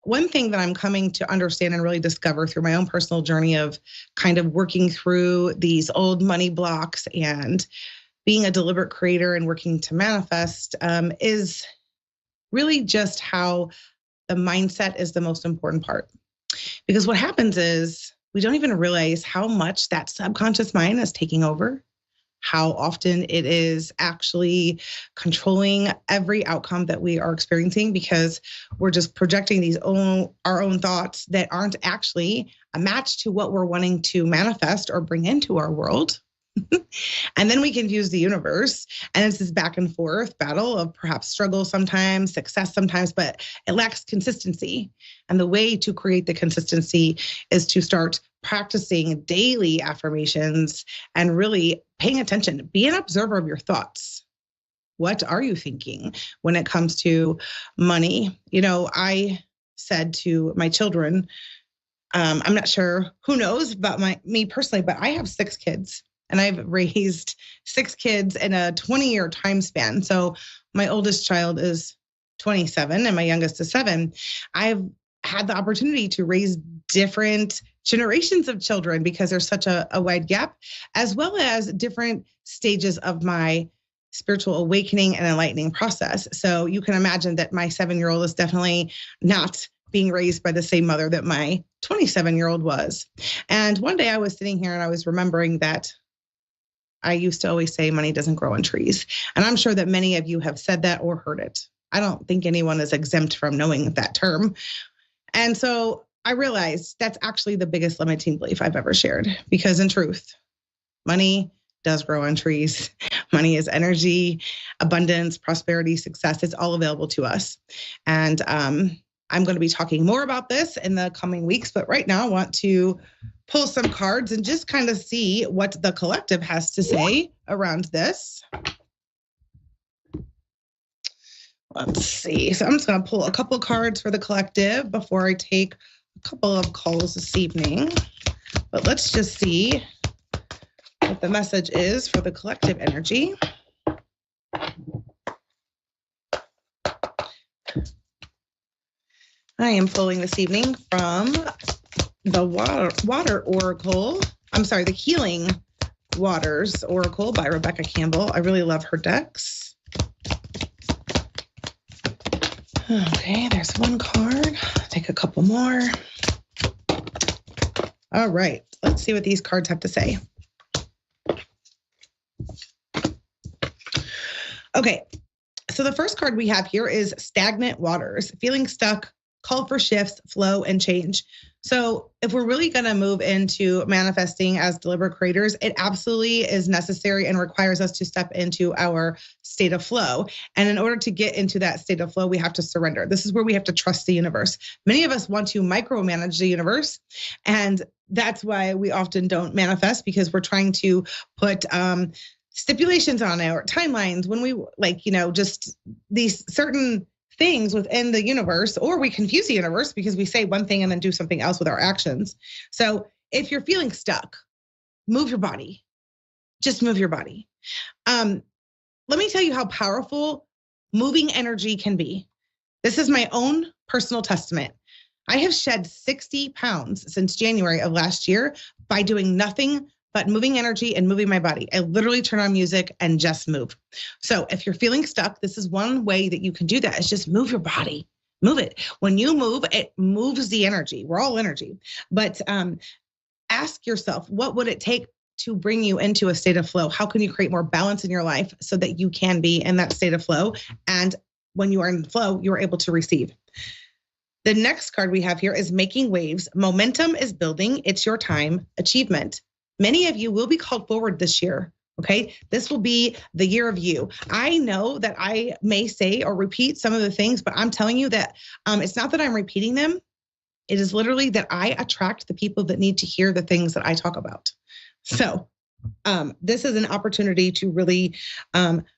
one thing that I'm coming to understand and really discover through my own personal journey of kind of working through these old money blocks and being a deliberate creator and working to manifest is really just how the mindset is the most important part. Because what happens is we don't even realize how much that subconscious mind is taking over, how often it is actually controlling every outcome that we are experiencing because we're just projecting our own thoughts that aren't actually a match to what we're wanting to manifest or bring into our world. And then we confuse the universe. And it's this back and forth battle of perhaps struggle sometimes, success sometimes, but it lacks consistency. And the way to create the consistency is to start practicing daily affirmations and really paying attention. Be an observer of your thoughts. What are you thinking when it comes to money? You know, I said to my children, I'm not sure who knows about me personally, but I have 6 kids. And I've raised 6 kids in a 20-year time span. So my oldest child is 27 and my youngest is 7. I've had the opportunity to raise different generations of children because there's such a wide gap, as well as different stages of my spiritual awakening and enlightening process. So you can imagine that my 7-year-old is definitely not being raised by the same mother that my 27-year-old was. And one day I was sitting here and I was remembering that I used to always say money doesn't grow on trees. And I'm sure that many of you have said that or heard it. I don't think anyone is exempt from knowing that term. And so I realized that's actually the biggest limiting belief I've ever shared, because in truth, money does grow on trees. Money is energy, abundance, prosperity, success. It's all available to us. And I'm going to be talking more about this in the coming weeks, but right now I want to pull some cards and just kind of see what the collective has to say around this. Let's see. So I'm just going to pull a couple cards for the collective before I take a couple of calls this evening. But let's just see what the message is for the collective energy. I am pulling this evening from the water oracle. I'm sorry, the healing Waters Oracle by Rebecca Campbell. I really love her decks. Okay, there's one card. Take a couple more. All right, let's see what these cards have to say. Okay, so the first card we have here is Stagnant Waters. Feeling stuck, call for shifts, flow, and change. So if we're really going to move into manifesting as deliberate creators, it absolutely is necessary and requires us to step into our state of flow. And in order to get into that state of flow, we have to surrender. This is where we have to trust the universe. Many of us want to micromanage the universe, and that's why we often don't manifest, because we're trying to put stipulations on it or timelines when we just these certain things within the universe, or we confuse the universe because we say one thing and then do something else with our actions. So if you're feeling stuck, move your body. Just move your body. Let me tell you how powerful moving energy can be. This is my own personal testament. I have shed 60 pounds since January of last year by doing nothing but moving energy and moving my body. I literally turn on music and just move. So if you're feeling stuck, this is one way that you can do that, is just move your body. Move it. When you move, it moves the energy. We're all energy. But ask yourself, what would it take to bring you into a state of flow? How can you create more balance in your life so that you can be in that state of flow? And when you are in flow, you're able to receive. The next card we have here is Making Waves. Momentum is building. It's your time. Achievement. Many of you will be called forward this year, okay? This will be the year of you. I know that I may say or repeat some of the things, but I'm telling you that it's not that I'm repeating them. It is literally that I attract the people that need to hear the things that I talk about. So this is an opportunity to really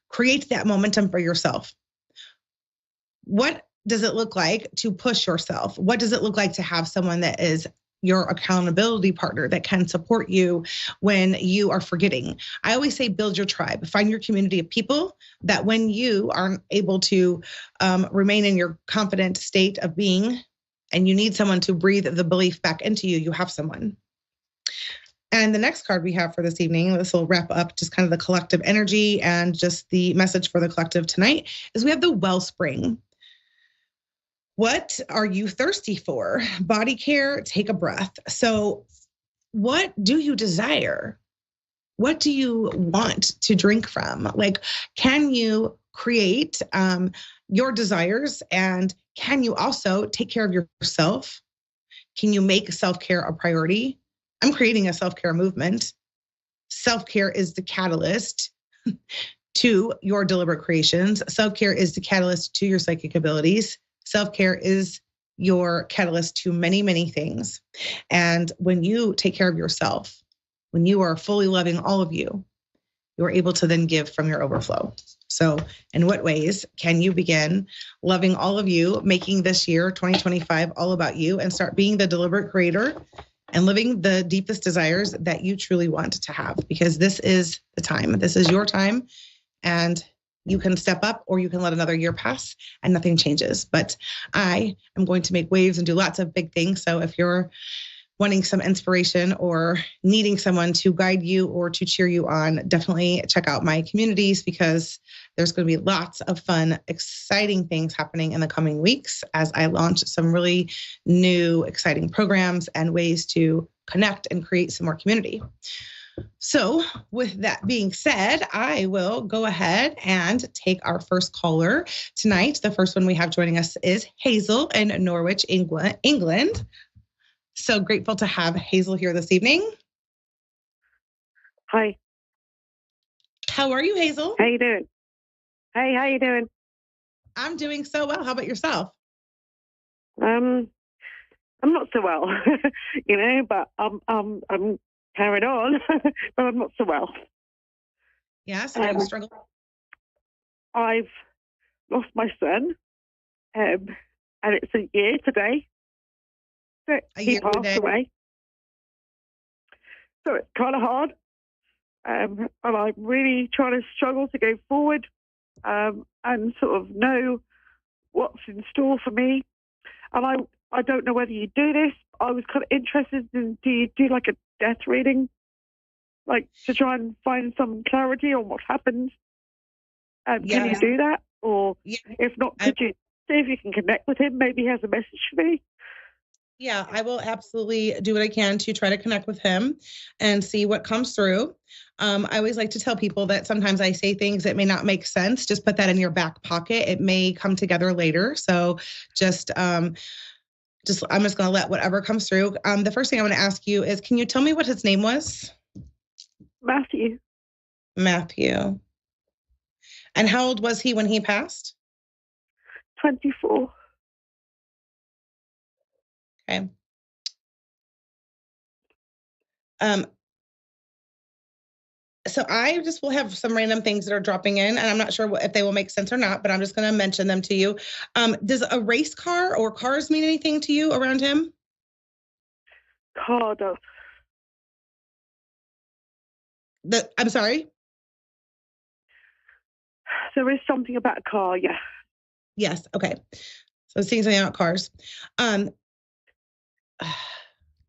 create that momentum for yourself. What does it look like to push yourself? What does it look like to have someone that is your accountability partner that can support you when you are forgetting? I always say, build your tribe. Find your community of people that when you aren't able to remain in your confident state of being, and you need someone to breathe the belief back into you, you have someone. And the next card we have for this evening, this will wrap up just kind of the collective energy and just the message for the collective tonight, is we have the Wellspring. What are you thirsty for? Body care, take a breath. So what do you desire? What do you want to drink from? Like, can you create your desires, and can you also take care of yourself? Can you make self-care a priority? I'm creating a self-care movement. Self-care is the catalyst to your deliberate creations. Self-care is the catalyst to your psychic abilities. Self-care is your catalyst to many, many things. And when you take care of yourself, when you are fully loving all of you, you're able to then give from your overflow. So in what ways can you begin loving all of you, making this year, 2025, all about you, and start being the deliberate creator and living the deepest desires that you truly want to have? Because this is the time. This is your time. And you can step up, or you can let another year pass and nothing changes. But I am going to make waves and do lots of big things. So if you're wanting some inspiration or needing someone to guide you or to cheer you on, definitely check out my communities, because there's going to be lots of fun, exciting things happening in the coming weeks as I launch some really new, exciting programs and ways to connect and create some more community. So with that being said, I will go ahead and take our first caller tonight. The first one we have joining us is Hazel in Norwich, England. So grateful to have Hazel here this evening. Hi. How are you, Hazel? How you doing? Hey, how you doing? I'm doing so well. How about yourself? I'm not so well, but I'm carried on, but I'm not so well. Yes, are you struggling? I've lost my son, and it's a year today that he passed away. So it's kind of hard, and I'm really trying to struggle to go forward and sort of know what's in store for me. And I don't know whether you do this. I was kind of interested in, do you do like a death reading? like to try and find some clarity on what happened? Can you do that? Or if not, could you see if you can connect with him? Maybe he has a message for me. Yeah, I will absolutely do what I can to try to connect with him and see what comes through. I always like to tell people that sometimes I say things that may not make sense. Just put that in your back pocket. It may come together later. So I'm just going to let whatever comes through. The first thing I want to ask you is, can you tell me what his name was? Matthew. Matthew. And how old was he when he passed? 24. Okay. So I just will have some random things that are dropping in, and I'm not sure if they will make sense or not, but I'm just going to mention them to you. Does a race car or cars mean anything to you around him? Car does. I'm sorry? There is something about a car, yeah. Yes, okay. So seeing something about cars.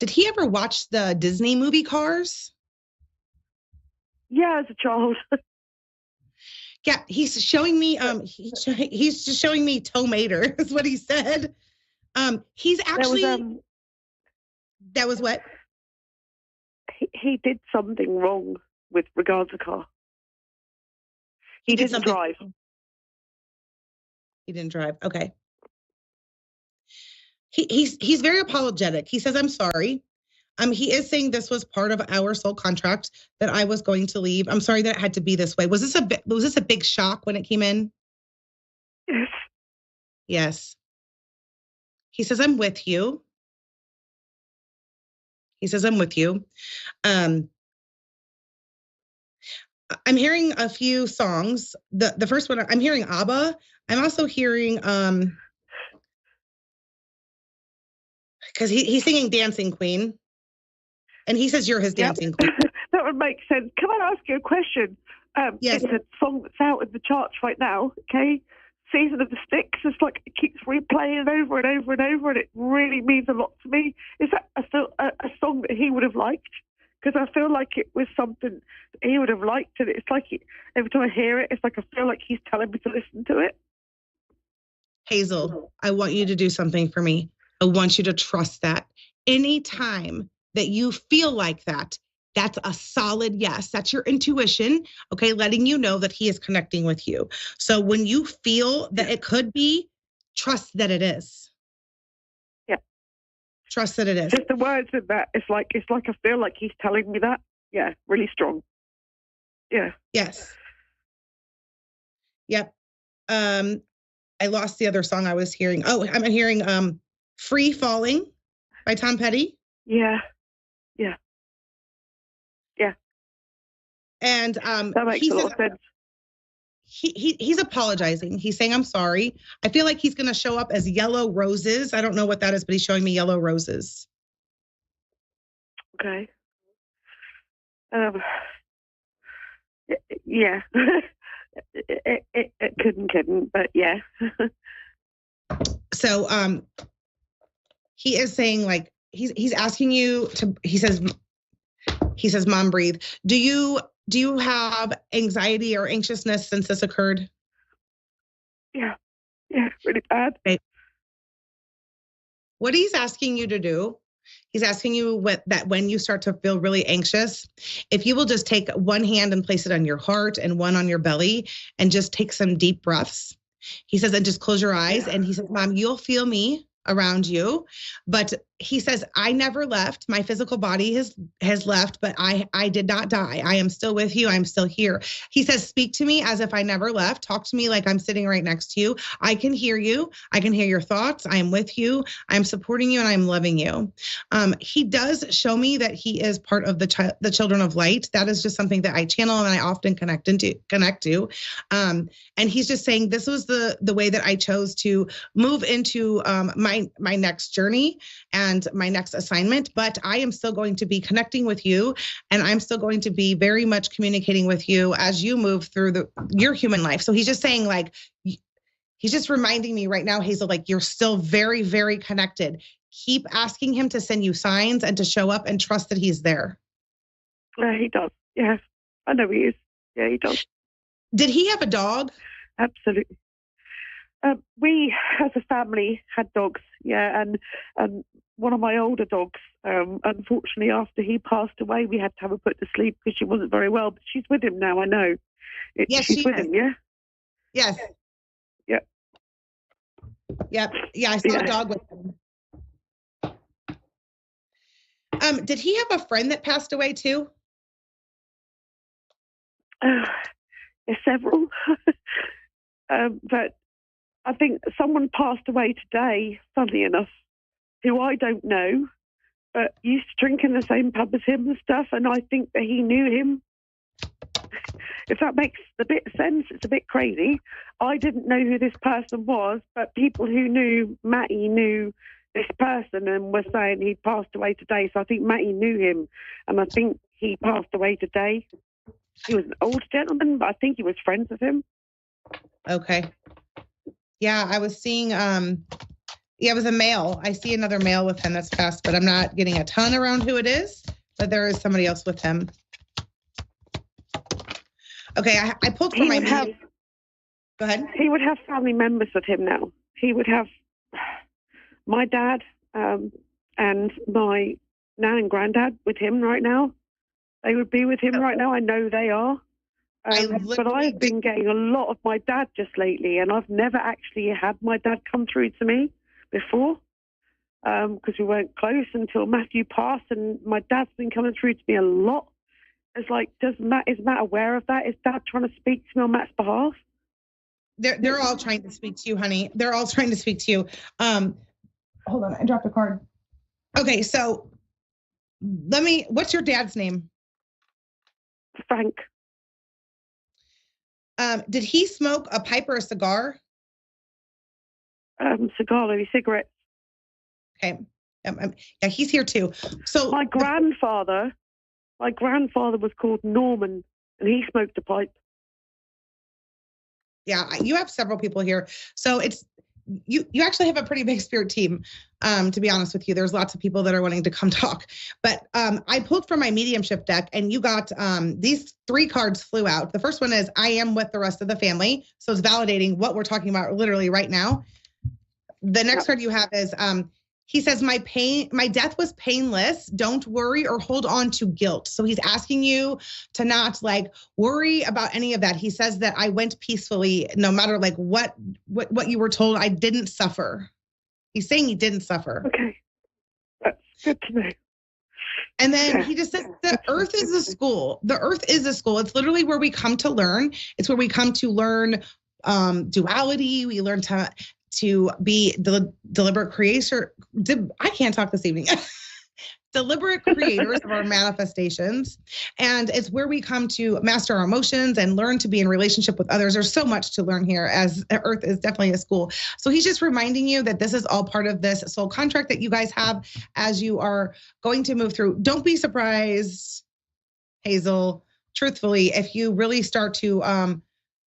Did he ever watch the Disney movie Cars? Yeah, as a child. Yeah, he's showing me. He's just showing me tomato is what he said. He's actually. That was what? He did something wrong with regards to car. He didn't drive. He didn't drive. Okay. He's very apologetic. He says, "I'm sorry." He is saying this was part of our soul contract that I was going to leave. I'm sorry that it had to be this way. Was this a big shock when it came in? Yes. Yes. He says, "I'm with you." He says, "I'm with you." I'm hearing a few songs. The first one, I'm hearing ABBA. I'm also hearing because he's singing Dancing Queen. And he says you're his dancing queen. That would make sense. Can I ask you a question? Yes. It's a song that's out in the charts right now, okay? Season of the Sticks. It's like it keeps replaying over and over and over, and it really means a lot to me. Is that a song that he would have liked? Because I feel like it was something that he would have liked, and it's like every time I hear it, it's like I feel like he's telling me to listen to it. Hazel, I want you to do something for me. I want you to trust that. Anytime that you feel like that, that's a solid yes. That's your intuition, okay, letting you know that he is connecting with you. So when you feel that it could be, trust that it is. Yeah. Trust that it is. Just the words of that, it's like I feel like he's telling me that. Yeah, really strong. Yeah. Yes. Yep. I lost the other song I was hearing. Oh, I'm hearing Free Falling by Tom Petty. Yeah. Yeah. Yeah. And that makes a lot of sense. He's apologizing. He's saying, "I'm sorry." I feel like he's going to show up as yellow roses. I don't know what that is, but he's showing me yellow roses. Okay. Yeah. it couldn't, but yeah. So he is saying, like, he's asking you to, he says, "Mom, breathe." Do you have anxiety or anxiousness since this occurred? Yeah, really bad. Okay. What he's asking you to do, he's asking you that when you start to feel really anxious, if you will just take one hand and place it on your heart and one on your belly and just take some deep breaths. He says, and just close your eyes. Yeah. And he says, "Mom, you'll feel me around you." But he says, "I never left. My physical body has left, but I did not die. I am still with you. I'm still here." He says, "Speak to me as if I never left. Talk to me like I'm sitting right next to you. I can hear you. I can hear your thoughts. I am with you. I'm supporting you, and I'm loving you." He does show me that he is part of the children of light. That is just something that I channel and I often connect to. And he's just saying, this was the way that I chose to move into my next journey and my next assignment, but I am still going to be connecting with you, and I'm still going to be very much communicating with you as you move through your human life. So he's just saying, like, he's just reminding me right now, Hazel, like, you're still very, very connected. Keep asking him to send you signs and to show up and trust that he's there. Yeah, he does. Yeah, I know he is. Yeah, he does. Did he have a dog? Absolutely. We, as a family, had dogs. Yeah, and one of my older dogs, unfortunately, after he passed away, we had to have her put to sleep because she wasn't very well. But she's with him now. I know. Yes, she's with him. Yeah. Yes. Yeah. Yep. Yeah, I saw a dog with him. Did he have a friend that passed away too? Several. But I think someone passed away today, funnily enough, who I don't know, but used to drink in the same pub as him and stuff, and I think that he knew him. If that makes a bit of sense, it's a bit crazy. I didn't know who this person was, but people who knew Matty knew this person and were saying he passed away today. So I think Matty knew him, and I think he passed away today. He was an old gentleman, but I think he was friends with him. Okay. Yeah, I was seeing, it was a male. I see another male with him that's passed, but I'm not getting a ton around who it is, but there is somebody else with him. Okay, I pulled from my meeting. Go ahead. He would have family members with him now. He would have my dad and my nan and granddad with him right now. They would be with him right now. I know they are. But I've been getting a lot of my dad just lately, and I've never actually had my dad come through to me before because we weren't close until Matthew passed, and my dad's been coming through to me a lot. It's like, is Matt aware of that? Is Dad trying to speak to me on Matt's behalf? They're all trying to speak to you, honey. They're all trying to speak to you. Hold on, I dropped a card. Okay, so what's your dad's name? Frank. Did he smoke a pipe or a cigar? Cigar, maybe cigarettes. Okay. Yeah, he's here too. So my grandfather was called Norman, and he smoked a pipe. Yeah, you have several people here. So it's you actually have a pretty big spirit team, to be honest with you. There's lots of people that are wanting to come talk. But I pulled from my mediumship deck, and you got these 3 cards flew out. The first one is I am with the rest of the family. So it's validating what we're talking about literally right now. The next card you have is he says, my death was painless. Don't worry or hold on to guilt. So he's asking you to not worry about any of that. He says that I went peacefully, no matter what you were told. I didn't suffer. He's saying he didn't suffer. Okay. That's good to know. And then he just says the earth is a school. The earth is a school. It's literally where we come to learn. It's where we come to learn duality. We learn to be the deliberate creator. I can't talk this evening. Deliberate creators of our manifestations. And it's where we come to master our emotions and learn to be in relationship with others. There's so much to learn here, as Earth is definitely a school. So he's just reminding you that this is all part of this soul contract that you guys have as you are going to move through. Don't be surprised, Hazel, truthfully, if you really start to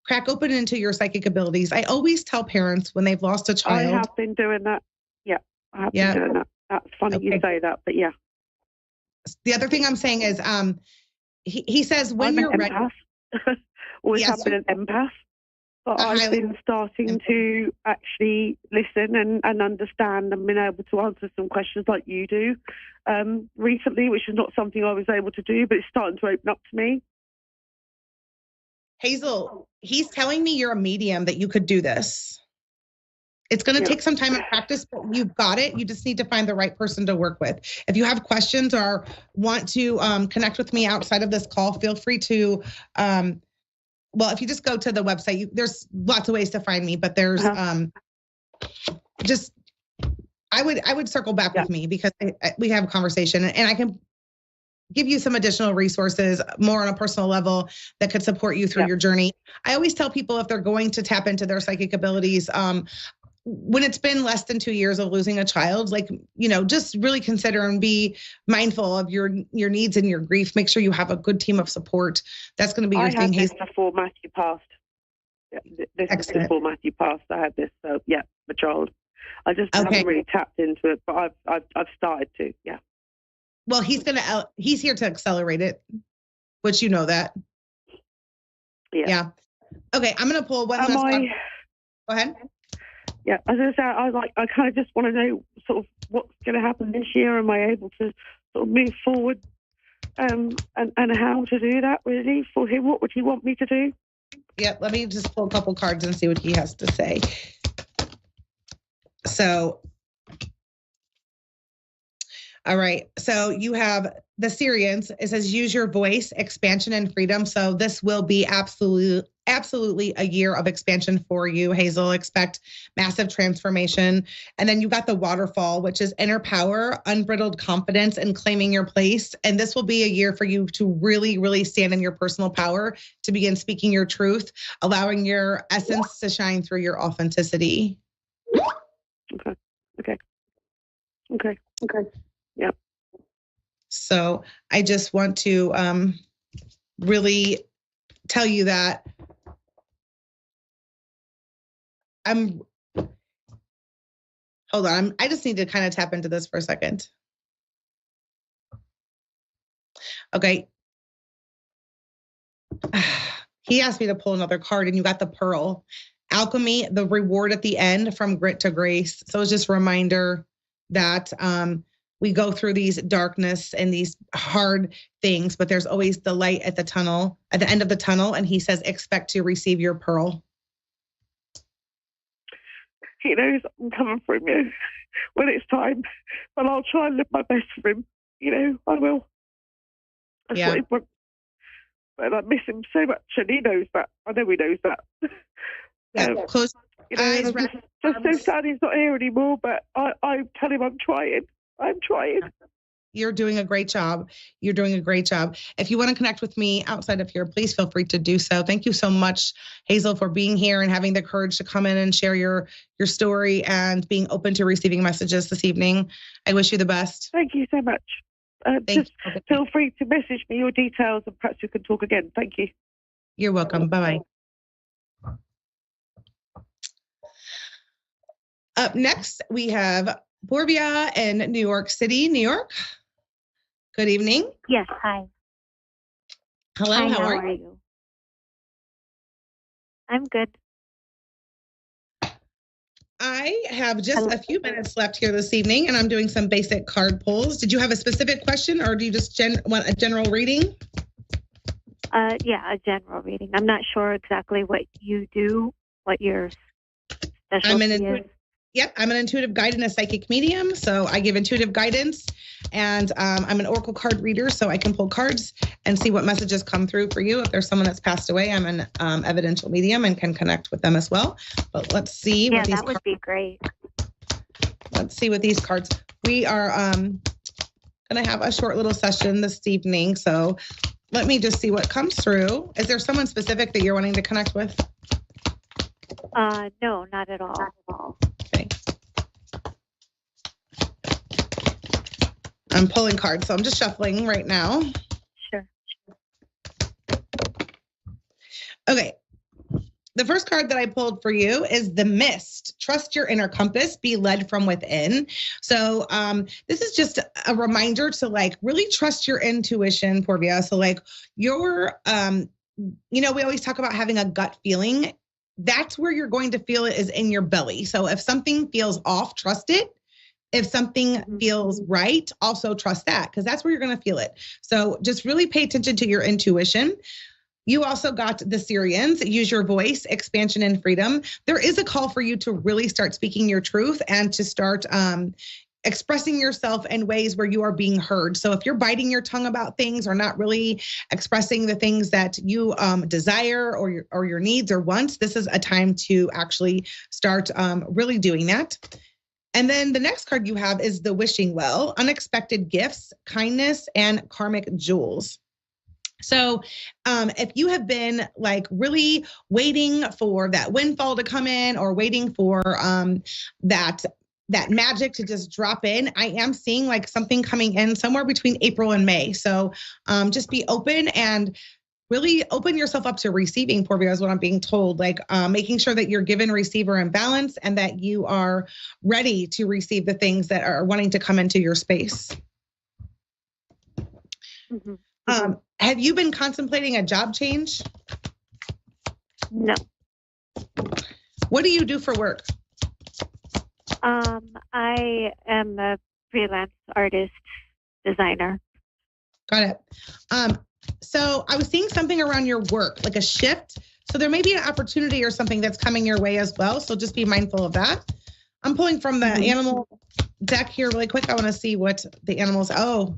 crack open into your psychic abilities. I always tell parents when they've lost a child. I have been doing that. Yeah, I have been doing that. That's funny you say that, but yeah. The other thing I'm saying is he says when I'm you're an ready. Always have been an empath. But I've been starting to actually listen and understand and been able to answer some questions like you do recently, which is not something I was able to do, but it's starting to open up to me. Hazel, he's telling me you're a medium, that you could do this. It's going to take some time and practice, but you've got it. You just need to find the right person to work with. If you have questions or want to connect with me outside of this call, feel free to, if you just go to the website, there's lots of ways to find me, but there's I would circle back with me because we have a conversation and I can give you some additional resources more on a personal level that could support you through your journey. I always tell people if they're going to tap into their psychic abilities, when it's been less than 2 years of losing a child, just really consider and be mindful of your needs and your grief. Make sure you have a good team of support. That's going to be your thing. I had this before Matthew passed. This is before Matthew passed. I had this, so the child. I just haven't really tapped into it, but I've started to, Well, he's here to accelerate it. which you know that. Yeah. Okay, I'm going to pull one last card. Go ahead. Yeah, as I say, I kind of just want to know sort of what's going to happen this year. Am I able to sort of move forward, and how to do that really for him? What would he want me to do? Yeah, let me just pull a couple cards and see what he has to say. So, all right. So you have the Syrians. It says use your voice, expansion, and freedom. So this will be absolutely a year of expansion for you, Hazel. Expect massive transformation. And then you got the waterfall, which is inner power, unbridled confidence, and claiming your place. And this will be a year for you to really, really stand in your personal power, to begin speaking your truth, allowing your essence to shine through your authenticity. Okay. Yep. So I just want to really tell you that hold on. I just need to kind of tap into this for a second. Okay. He asked me to pull another card, and you got the Pearl. Alchemy, the reward at the end, from grit to grace. So it's just a reminder that we go through these darkness and these hard things, but there's always the light at the end of the tunnel. And he says, expect to receive your pearl. He knows I'm coming from you when it's time, but I'll try and live my best for him. I will. That's what he wants. But I miss him so much, and he knows that. I know he knows that. Close eyes. Just so sad he's not here anymore, but I tell him I'm trying. You're doing a great job. If you want to connect with me outside of here, please feel free to do so. Thank you so much, Hazel, for being here and having the courage to come in and share your story and being open to receiving messages this evening. I wish you the best. Thank you so much. Just feel free to message me your details, and perhaps we can talk again. Thank you. You're welcome. Bye-bye. Up next, we have Porvia in New York City, New York. Good evening. Yes, hi. Hello, hi, how are you? I'm good. I have just a few minutes left here this evening, and I'm doing some basic card pulls. Did you have a specific question, or do you just want a general reading? Yeah, a general reading. I'm not sure exactly what you do, what your specialty is. Yep, I'm an intuitive guide and a psychic medium. So I give intuitive guidance, and I'm an oracle card reader, so I can pull cards and see what messages come through for you. If there's someone that's passed away, I'm an evidential medium and can connect with them as well. But let's see. Yeah, that would be great. Let's see what these cards. We are going to have a short little session this evening. So let me just see what comes through. Is there someone specific that you're wanting to connect with? No, not at all. Okay. I'm pulling cards, so I'm just shuffling right now. Sure. Okay. The first card that I pulled for you is the Mist. Trust your inner compass, be led from within. So this is just a reminder to really trust your intuition, Porvia. So your, we always talk about having a gut feeling. That's where you're going to feel it, is in your belly. So if something feels off, trust it. If something feels right, also trust that, because that's where you're going to feel it. So just really pay attention to your intuition. You also got the Syrians, use your voice, expansion and freedom. There is a call for you to really start speaking your truth and to start expressing yourself in ways where you are being heard. So if you're biting your tongue about things or not really expressing the things that you desire or your needs or wants, this is a time to actually start really doing that. And then the next card you have is the Wishing Well, unexpected gifts, kindness, and karmic jewels. So if you have been really waiting for that windfall to come in or waiting for that magic to just drop in, I am seeing something coming in somewhere between April and May. So just be open and really open yourself up to receiving, Porvia, is what I'm being told. Making sure that you're given, receiver, and balance, and that you are ready to receive the things that are wanting to come into your space. Mm-hmm. Have you been contemplating a job change? No. What do you do for work? I am a freelance artist, designer. Got it. So I was seeing something around your work, like a shift. So there may be an opportunity or something that's coming your way as well. So just be mindful of that. I'm pulling from the animal deck here really quick. I want to see what the animals. Oh,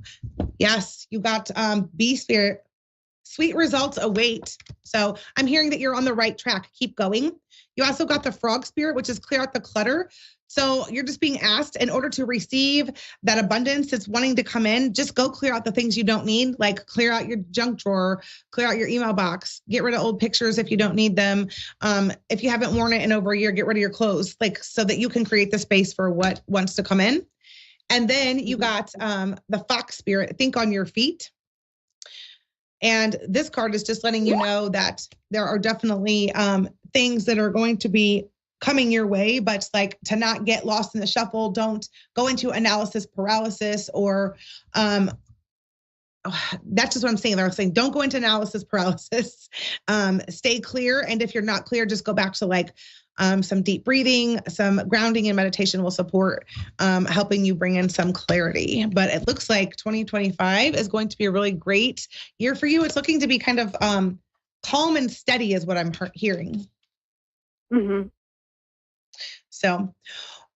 yes, you got bee spirit. Sweet results await. So I'm hearing that you're on the right track. Keep going. You also got the frog spirit, which is clear out the clutter. So you're just being asked, in order to receive that abundance that's wanting to come in, just go clear out the things you don't need, like clear out your junk drawer, clear out your email box, get rid of old pictures if you don't need them. If you haven't worn it in over a year, get rid of your clothes, like so that you can create the space for what wants to come in. And then you got the fox spirit, think on your feet. And this card is just letting you know that there are definitely things that are going to be coming your way, but like to not get lost in the shuffle. Don't go into analysis paralysis or that's just what I'm saying. They're saying don't go into analysis paralysis. Stay clear. And if you're not clear, just go back to like some deep breathing, some grounding and meditation will support helping you bring in some clarity. But it looks like 2025 is going to be a really great year for you. It's looking to be kind of calm and steady is what I'm hearing. Mm-hmm. So,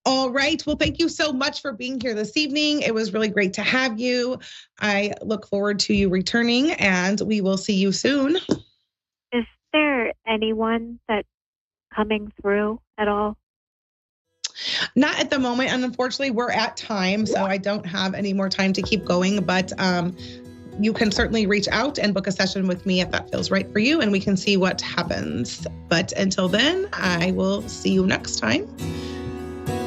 all right. Well, thank you so much for being here this evening. It was really great to have you. I look forward to you returning and we will see you soon. Is there anyone that's coming through at all? Not at the moment. And unfortunately, we're at time, so I don't have any more time to keep going. But you can certainly reach out and book a session with me if that feels right for you, and we can see what happens. But until then, I will see you next time.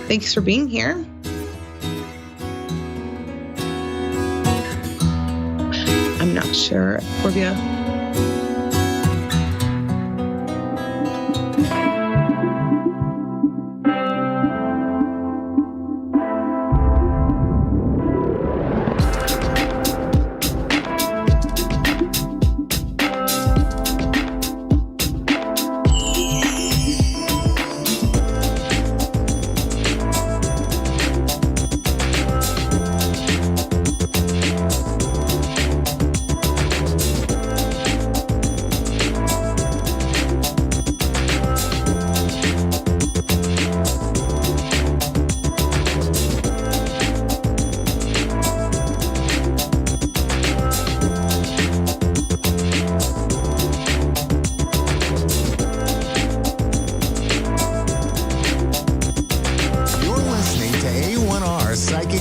Thanks for being here. I'm not sure, Corvia.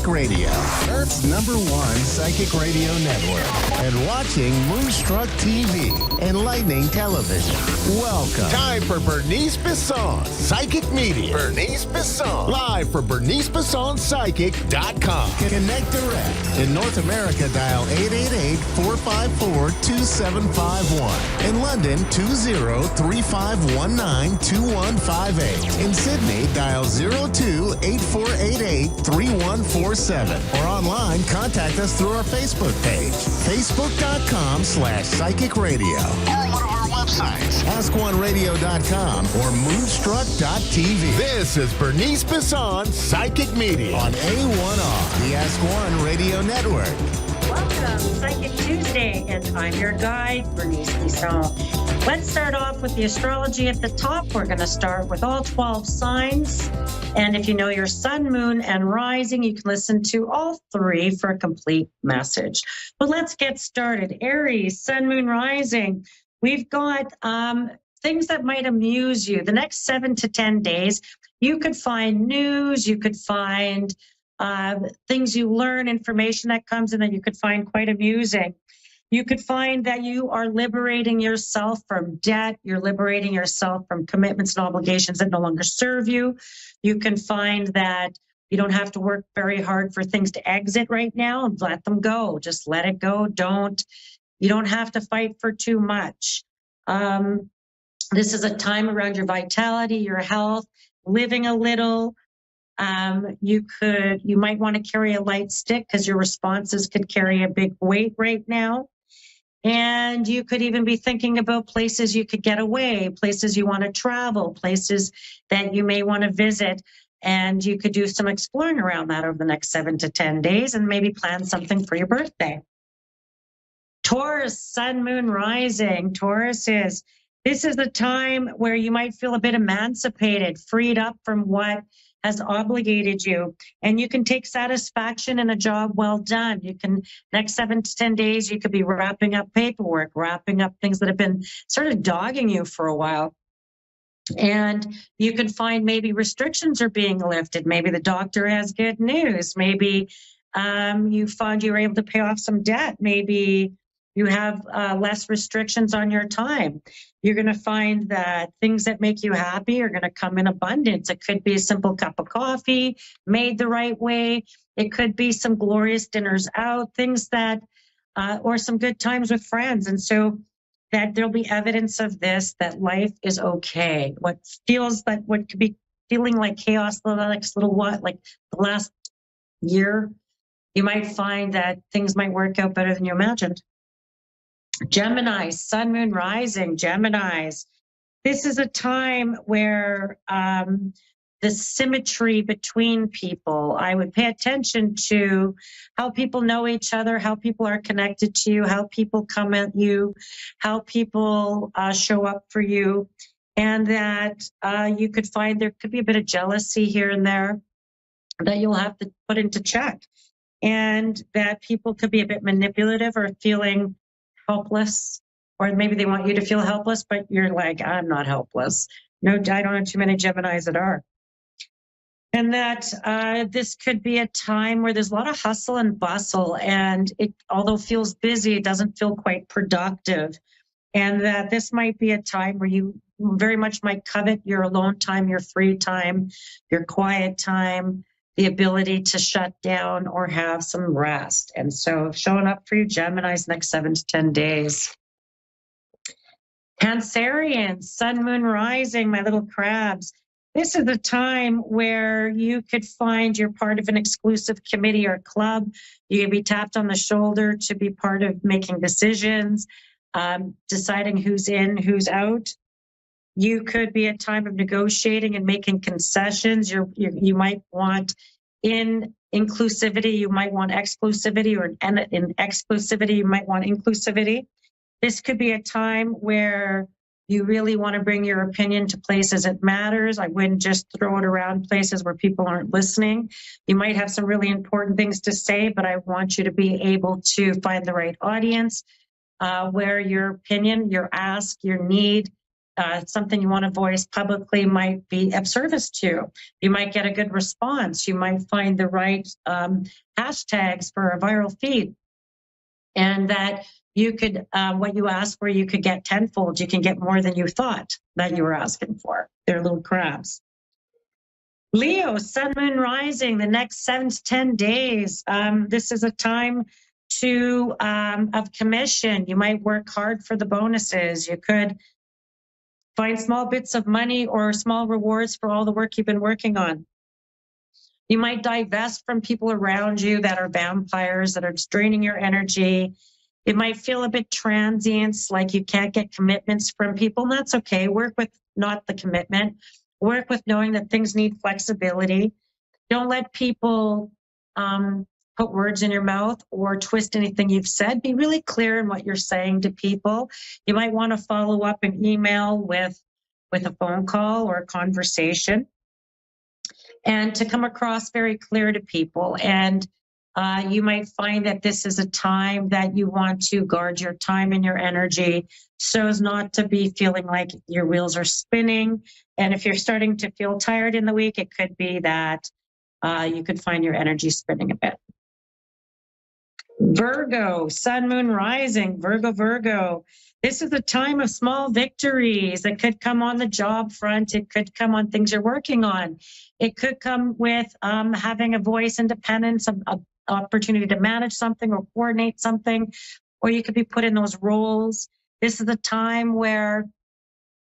Radio, Earth's #1 psychic radio network, and watching Moonstruck TV and Lightning Television. Welcome. Time for Bernice Bisson, Psychic Media. Bernice Bisson, live for BerniceBissonPsychic.com. Connect direct. In North America, dial 888-454-2751. In London, 20-3519-2158. In Sydney, dial 02-8488-3147. Or online, contact us through our Facebook page, facebook.com/psychic radio. Or one of our websites, askoneradio.com or moonstruck.tv. This is Bernice Bisson, Psychic Media on A1R, the Ask One Radio Network. Welcome, Psychic Tuesday, and I'm your guide, Bernice Bisson. Let's start off with the astrology at the top. We're going to start with all 12 signs. And if you know your sun, moon, and rising, you can listen to all three for a complete message. But let's get started. Aries, sun, moon, rising. We've got things that might amuse you. The next 7 to 10 days, you could find news, you could find things you learn, information that comes in that you could find quite amusing. You could find that you are liberating yourself from debt. You're liberating yourself from commitments and obligations that no longer serve you. You can find that you don't have to work very hard for things to exit right now and let them go. Just let it go. You don't have to fight for too much. This is a time around your vitality, your health, living a little. You might want to carry a light stick because your responses could carry a big weight right now. And you could even be thinking about places you could get away, places you want to travel, places that you may want to visit. And you could do some exploring around that over the next 7 to 10 days and maybe plan something for your birthday. Taurus, sun, moon, rising. Taurus this is the time where you might feel a bit emancipated, freed up from what has obligated you. And you can take satisfaction in a job well done. You can, next 7 to 10 days, you could be wrapping up paperwork, wrapping up things that have been sort of dogging you for a while. And you can find maybe restrictions are being lifted. Maybe the doctor has good news. Maybe you find you're able to pay off some debt. Maybe you have less restrictions on your time. You're going to find that things that make you happy are going to come in abundance. It could be a simple cup of coffee made the right way. It could be some glorious dinners out, things that, or some good times with friends. And so that there'll be evidence of this, that life is okay. What could be feeling like chaos the next little what, like the last year, you might find that things might work out better than you imagined. Gemini, sun, moon, rising, Geminis. This is a time where the symmetry between people, I would pay attention to how people know each other, how people are connected to you, how people come at you, how people show up for you, and that you could find there could be a bit of jealousy here and there that you'll have to put into check, and that people could be a bit manipulative or feeling helpless, or maybe they want you to feel helpless, but you're like, I'm not helpless. No, I don't have too many Geminis that are. And that this could be a time where there's a lot of hustle and bustle, and it, although feels busy, it doesn't feel quite productive. And that this might be a time where you very much might covet your alone time, your free time, your quiet time, the ability to shut down or have some rest. And so showing up for you Geminis next 7 to 10 days. Cancerians, sun, moon, rising, my little crabs. This is a time where you could find you're part of an exclusive committee or club. You can be tapped on the shoulder to be part of making decisions, deciding who's in, who's out. You could be a time of negotiating and making concessions. You might want inclusivity, you might want exclusivity, or in exclusivity, you might want inclusivity. This could be a time where you really want to bring your opinion to places it matters. I wouldn't just throw it around places where people aren't listening. You might have some really important things to say, but I want you to be able to find the right audience where your opinion, your ask, your need, something you want to voice publicly might be of service to. You might get a good response. You might find the right hashtags for a viral feed. And that you could, what you ask for, you could get tenfold. You can get more than you thought that you were asking for. They're little crabs. Leo, sun, moon, rising, the next 7 to 10 days. This is a time of commission. You might work hard for the bonuses. You could find small bits of money or small rewards for all the work you've been working on. You might divest from people around you that are vampires, that are draining your energy. It might feel a bit transient, like you can't get commitments from people, and that's okay. Work with not the commitment. Work with knowing that things need flexibility. Don't let people put words in your mouth or twist anything you've said. Be really clear in what you're saying to people. You might want to follow up an email with a phone call or a conversation, and to come across very clear to people. And you might find that this is a time that you want to guard your time and your energy so as not to be feeling like your wheels are spinning. And if you're starting to feel tired in the week, it could be that you could find your energy spinning a bit. Virgo, sun, moon, rising, Virgo. This is a time of small victories that could come on the job front. It could come on things you're working on. It could come with having a voice, independence, an opportunity to manage something or coordinate something, or you could be put in those roles. This is a time where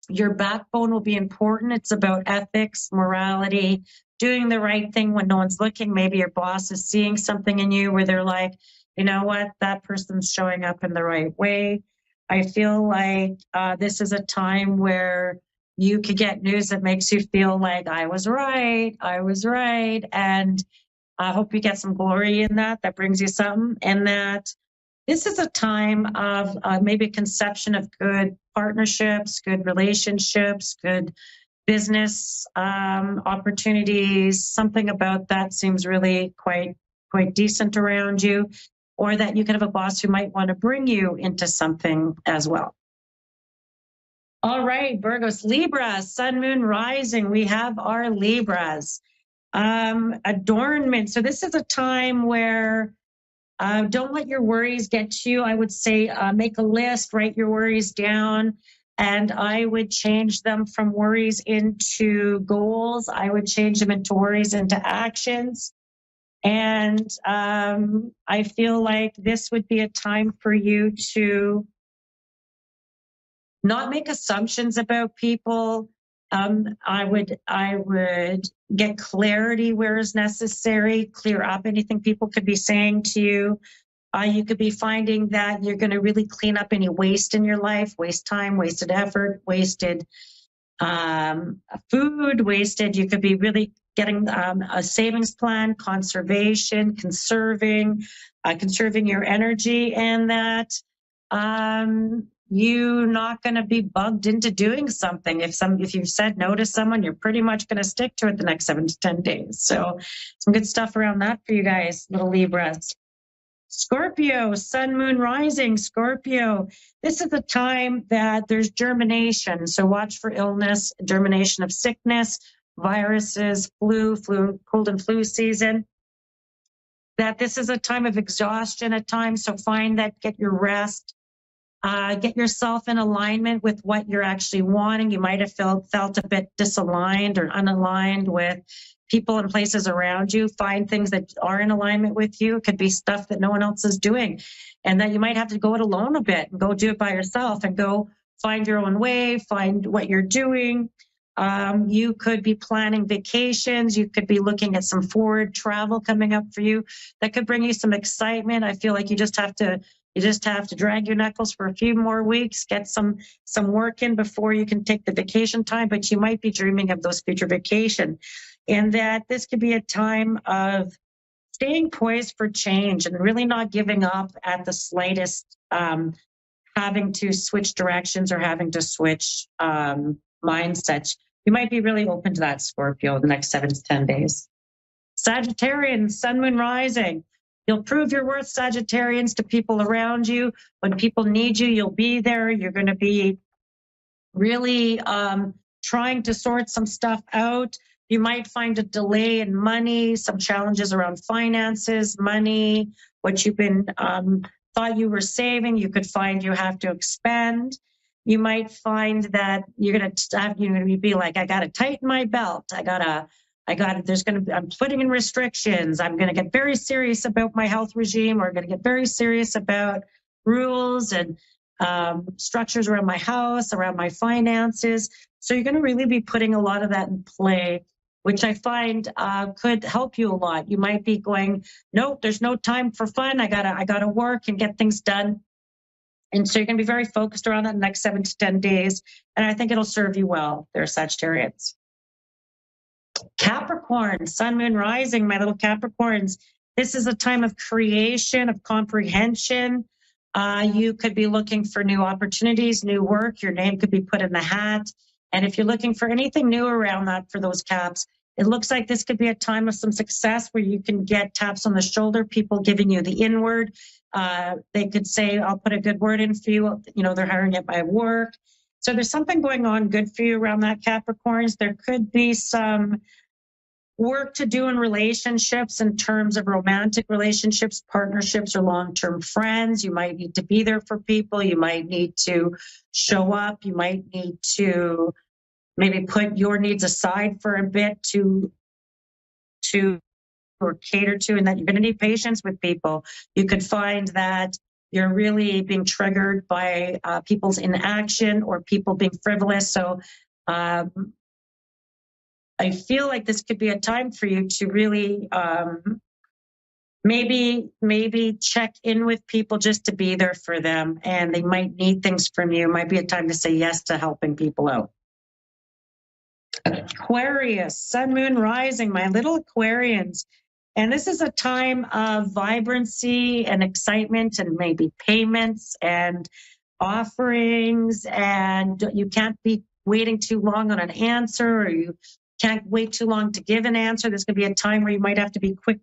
your backbone will be important. It's about ethics, morality, doing the right thing when no one's looking. Maybe your boss is seeing something in you where they're like, you know what, that person's showing up in the right way. I feel like this is a time where you could get news that makes you feel like I was right. And I hope you get some glory in that. That brings you something. And that this is a time of maybe conception of good partnerships, good relationships, good business opportunities. Something about that seems really quite decent around you, or that you could have a boss who might want to bring you into something as well. All right, Virgos, Libra, Sun, Moon, Rising. We have our Libras. Adornment. So this is a time where don't let your worries get to you. I would say make a list, write your worries down, and I would change them from worries into goals. I would change them into worries into actions. And I feel like this would be a time for you to not make assumptions about people. I would get clarity where is necessary, clear up anything people could be saying to you. You could be finding that you're going to really clean up any waste in your life, waste time, wasted effort, wasted food, wasted. You could be really getting a savings plan, conservation, conserving your energy, and that you're not going to be bugged into doing something. If you've said no to someone, you're pretty much going to stick to it the next 7 to 10 days. So some good stuff around that for you guys, little Libras. Scorpio, Sun, Moon, Rising. Scorpio, this is the time that there's germination. So watch for illness, germination of sickness, viruses, flu, cold and flu season. That this is a time of exhaustion at times. So find that, get your rest. Get yourself in alignment with what you're actually wanting. You might have felt a bit disaligned or unaligned with people and places around you. Find things that are in alignment with you. It could be stuff that no one else is doing, and that you might have to go it alone a bit and go do it by yourself and go find your own way, find what you're doing. You could be planning vacations. You could be looking at some forward travel coming up for you that could bring you some excitement. I feel like you just have to drag your knuckles for a few more weeks, get some work in before you can take the vacation time, but you might be dreaming of those future vacations. And that this could be a time of staying poised for change and really not giving up at the slightest, having to switch directions or having to switch mindsets. You might be really open to that, Scorpio, the next 7 to 10 days. Sagittarians, Sun, Moon, Rising. You'll prove your worth, Sagittarians, to people around you. When people need you, you'll be there. You're going to be really trying to sort some stuff out. You might find a delay in money, some challenges around finances, money, what you've been thought you were saving, you could find you have to expend. You might find that you're going to be like, I got to tighten my belt. I'm putting in restrictions. I'm going to get very serious about my health regime, or going to get very serious about rules and structures around my house, around my finances. So you're going to really be putting a lot of that in play, which I find could help you a lot. You might be going, nope, there's no time for fun. I gotta work and get things done. And so you're going to be very focused around that next 7 to 10 days. And I think it'll serve you well there, Sagittarians. Capricorn, Sun, Moon, Rising, my little Capricorns. This is a time of creation, of comprehension. You could be looking for new opportunities, new work. Your name could be put in the hat. And if you're looking for anything new around that for those Caps, it looks like this could be a time of some success where you can get taps on the shoulder, people giving you the inward. They could say, I'll put a good word in for you. They're hiring at my work. So there's something going on good for you around that, Capricorns. There could be some work to do in relationships in terms of romantic relationships, partnerships, or long-term friends. You might need to be there for people. You might need to show up. You might need to maybe put your needs aside for a bit to or cater to, and that you're going to need patience with people. You could find that you're really being triggered by people's inaction or people being frivolous. So I feel like this could be a time for you to really maybe check in with people just to be there for them, and they might need things from you. It might be a time to say yes to helping people out. Aquarius, sun, moon, rising, my little Aquarians. And this is a time of vibrancy and excitement and maybe payments and offerings, and you can't be waiting too long on an answer, or you can't wait too long to give an answer. There's going to be a time where you might have to be quick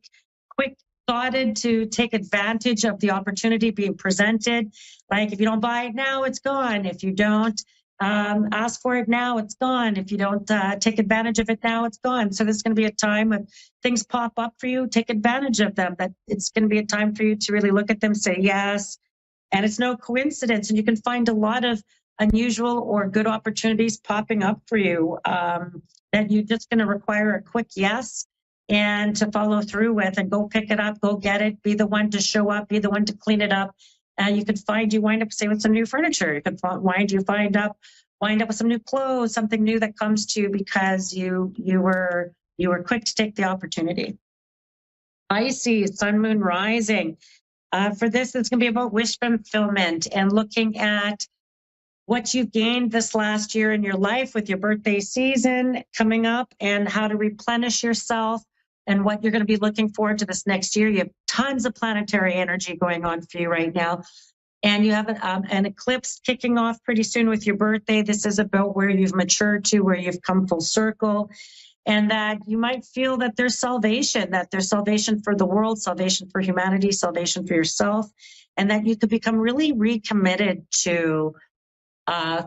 thoughted to take advantage of the opportunity being presented. Like, if you don't buy it now, it's gone. If you don't ask for it now, it's gone. If you don't take advantage of it now, it's gone. So this is going to be a time when things pop up for you. Take advantage of them. That it's going to be a time for you to really look at them, say yes. And it's no coincidence. And you can find a lot of unusual or good opportunities popping up for you that you're just going to require a quick yes and to follow through with, and go pick it up, go get it, be the one to show up, be the one to clean it up. You could wind up, say, with some new furniture. You could wind up with some new clothes, something new that comes to you because you were quick to take the opportunity. Pisces, sun, moon, rising. For this, it's going to be about wish fulfillment and looking at what you gained this last year in your life with your birthday season coming up, and how to replenish yourself, and what you're going to be looking forward to this next year. You have tons of planetary energy going on for you right now. And you have an eclipse kicking off pretty soon with your birthday. This is about where you've matured to, where you've come full circle. And that you might feel that there's salvation for the world, salvation for humanity, salvation for yourself. And that you could become really recommitted to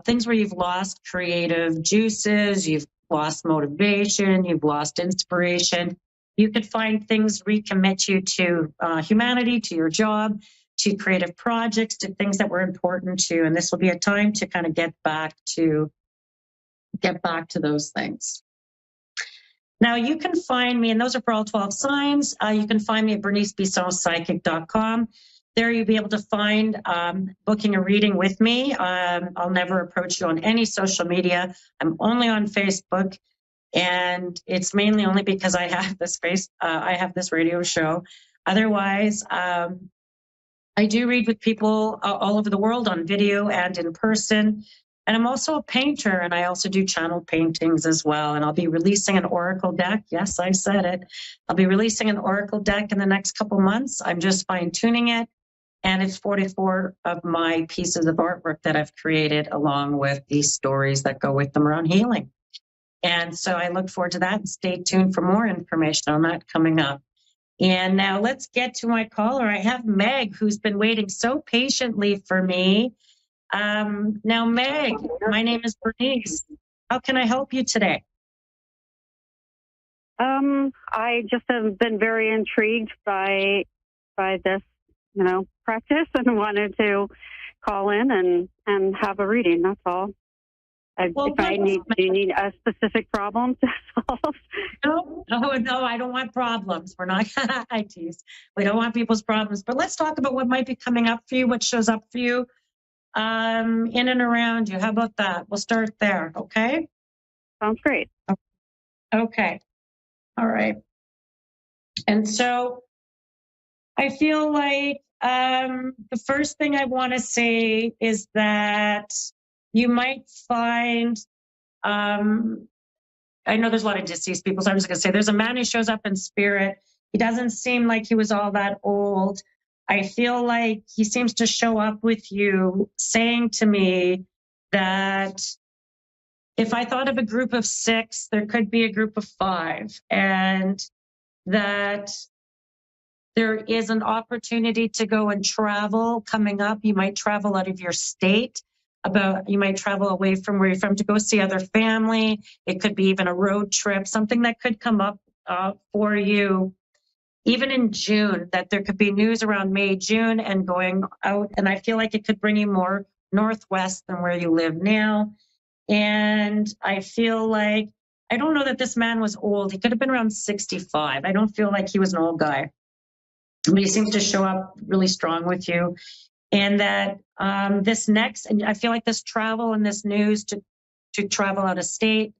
things where you've lost creative juices, you've lost motivation, you've lost inspiration. You could find things recommit you to humanity, to your job, to creative projects, to things that were important to you. And this will be a time to kind of get back to those things. Now you can find me, and those are for all 12 signs. You can find me at bernicebissonpsychic.com. There you'll be able to find booking a reading with me. I'll never approach you on any social media. I'm only on Facebook. And it's mainly only because I have this radio show. Otherwise, I do read with people all over the world on video and in person. And I'm also a painter, and I also do channel paintings as well. And I'll be releasing an oracle deck. Yes, I said it. I'll be releasing an oracle deck in the next couple months. I'm just fine-tuning it. And it's 44 of my pieces of artwork that I've created, along with these stories that go with them around healing. And so I look forward to that, and stay tuned for more information on that coming up. And now let's get to my caller. I have Meg, who's been waiting so patiently for me. Now, Meg, my name is Bernice. How can I help you today? I just have been very intrigued by this, practice, and wanted to call in and have a reading. That's all. Do you need a specific problem to solve? No, I don't want problems. We're not, I tease. We don't want people's problems. But let's talk about what might be coming up for you, what shows up for you in and around you. How about that? We'll start there, okay? Sounds great. Okay. All right. And so I feel like the first thing I want to say is that you might find, I know there's a lot of deceased people, so I'm just going to say there's a man who shows up in spirit. He doesn't seem like he was all that old. I feel like he seems to show up with you saying to me that if I thought of a group of 6, there could be a group of 5, and that there is an opportunity to go and travel coming up. You might travel out of your state. You might travel away from where you're from to go see other family. It could be even a road trip, something that could come up for you even in June, that there could be news around May, June, and going out. And I feel like it could bring you more northwest than where you live now. And I feel like, I don't know that this man was old. He could have been around 65. I don't feel like he was an old guy. But he seems to show up really strong with you. And that and I feel like this travel and this news to travel out of state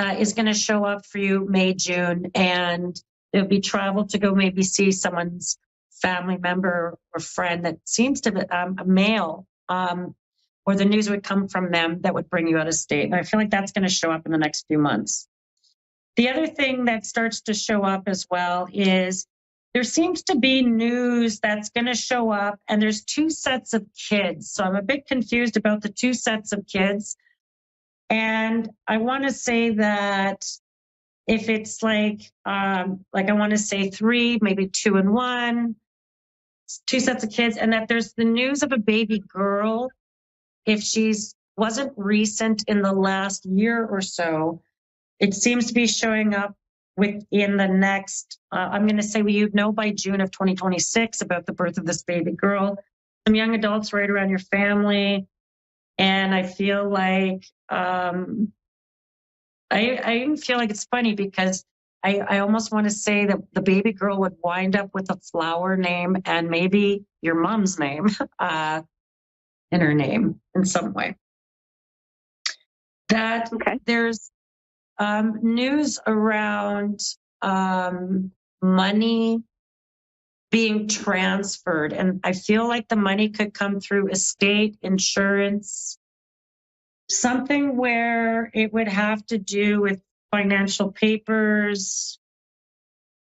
is going to show up for you May, June. And It'll be travel to go maybe see someone's family member or friend that seems to be a male, or the news would come from them that would bring you out of state. And I feel like that's going to show up in the next few months. The other thing that starts to show up as well is there seems to be news that's going to show up, and there's 2 sets of kids. So I'm a bit confused about the 2 sets of kids. And I want to say that if it's like I want to say 3, maybe 2 and 1, 2 sets of kids, and that there's the news of a baby girl. If she's wasn't recent in the last year or so, it seems to be showing up within the next, I'm going to say we know by June of 2026 about the birth of this baby girl. Some young adults right around your family. And I feel like, I even feel like it's funny because I almost want to say that the baby girl would wind up with a flower name and maybe your mom's name in her name in some way. That there's news around money being transferred. And I feel like the money could come through estate, insurance, something where it would have to do with financial papers,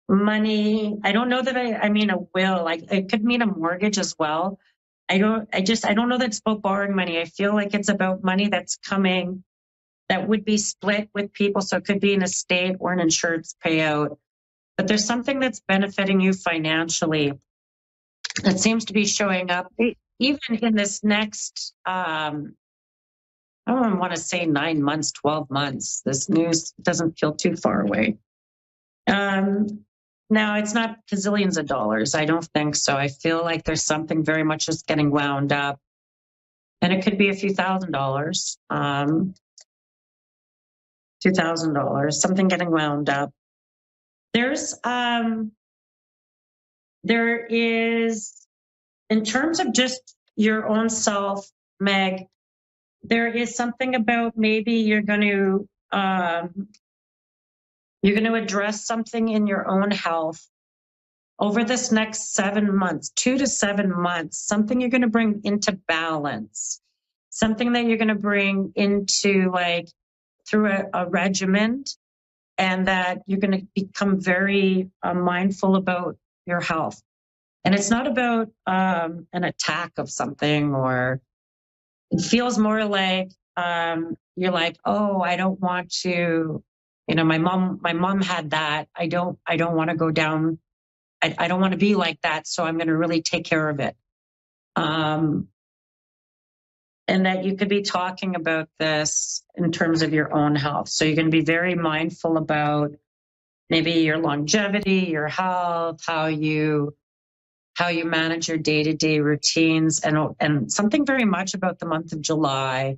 money. I don't know that I mean a will. Like it could mean a mortgage as well. I don't know that it's about borrowing money. I feel like it's about money that's coming that would be split with people. So it could be an estate or an insurance payout. But there's something that's benefiting you financially that seems to be showing up even in this next, I don't want to say 9 months, 12 months. This news doesn't feel too far away. Now, it's not gazillions of dollars. I don't think so. I feel like there's something very much just getting wound up. And it could be a few $1,000s, $2,000, something getting wound up. There is, in terms of just your own self, Meg, there is something about maybe you're going to address something in your own health over this next 7 months, 2 to 7 months, something you're going to bring into balance, something that you're going to bring into like through a regimen, and that you're going to become very mindful about your health. And it's not about an attack of something, or it feels more like you're like, oh, I don't want to, my mom had that. I don't want to go down. I don't want to be like that. So I'm going to really take care of it. And that you could be talking about this in terms of your own health. So you're going to be very mindful about maybe your longevity, your health, how you manage your day-to-day routines, and something very much about the month of July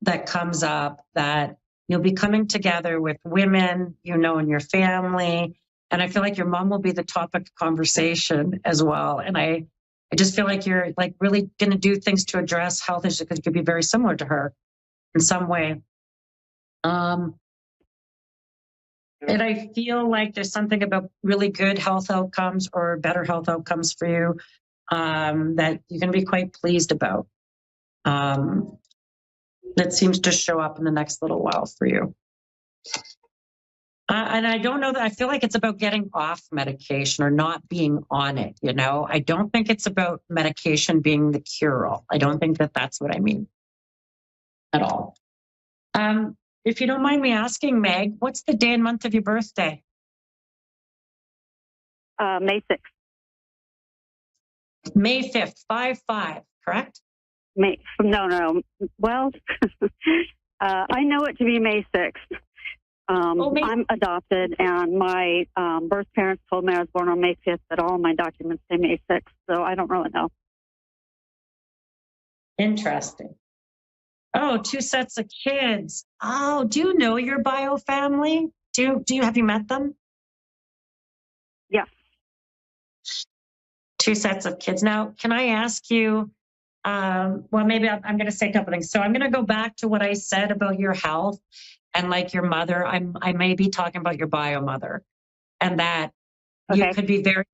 that comes up, that you'll be coming together with women, in your family. And I feel like your mom will be the topic of conversation as well. And I just feel like you're like really going to do things to address health issues because it could be very similar to her in some way. And I feel like there's something about really good health outcomes or better health outcomes for you that you're going to be quite pleased about. That seems to show up in the next little while for you. And I don't know that I feel like it's about getting off medication or not being on it. I don't think it's about medication being the cure-all. I don't think that that's what I mean at all. If you don't mind me asking, Meg, what's the day and month of your birthday? May 6th. May 5th, 5/5, correct? No. Well, I know it to be May 6th. I'm adopted, and my birth parents told me I was born on May 5th, but all my documents say May 6th, so I don't really know. Interesting. Oh, 2 sets of kids. Oh, do you know your bio family? Have you met them? Yes. 2 sets of kids. Now, can I ask you, maybe I'm going to say a couple things. So I'm going to go back to what I said about your health and like your mother. I may be talking about your bio mother. and that you could be very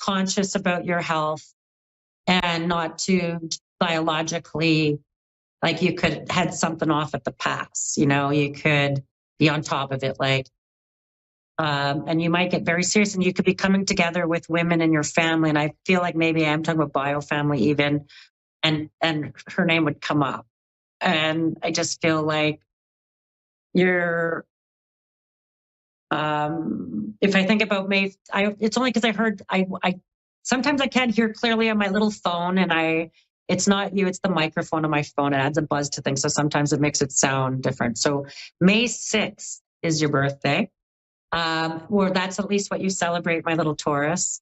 conscious about your health and not to biologically, like you could head something off at the pass, you could be on top of it, and you might get very serious, and you could be coming together with women in your family. And I feel like maybe I'm talking about bio family even, and her name would come up. And I just feel like you're, if I think about May, it's only because I heard, I sometimes I can't hear clearly on my little phone, and it's not you, it's the microphone on my phone. It adds a buzz to things. So sometimes it makes it sound different. So May 6th is your birthday. Or that's at least what you celebrate, my little Taurus.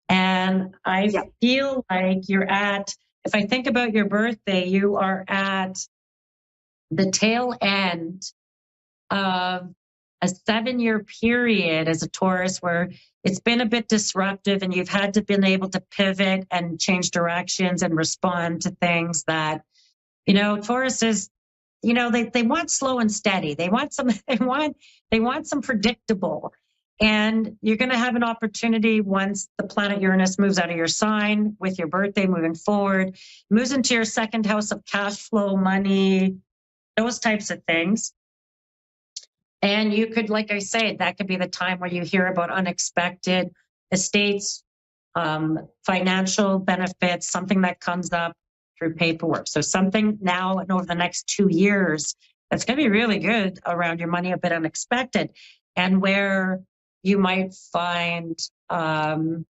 And I feel like if I think about your birthday, you are at the tail end of a 7-year period as a Taurus where it's been a bit disruptive, and you've had to been able to pivot and change directions and respond to things that, Taurus is, they want slow and steady. They want some predictable. And you're going to have an opportunity once the planet Uranus moves out of your sign with your birthday moving forward, moves into your second house of cash flow, money, those types of things. And you could, like I say, that could be the time where you hear about unexpected estates, financial benefits, something that comes up through paperwork. So something now and over the next 2 years that's going to be really good around your money, a bit unexpected, and where you might find, and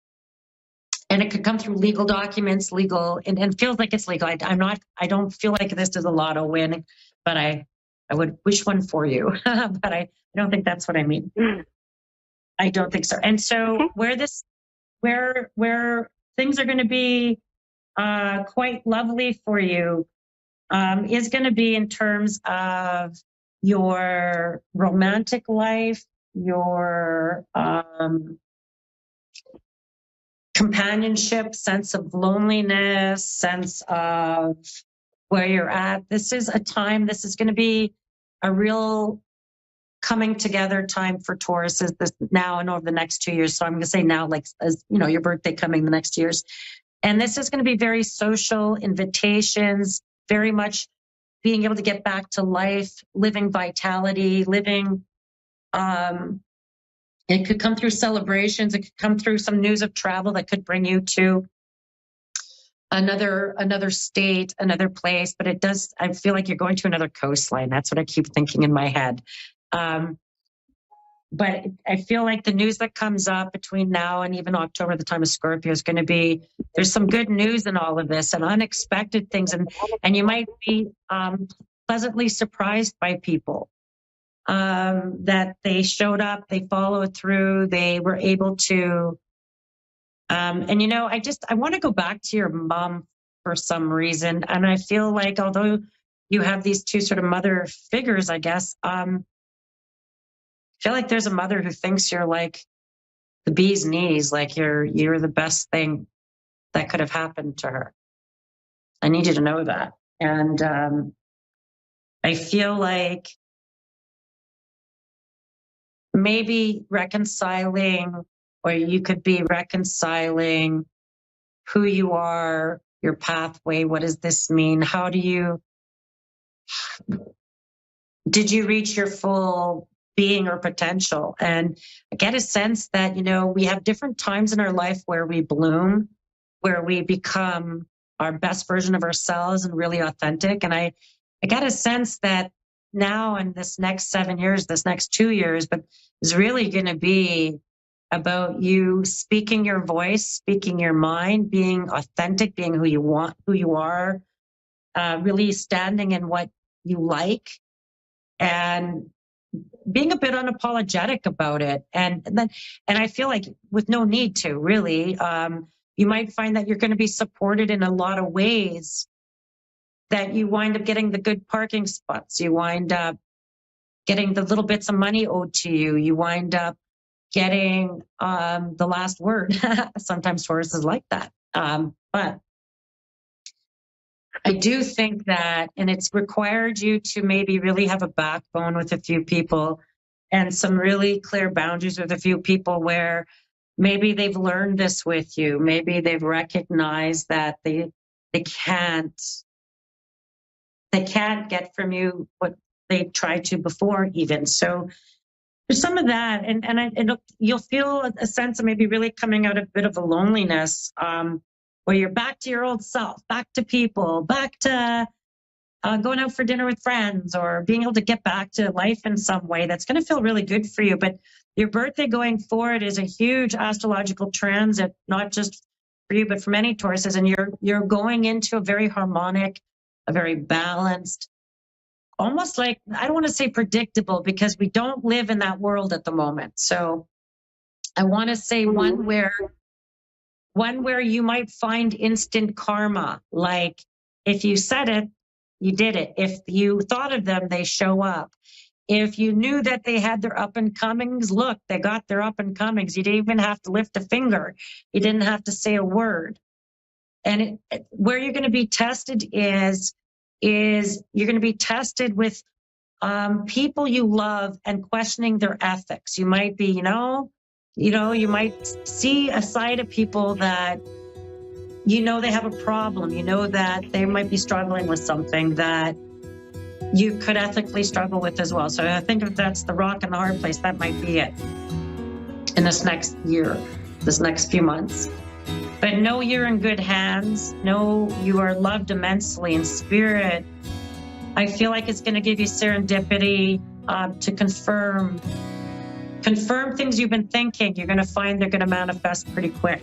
it could come through legal documents, and feels like it's legal. I don't feel like this is a lotto win, but I would wish one for you, but I don't think that's what I mean. I don't think so. And so where things are going to be quite lovely for you is going to be in terms of your romantic life, your companionship, sense of loneliness, sense of where you're at. This is going to be a real coming together time for Taurus is this now and over the next 2 years. So I'm going to say now, like, as your birthday coming the next years. And this is going to be very social, invitations, very much being able to get back to life, living vitality, living. It could come through celebrations. It could come through some news of travel that could bring you to another state, another place. But I feel like you're going to another coastline. That's what I keep thinking in my head. But I feel like the news that comes up between now and even October, the time of Scorpio, is going to be, there's some good news in all of this and unexpected things. And you might be pleasantly surprised by people that they showed up, they followed through, they were able to. And, I want to go back to your mom for some reason. And I feel like although you have these two sort of mother figures, I guess, I feel like there's a mother who thinks you're like the bee's knees, like you're the best thing that could have happened to her. I need you to know that. And I feel like maybe reconciling, or you could be reconciling who you are, your pathway. What does this mean? Did you reach your full being or potential? And I get a sense that, we have different times in our life where we bloom, where we become our best version of ourselves and really authentic. And I get a sense that now in this next 7 years, this next 2 years, but is really going to be about you speaking your voice, speaking your mind, being authentic, being who you are, really standing in what you like, and being a bit unapologetic about it. And I feel like with no need to really, you might find that you're going to be supported in a lot of ways, that you wind up getting the good parking spots. You wind up getting the little bits of money owed to you. You wind up getting the last word. Sometimes Taurus is like that. But I do think that, and it's required you to maybe really have a backbone with a few people and some really clear boundaries with a few people where maybe they've learned this with you. Maybe they've recognized that they can't get from you what they tried to before even. So there's some of that. And you'll feel a sense of maybe really coming out of a bit of a loneliness, where you're back to your old self, back to people, back to going out for dinner with friends, or being able to get back to life in some way. That's going to feel really good for you. But your birthday going forward is a huge astrological transit, not just for you, but for many Tauruses. And you're going into a very harmonic, a very balanced, almost like, I don't want to say predictable, because we don't live in that world at the moment. So I want to say one where you might find instant karma. Like, if you said it, you did it. If you thought of them, they show up. If you knew that they had their up and comings, look, they got their up and comings. You didn't even have to lift a finger. You didn't have to say a word. And where you're going to be tested is you're going to be tested with people you love and questioning their ethics. You might be, you might see a side of people that, they have a problem. That they might be struggling with something that you could ethically struggle with as well. So I think if that's the rock and the hard place, that might be it in this next year, this next few months. But know you're in good hands. Know you are loved immensely in spirit. I feel like it's going to give you serendipity to confirm things you've been thinking. You're going to find they're going to manifest pretty quick.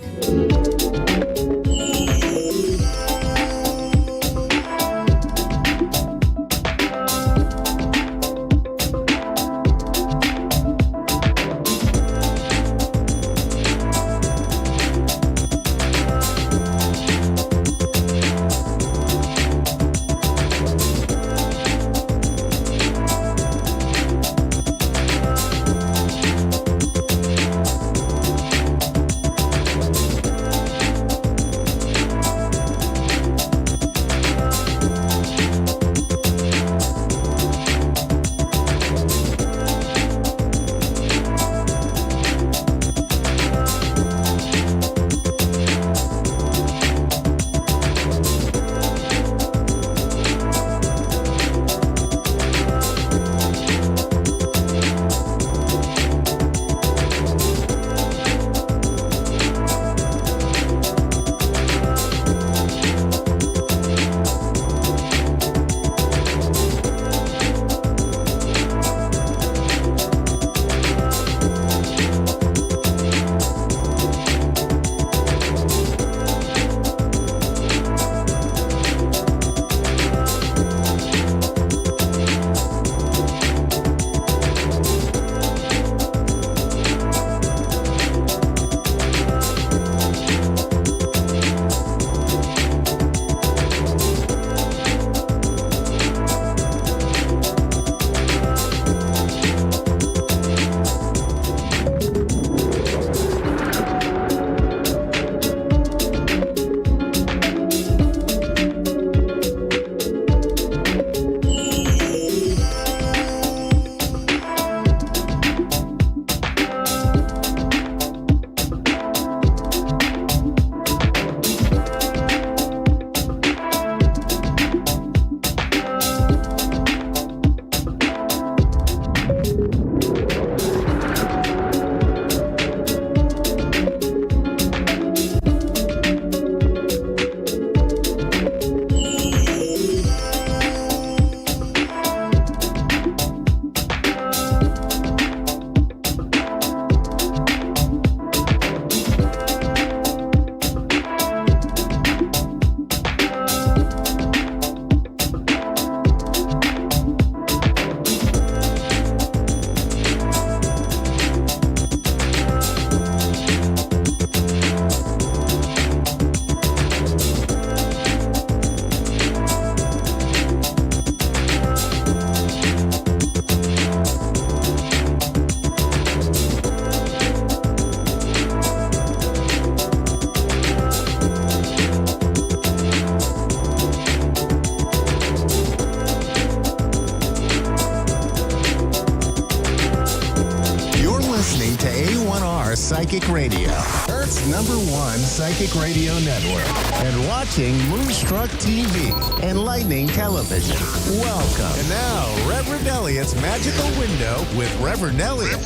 Psychic Radio, Earth's #1 psychic radio network, and watching Moonstruck TV, Enlightening Television. Welcome. And now, Reverend Elliot's Magical Window with Reverend Elliot.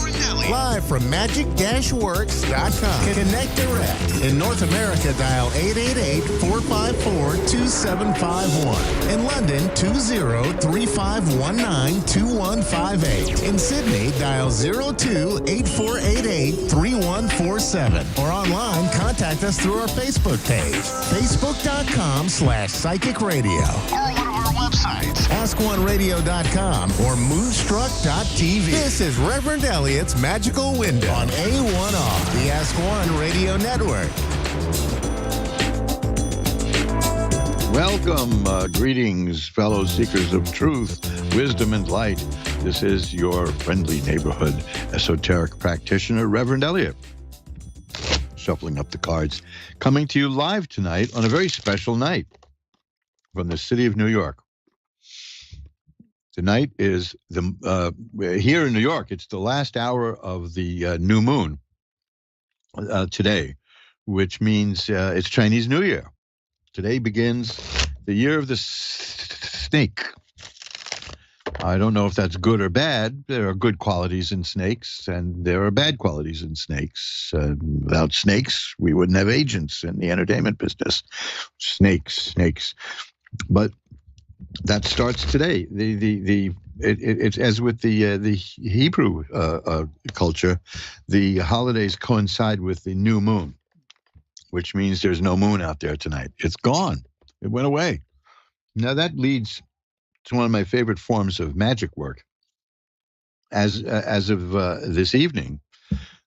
Live from magic-works.com. Connect direct. In North America, dial 888-454-2751. In London, 20-3519-2158. In Sydney, dial 02-8488-3147. Or online, contact us through our Facebook page, facebook.com/psychic radio. Or one of our websites, askoneradio.com or moonstruck.tv. This is Reverend Elliot's Magical Window on A1R, the Ask One Radio Network. Welcome, greetings, fellow seekers of truth, wisdom, and light. This is your friendly neighborhood esoteric practitioner, Reverend Elliot. Shuffling up the cards, coming to you live tonight on a very special night from the city of New York. Tonight is here in New York. It's the last hour of the new moon today, which means it's Chinese New Year. Today begins the year of the snake. I don't know if that's good or bad. There are good qualities in snakes, and there are bad qualities in snakes. Without snakes, we wouldn't have agents in the entertainment business. Snakes. But that starts today. It's as with the Hebrew culture, the holidays coincide with the new moon, which means there's no moon out there tonight. It's gone. It went away. Now that leads to one of my favorite forms of magic work. As of this evening,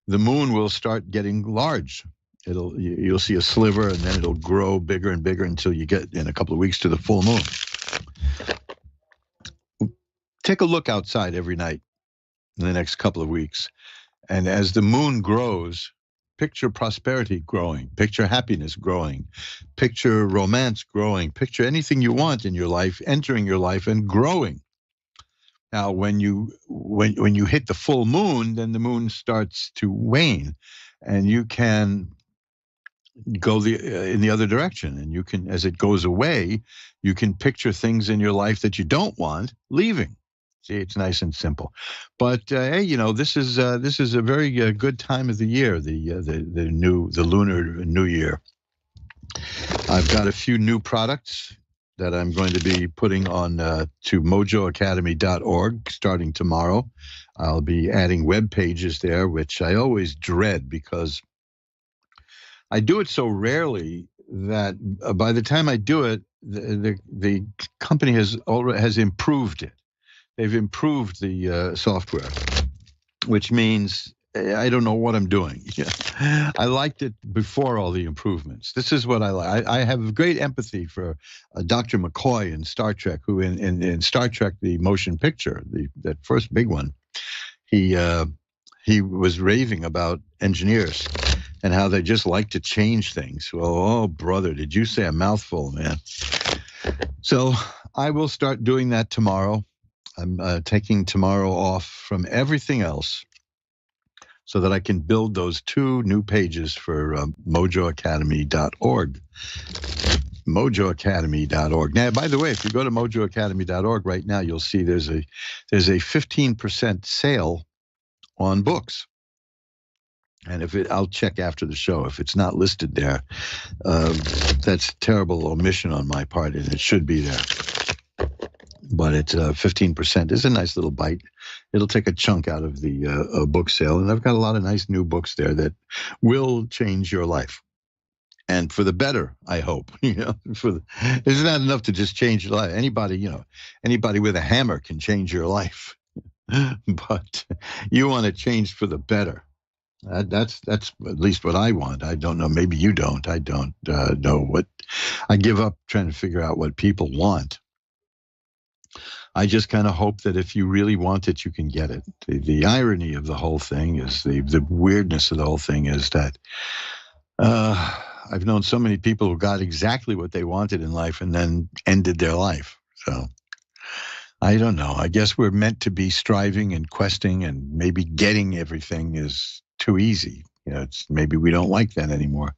the moon will start getting large. You'll see a sliver, and then it'll grow bigger and bigger until you get in a couple of weeks to the full moon. Take a look outside every night in the next couple of weeks, and as the moon grows, picture prosperity growing, picture happiness growing, picture romance growing, picture anything you want in your life entering your life and growing. Now, when you hit the full moon, then the moon starts to wane, and you can go in the other direction. And you can, as it goes away, you can picture things in your life that you don't want leaving. See, it's nice and simple. But hey, this is a very good time of the year, the Lunar New Year. I've got a few new products that I'm going to be putting on to mojoacademy.org starting tomorrow. I'll be adding web pages there, which I always dread because I do it so rarely that by the time I do it, the company has improved it. They've improved the software, which means I don't know what I'm doing. I liked it before all the improvements. This is what I like. I have great empathy for Dr. McCoy in Star Trek, who in Star Trek, the motion picture, that first big one, he was raving about engineers and how they just like to change things. Well, oh, brother, did you say a mouthful, man? So I will start doing that tomorrow. I'm taking tomorrow off from everything else so that I can build those 2 new pages for mojoacademy.org. mojoacademy.org. Now, by the way, if you go to mojoacademy.org right now, you'll see there's a 15% sale on books. And I'll check after the show. If it's not listed there, that's terrible omission on my part, and it should be there. But it's 15%. It's a nice little bite. It'll take a chunk out of the book sale. And I've got a lot of nice new books there that will change your life. And for the better, I hope. It's not enough to just change your life. Anybody with a hammer can change your life. But you want to change for the better. That's at least what I want. I don't know. Maybe you don't. I don't know what. I give up trying to figure out what people want. I just kind of hope that if you really want it, you can get it. The irony of the whole thing is, the weirdness of the whole thing is that I've known so many people who got exactly what they wanted in life and then ended their life. So I don't know. I guess we're meant to be striving and questing, and maybe getting everything is too easy. It's maybe we don't like that anymore.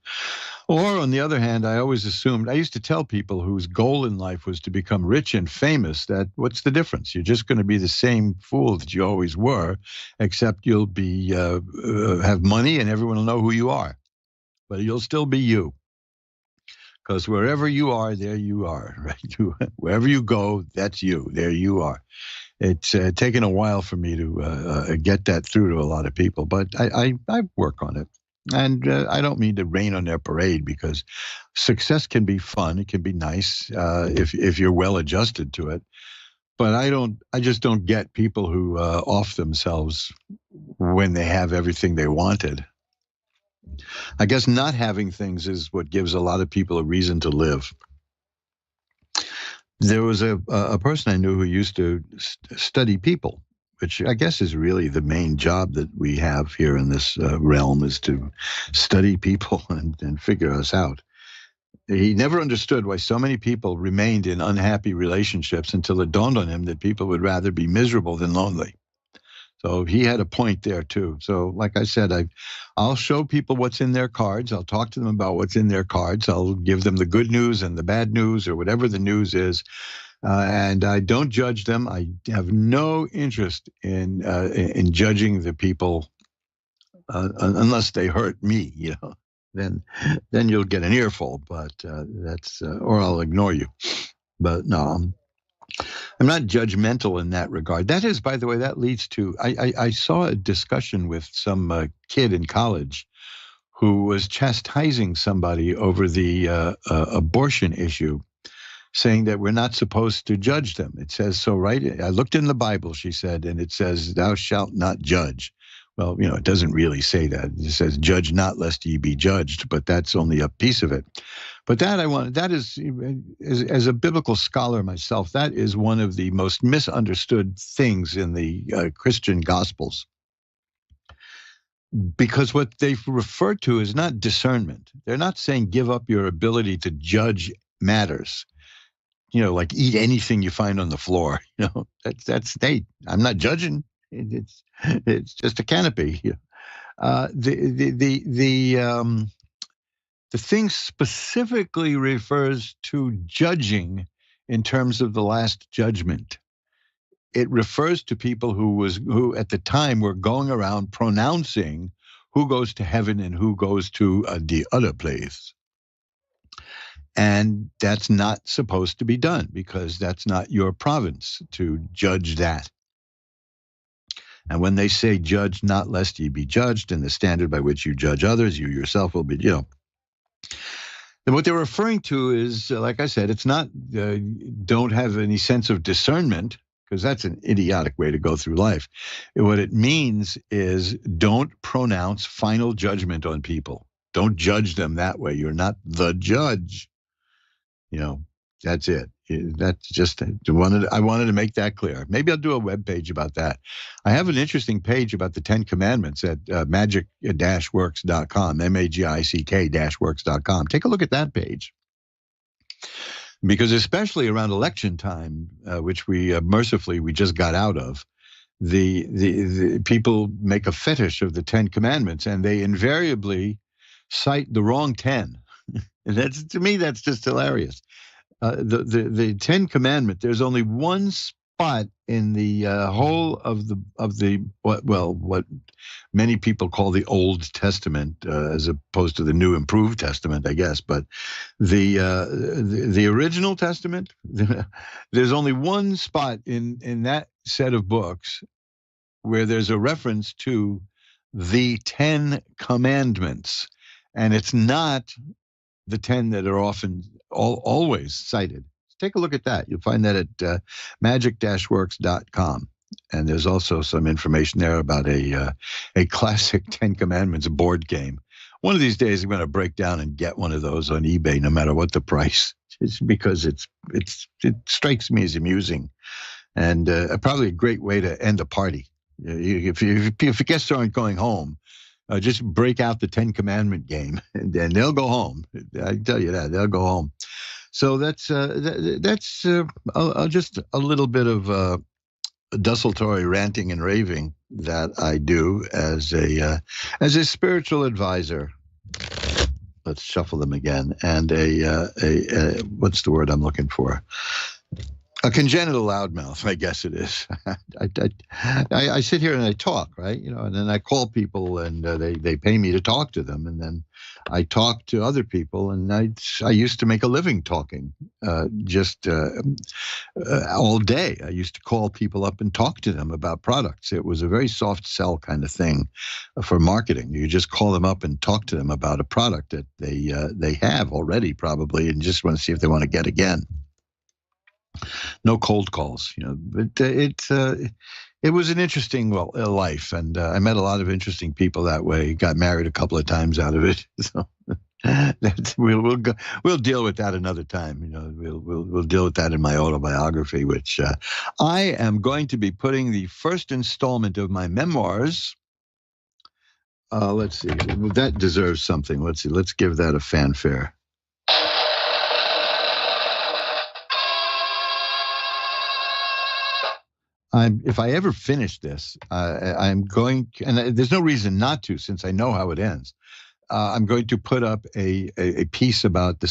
Or on the other hand, I always assumed, I used to tell people whose goal in life was to become rich and famous that what's the difference? You're just going to be the same fool that you always were, except you'll be have money and everyone will know who you are. But you'll still be you. Because wherever you are, there you are, right? Wherever you go, that's you. There you are. It's taken a while for me to get that through to a lot of people, but I work on it. And I don't mean to rain on their parade, because success can be fun. It can be nice if you're well adjusted to it. But I just don't get people who off themselves when they have everything they wanted. I guess not having things is what gives a lot of people a reason to live. There was a person I knew who used to study people, which I guess is really the main job that we have here in this realm, is to study people and figure us out. He never understood why so many people remained in unhappy relationships until it dawned on him that people would rather be miserable than lonely. So he had a point there too. So like I said, I'll show people what's in their cards. I'll talk to them about what's in their cards. I'll give them the good news and the bad news, or whatever the news is. And I don't judge them. I have no interest in judging the people unless they hurt me, Then you'll get an earful, but or I'll ignore you. But no, I'm not judgmental in that regard. That is, by the way, that leads to, I saw a discussion with some kid in college who was chastising somebody over the abortion issue, saying that we're not supposed to judge them. It says so, right? I looked in the Bible, she said, and it says, thou shalt not judge. Well, it doesn't really say that. It says, judge not lest ye be judged, but that's only a piece of it. But that is, as a biblical scholar myself, that is one of the most misunderstood things in the Christian Gospels. Because what they refer to is not discernment. They're not saying give up your ability to judge matters. Like eat anything you find on the floor. That's state. I'm not judging. It's just a canopy. The thing specifically refers to judging in terms of the last judgment. It refers to people who at the time were going around pronouncing who goes to heaven and who goes to the other place. And that's not supposed to be done, because that's not your province to judge that. And when they say judge not lest ye be judged, and the standard by which you judge others, you yourself will be, then what they're referring to is, like I said, it's not don't have any sense of discernment, because that's an idiotic way to go through life. What it means is don't pronounce final judgment on people. Don't judge them that way. You're not the judge. That's it. That's just, I wanted to make that clear. Maybe I'll do a web page about that. I have an interesting page about the 10 Commandments at magic-works.com, magic-works.com. Take a look at that page. Because especially around election time, which we mercifully we just got out of, the people make a fetish of the 10 Commandments, and they invariably cite the wrong 10. And to me, that's just hilarious. The 10 Commandment, there's only one spot in the whole of what many people call the Old Testament, as opposed to the New Improved Testament, I guess. But the original Testament, there's only one spot in that set of books where there's a reference to the 10 Commandments, and it's not the 10 that are often always cited. Take a look at that. You'll find that at magic-works.com. And there's also some information there about a classic 10 Commandments board game. One of these days, I'm going to break down and get one of those on eBay, no matter what the price. It's because it strikes me as amusing, and probably a great way to end a party. If guests aren't going home, just break out the 10 Commandment game, and then they'll go home. I tell you that, they'll go home. So that's just a little bit of desultory ranting and raving that I do as a spiritual advisor. Let's shuffle them again. And a what's the word I'm looking for? A congenital loudmouth, I guess it is. I sit here and I talk, right? And then I call people and they pay me to talk to them, and then I talk to other people, and I used to make a living talking, all day. I used to call people up and talk to them about products. It was a very soft sell kind of thing for marketing. You just call them up and talk to them about a product that they have already probably, and just want to see if they want to get again. No cold calls, but it was an interesting life, and I met a lot of interesting people that way. Got married a couple of times out of it, so we'll deal with that another time. We'll deal with that in my autobiography, which I am going to be putting the first installment of my memoirs. Let's see, that deserves something. Let's see, let's give that a fanfare. If I ever finish this, I'm going, and there's no reason not to, since I know how it ends. I'm going to put up a piece about the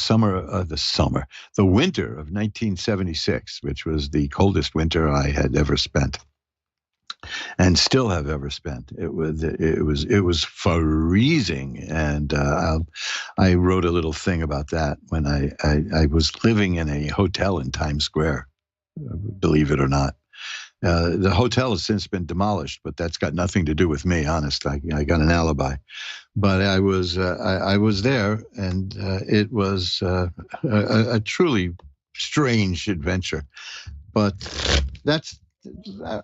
winter of 1976, which was the coldest winter I had ever spent, and still have ever spent. It was freezing, and I wrote a little thing about that when I was living in a hotel in Times Square, believe it or not. The hotel has since been demolished, but that's got nothing to do with me. Honest, I got an alibi, but I was there, and it was a truly strange adventure. But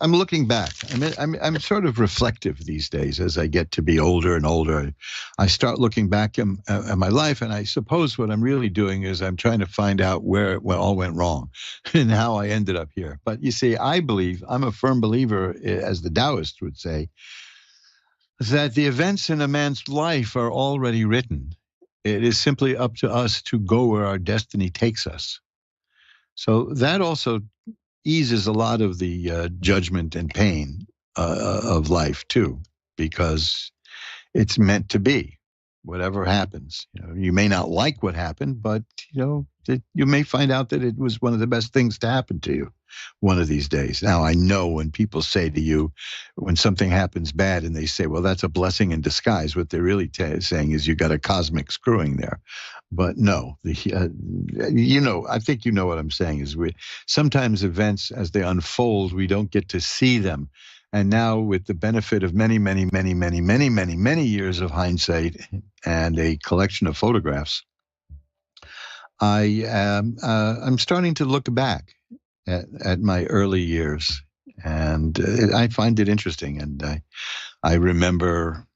I'm looking back. I'm sort of reflective these days as I get to be older and older. I start looking back at my life, and I suppose what I'm really doing is I'm trying to find out where it all went wrong and how I ended up here. But you see, I'm a firm believer, as the Taoists would say, that the events in a man's life are already written. It is simply up to us to go where our destiny takes us. So that also eases a lot of the judgment and pain of life too, because it's meant to be. Whatever happens, you may not like what happened, but you may find out that it was one of the best things to happen to you one of these days. Now, I know when people say to you, when something happens bad, and they say, well, that's a blessing in disguise, what they're really saying is you got a cosmic screwing there. But no, I think you know what I'm saying is sometimes events as they unfold, we don't get to see them. And now with the benefit of many, many, many, many, many, many, many years of hindsight and a collection of photographs, I'm starting to look back at my early years, and I find it interesting. And I remember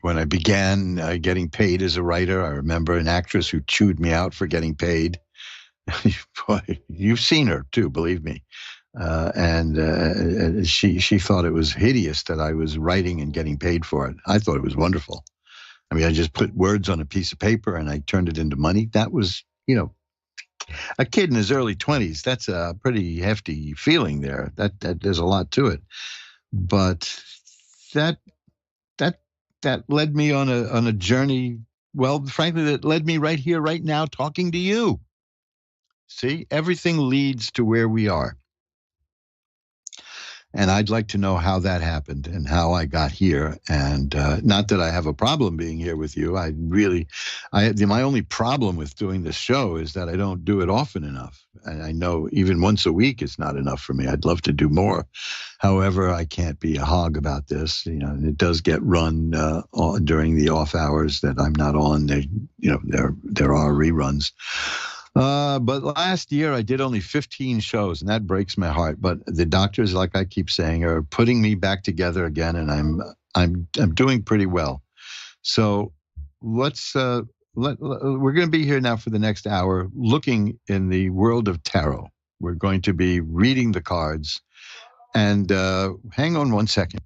when I began getting paid as a writer, I remember an actress who chewed me out for getting paid. Boy, you've seen her too, believe me. And she thought it was hideous that I was writing and getting paid for it. I thought it was wonderful. I mean, I just put words on a piece of paper and I turned it into money. That was, a kid in his early 20s. That's a pretty hefty feeling there. That there's a lot to it. But that led me on a journey. Well, frankly, that led me right here, right now, talking to you. See, everything leads to where we are. And I'd like to know how that happened and how I got here. And not that I have a problem being here with you. My only problem with doing this show is that I don't do it often enough. And I know even once a week is not enough for me. I'd love to do more. However, I can't be a hog about this. And it does get run during the off hours that I'm not on. There are reruns. But last year I did only 15 shows, and that breaks my heart. But the doctors, like I keep saying, are putting me back together again, and I'm doing pretty well. So we're going to be here now for the next hour, looking in the world of tarot. We're going to be reading the cards, and hang on one second.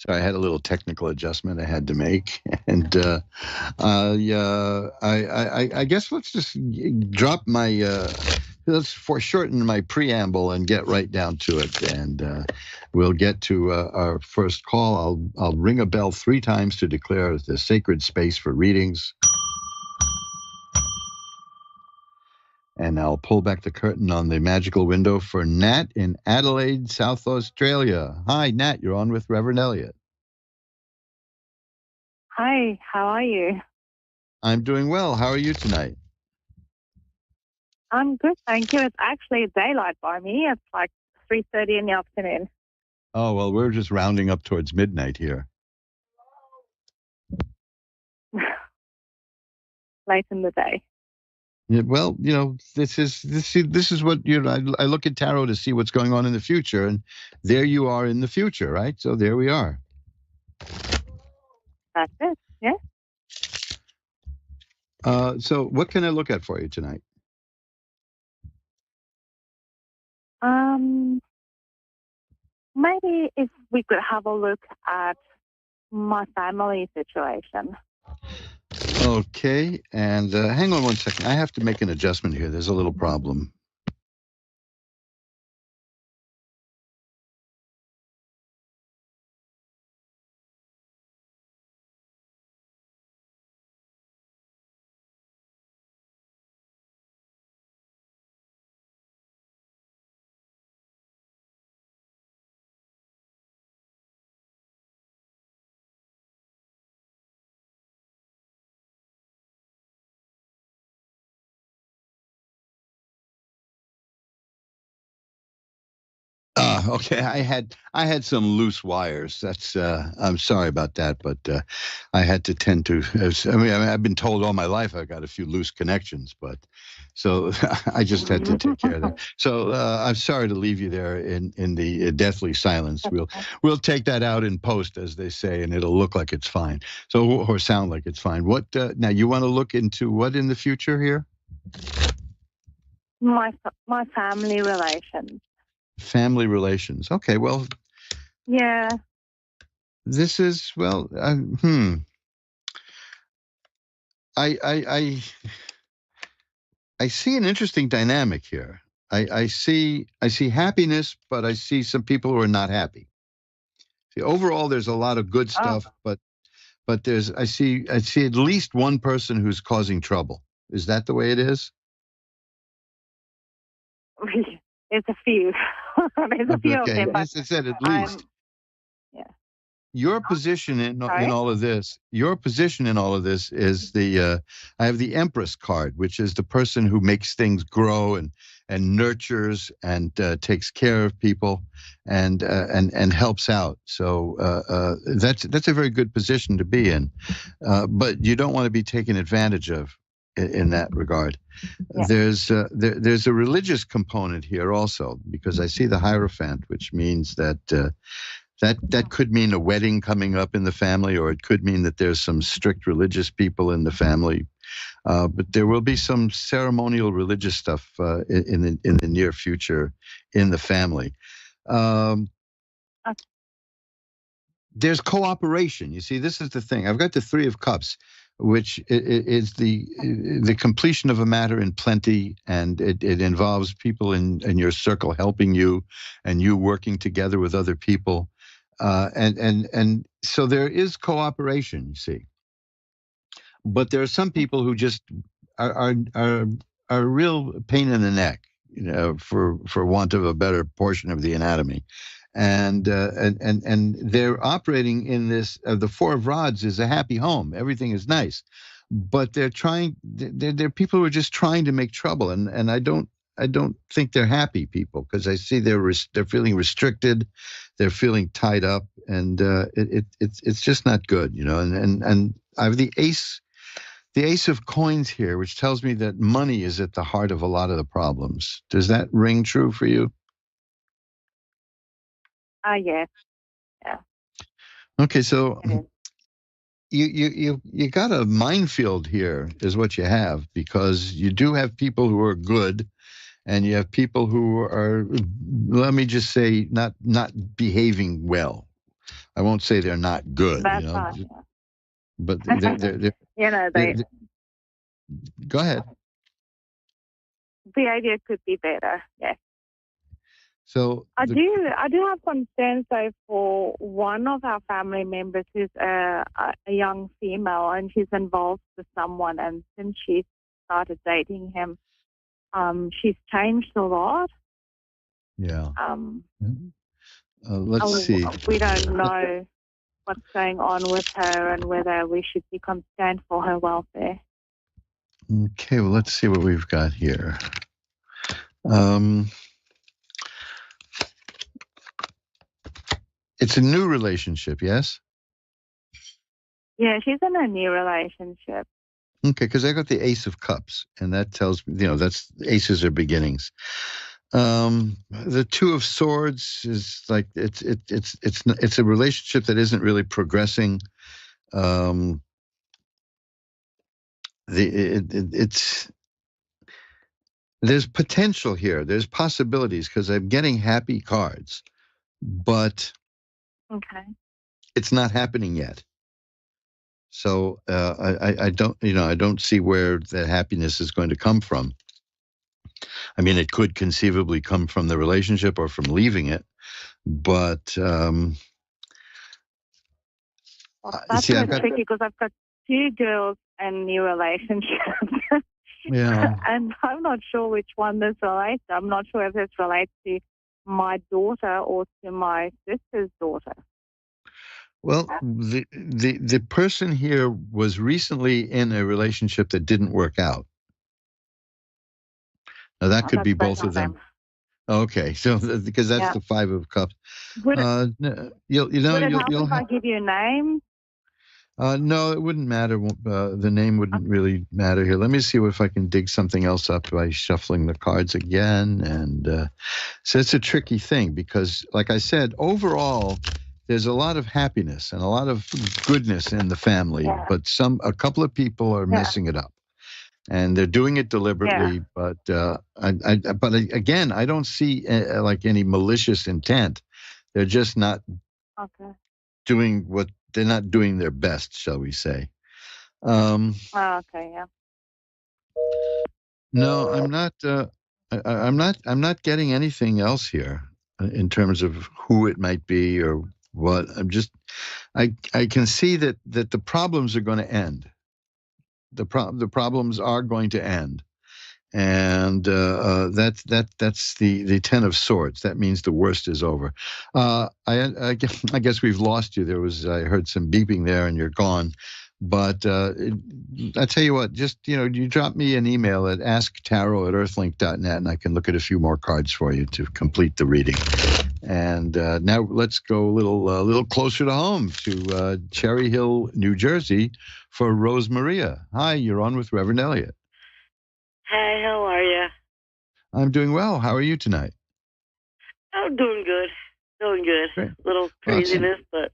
So I had a little technical adjustment I had to make, and I guess let's just drop my let's foreshorten my preamble and get right down to it, and we'll get to our first call. I'll ring a bell 3 times to declare the sacred space for readings, and I'll pull back the curtain on the magical window for Nat in Adelaide, South Australia. Hi, Nat. You're on with Reverend Elliot. Hi, how are you? I'm doing well. How are you tonight? I'm good, thank you. It's actually daylight by me. It's like 3:30 in the afternoon. Oh, well, we're just rounding up towards midnight here. Late in the day. Yeah, well, this is what I look at tarot to see what's going on in the future, and there you are in the future, right? So there we are. That's it. Yeah. So what can I look at for you tonight? Maybe if we could have a look at my family situation. Okay, and hang on one second. I have to make an adjustment here. There's a little problem. Okay. I had some loose wires. That's I'm sorry about that, but I had to tend to. I've been told all my life I've got a few loose connections, but so I just had to take care of that. So I'm sorry to leave you there in the deathly silence. We'll take that out in post, as they say, and it'll look like it's fine. So or sound like it's fine. What now? You want to look into what in the future here? My family relations. Family relations. Okay, well. Yeah. This is I see an interesting dynamic here. I see happiness, but I see some people who are not happy. See, overall, there's a lot of good stuff, but I see at least one person who's causing trouble. Is that the way it is? It's a few. There's a few of them. As I said, at least. Yeah. Your position in all of this. Your position in all of this is I have the Empress card, which is the person who makes things grow and nurtures and takes care of people and helps out. So that's a very good position to be in, but you don't want to be taken advantage of in that regard. Yeah. There's a religious component here also, because I see the Hierophant, which means that that could mean a wedding coming up in the family, or it could mean that there's some strict religious people in the family. But there will be some ceremonial religious stuff in the near future in the family. There's cooperation. You see, this is the thing. I've got the 3 of Cups, which is the completion of a matter in plenty, and it involves people in your circle helping you, and you working together with other people, and so there is cooperation. You see, but there are some people who just are a real pain in the neck, for want of a better portion of the anatomy. And they're operating in this. The 4 of Rods is a happy home. Everything is nice, but they're people who are just trying to make trouble. And I don't think they're happy people, because I see they're feeling restricted, they're feeling tied up, and it's just not good, And I have the Ace of Coins here, which tells me that money is at the heart of a lot of the problems. Does that ring true for you? Yeah. Okay, so you got a minefield here, is what you have, because you do have people who are good, and you have people who are, let me just say, not behaving well. I won't say they're not good, That's fine. but they're They go ahead. the idea could be better. Yes. So I do have concerns though for one of our family members who's a young female, and she's involved with someone, and since she started dating him, she's changed a lot. Yeah. Let's see. We don't know what's going on with her and whether we should be concerned for her welfare. Okay, well, let's see what we've got here. It's a new relationship, yes? Yeah, she's in a new relationship. Okay, because I got the Ace of Cups, and that tells me, that's aces are beginnings. The Two of Swords is like it's a relationship that isn't really progressing. There's potential here. There's possibilities because I'm getting happy cards, but it's not happening yet. So I don't see where the happiness is going to come from. I mean, it could conceivably come from the relationship or from leaving it, but that's tricky because I've got two girls in new relationships. Yeah. And I'm not sure which one this relates to. I'm not sure if this relates to my daughter or to my sister's daughter. Well, the person here was recently in a relationship that didn't work out. Now that could be both of them. Okay, so because that's the Five of Cups. Would it help if I give you a name? No, it wouldn't matter. The name wouldn't really matter here. Let me see if I can dig something else up by shuffling the cards again. And so it's a tricky thing because, like I said, overall, there's a lot of happiness and a lot of goodness in the family, but a couple of people are messing it up. And they're doing it deliberately, but again, I don't see like any malicious intent. They're just not doing what they're not doing their best, shall we say? No, I'm not. I'm not getting anything else here in terms of who it might be or what. I can see that the problems are going to end. The problems are going to end, and that's the Ten of Swords. That means the worst is over. I guess we've lost you. I heard some beeping there, and you're gone. But I tell you what, just you drop me an email at asktarot@earthlink.net, and I can look at a few more cards for you to complete the reading. And now let's go a little closer to home to Cherry Hill, New Jersey, for Rose Maria. Hi, you're on with Reverend Elliot. Hi, how are you? I'm doing well. How are you tonight? I'm doing good. Great. Little craziness, but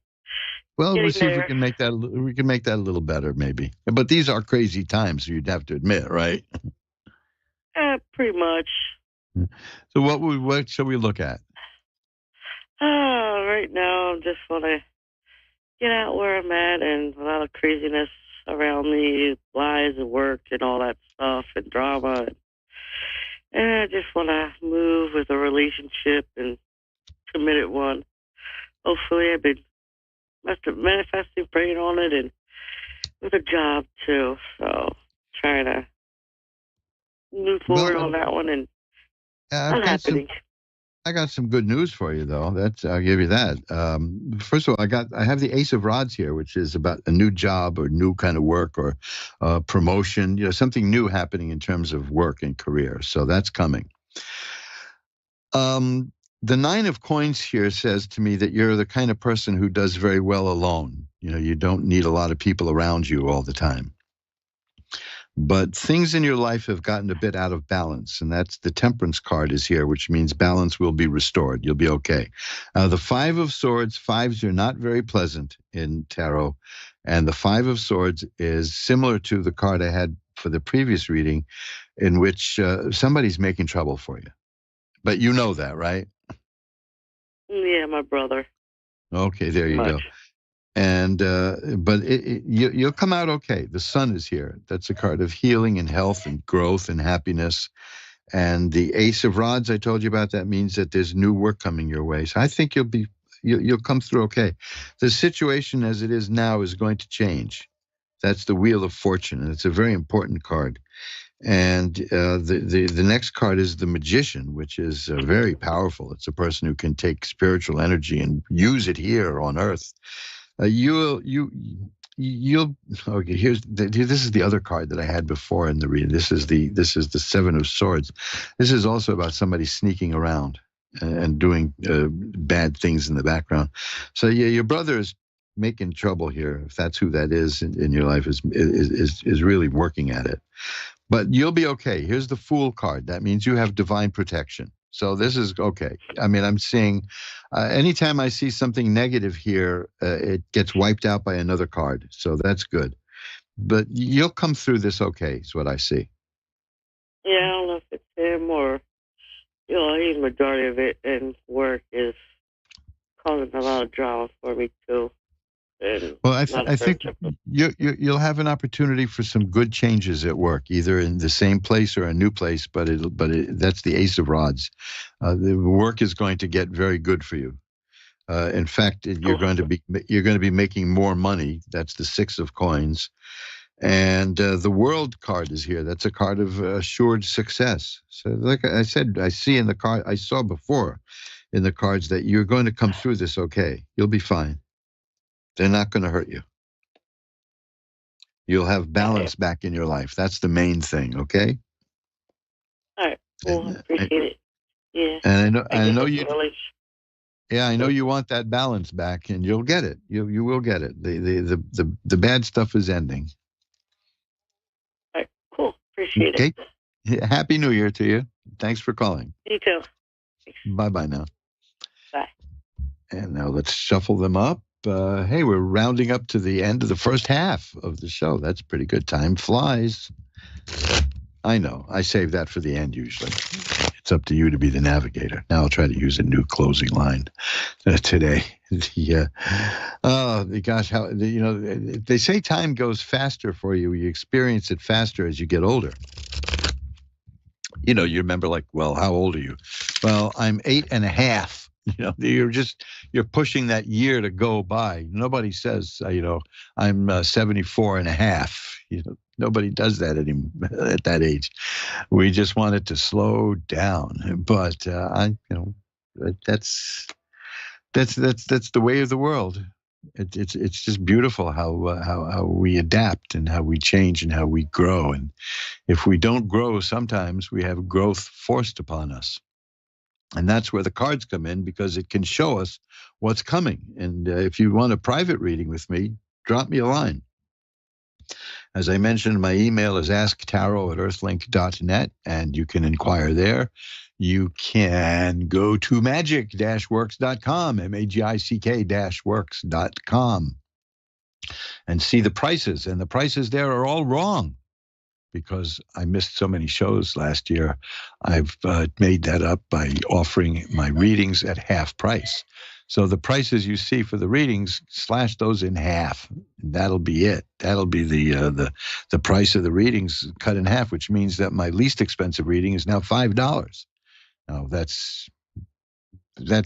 we'll see if we can make that. We can make that a little better, maybe. But these are crazy times, you'd have to admit, right? Pretty much. So what shall we look at? Right now, I just want to get out where I'm at, and a lot of craziness around me, lies and work and all that stuff and drama. And I just want to move with a relationship and committed one. Hopefully, I've been manifesting, praying on it, and with a job too. So trying to move forward on that one, and not happening. I got some good news for you, though. I'll give you that. First of all, I have the Ace of Rods here, which is about a new job or new kind of work or promotion. Something new happening in terms of work and career. So that's coming. The Nine of Coins here says to me that you're the kind of person who does very well alone. You don't need a lot of people around you all the time. But things in your life have gotten a bit out of balance, and that's the Temperance card is here, which means balance will be restored. You'll be okay. The Five of Swords, fives are not very pleasant in tarot, and the Five of Swords is similar to the card I had for the previous reading, in which somebody's making trouble for you. But you know that, right? Yeah, my brother. Okay, there you go. And but you'll come out okay. The sun is here. That's a card of healing and health and growth and happiness. And the Ace of Rods I told you about, that means that there's new work coming your way. So I think you'll come through okay. The situation as it is now is going to change. That's the Wheel of Fortune, and it's a very important card. And the next card is the Magician, which is very powerful. It's a person who can take spiritual energy and use it here on Earth. You'll okay. This is the other card that I had before in the reading. This is the Seven of Swords. This is also about somebody sneaking around and doing bad things in the background. So yeah, your brother is making trouble here. If that's who that is in your life, is really working at it. But you'll be okay. Here's the Fool card. That means you have divine protection. So this is okay. I mean, I'm seeing anytime I see something negative here, it gets wiped out by another card. So that's good. But you'll come through this okay, is what I see. Yeah, I don't know if it's him or, the majority of it in work is causing a lot of drama for me, too. Well, I think you'll have an opportunity for some good changes at work, either in the same place or a new place. But that's the Ace of Rods. The work is going to get very good for you. In fact, you're going to be making more money. That's the Six of Coins, and the World card is here. That's a card of assured success. So, like I said, I see in the card I saw before in the cards that you're going to come through this okay. You'll be fine. They're not going to hurt you. You'll have balance back in your life. That's the main thing, okay? All right. Well, I appreciate it. Yeah. And I know you. Yeah, I know you want that balance back, and you'll get it. You will get it. The bad stuff is ending. All right. Cool. Appreciate it. Happy New Year to you. Thanks for calling. You too. Bye now. Bye. And now let's shuffle them up. Hey, we're rounding up to the end of the first half of the show. That's pretty good. Time flies. I know. I save that for the end usually. It's up to you to be the navigator. Now I'll try to use a new closing line today. Gosh, how they say time goes faster for you. You experience it faster as you get older. You remember how old are you? Well, I'm 8.5. You're pushing that year to go by. Nobody says, I'm 74 and a half. Nobody does that anymore at that age. We just want it to slow down. But that's the way of the world. It's just beautiful how we adapt and how we change and how we grow. And if we don't grow, sometimes we have growth forced upon us. And that's where the cards come in, because it can show us what's coming. And if you want a private reading with me, drop me a line. As I mentioned, my email is asktarot@earthlink.net, and you can inquire there. You can go to magic-works.com, magick-works.com, and see the prices. And the prices there are all wrong, because I missed so many shows last year. I've made that up by offering my readings at half price. So the prices you see for the readings, slash those in half. That'll be it. That'll be the price of the readings cut in half, which means that my least expensive reading is now $5. Now that's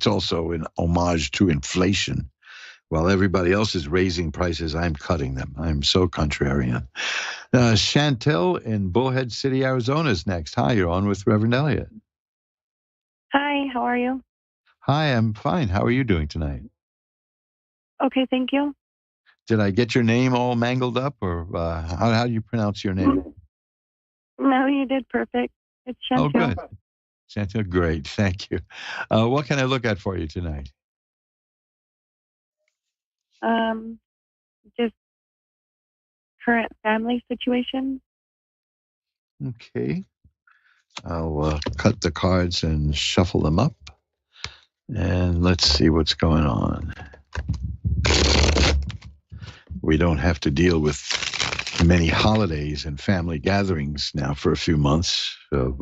also an homage to inflation. While everybody else is raising prices, I'm cutting them. I'm so contrarian. Chantel in Bullhead City, Arizona is next. Hi, you're on with Reverend Elliot. Hi, how are you? Hi, I'm fine. How are you doing tonight? Okay, thank you. Did I get your name all mangled up, or how do you pronounce your name? No, you did perfect. It's Chantel. Oh, good. Chantel, great. Thank you. What can I look at for you tonight? Just current family situation. Okay. I'll cut the cards and shuffle them up. And let's see what's going on. We don't have to deal with many holidays and family gatherings now for a few months. So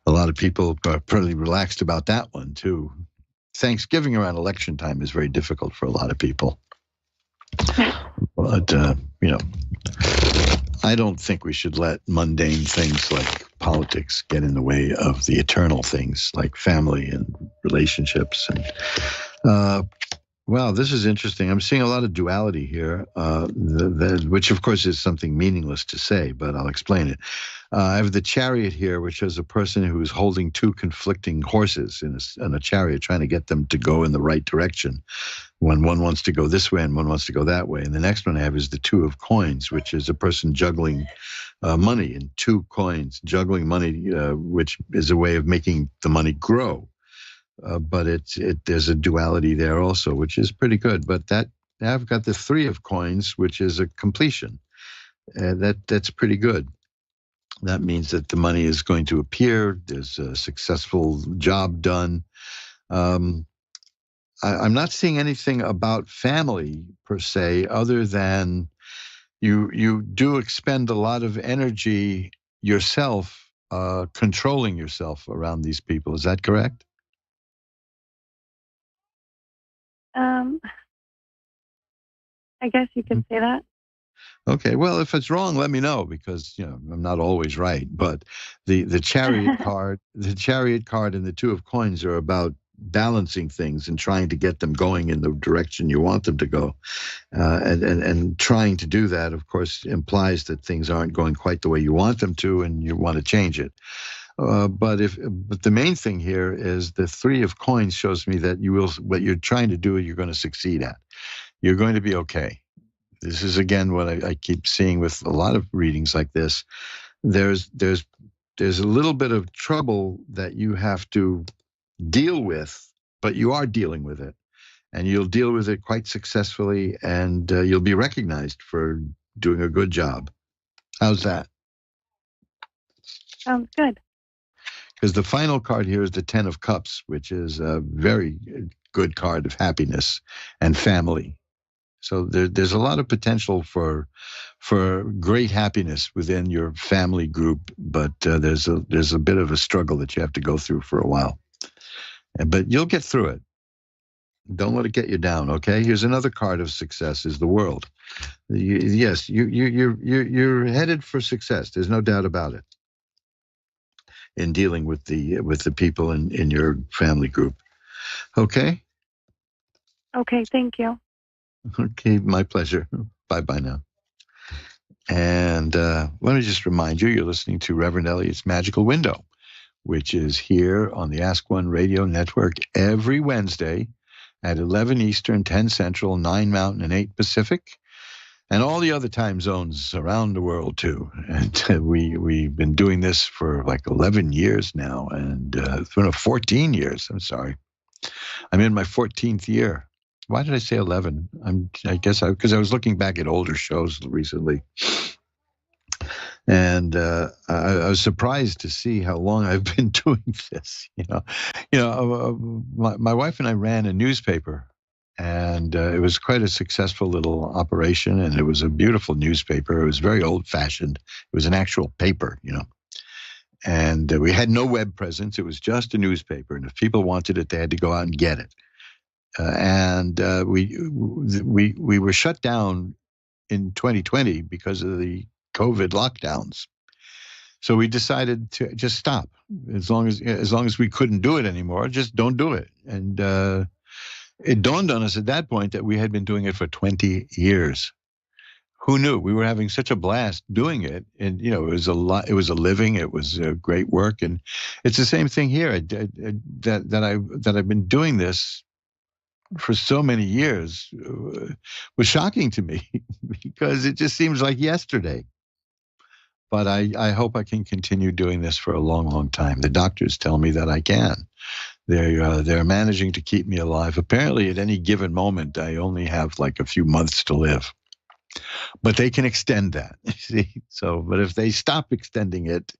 a lot of people are pretty relaxed about that one, too. Thanksgiving around election time is very difficult for a lot of people. But, I don't think we should let mundane things like politics get in the way of the eternal things like family and relationships. And wow, this is interesting. I'm seeing a lot of duality here, which of course is something meaningless to say, but I'll explain it. I have the Chariot here, which is a person who is holding two conflicting horses in a chariot, trying to get them to go in the right direction. When one wants to go this way and one wants to go that way. And the next one I have is the Two of Coins, which is a person juggling money in two coins, juggling money, which is a way of making the money grow. But there's a duality there also, which is pretty good. But I've got the Three of Coins, which is a completion. That's pretty good. That means that the money is going to appear. There's a successful job done. I'm not seeing anything about family per se, other than you do expend a lot of energy yourself, controlling yourself around these people. Is that correct? I guess you could say that. Okay, well, if it's wrong, let me know, because I'm not always right. But the Chariot card, and the Two of Coins are about balancing things and trying to get them going in the direction you want them to go, and trying to do that, of course, implies that things aren't going quite the way you want them to, and you want to change it. But the main thing here is the Three of Coins shows me that what you're trying to do, you're going to succeed at. You're going to be okay. This is again what I keep seeing with a lot of readings like this. There's a little bit of trouble that you have to deal with, but you are dealing with it, and you'll deal with it quite successfully, and you'll be recognized for doing a good job. How's that? Sounds good. Because the final card here is the Ten of Cups, which is a very good card of happiness and family. So there's a lot of potential for great happiness within your family group, but there's a bit of a struggle that you have to go through for a while. But you'll get through it. Don't let it get you down, okay? Here's another card of success: is the World. Yes, you're headed for success. There's no doubt about it. In dealing with the people in your family group, okay? Okay, thank you. Okay, my pleasure. Bye-bye now. And let me just remind you, you're listening to Reverend Elliot's Magical Window, which is here on the Ask One Radio Network every Wednesday at 11 Eastern, 10 Central, 9 Mountain, and 8 Pacific, and all the other time zones around the world, too. And we've been doing this for like 11 years now, and 14 years, I'm sorry. I'm in my 14th year. Why did I say 11? I guess because I was looking back at older shows recently. And I was surprised to see how long I've been doing this. My wife and I ran a newspaper, and it was quite a successful little operation, and it was a beautiful newspaper. It was very old-fashioned. It was an actual paper, And we had no web presence. It was just a newspaper, and if people wanted it, they had to go out and get it. And we were shut down in 2020 because of the COVID lockdowns. So we decided to just stop. As long as we couldn't do it anymore, just don't do it. And it dawned on us at that point that we had been doing it for 20 years. Who knew? We were having such a blast doing it, and it was a lot. It was a living. It was great work, and it's the same thing here. That I've been doing this for so many years was shocking to me because it just seems like yesterday. But I hope I can continue doing this for a long, long time. The doctors tell me that I can. They're managing to keep me alive. Apparently, at any given moment, I only have like a few months to live. But they can extend that. See? But if they stop extending it,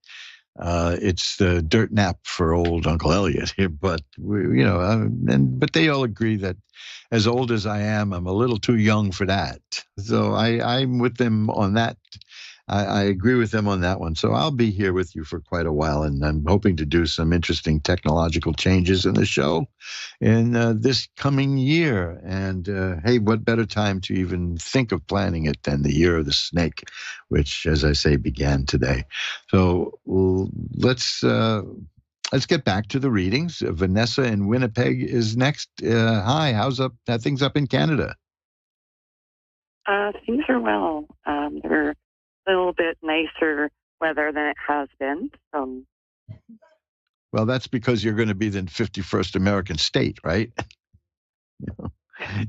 it's the dirt nap for old Uncle Elliot here. But but they all agree that as old as I am, I'm a little too young for that. So I'm with them on that I agree with them on that one. So I'll be here with you for quite a while, and I'm hoping to do some interesting technological changes in the show in this coming year. And hey, what better time to even think of planning it than the year of the snake, which, as I say, began today. So let's get back to the readings. Vanessa in Winnipeg is next. Hi, how's things up in Canada? Things are well. They're a little bit nicer weather than it has been. Well, that's because you're going to be the 51st American state, right?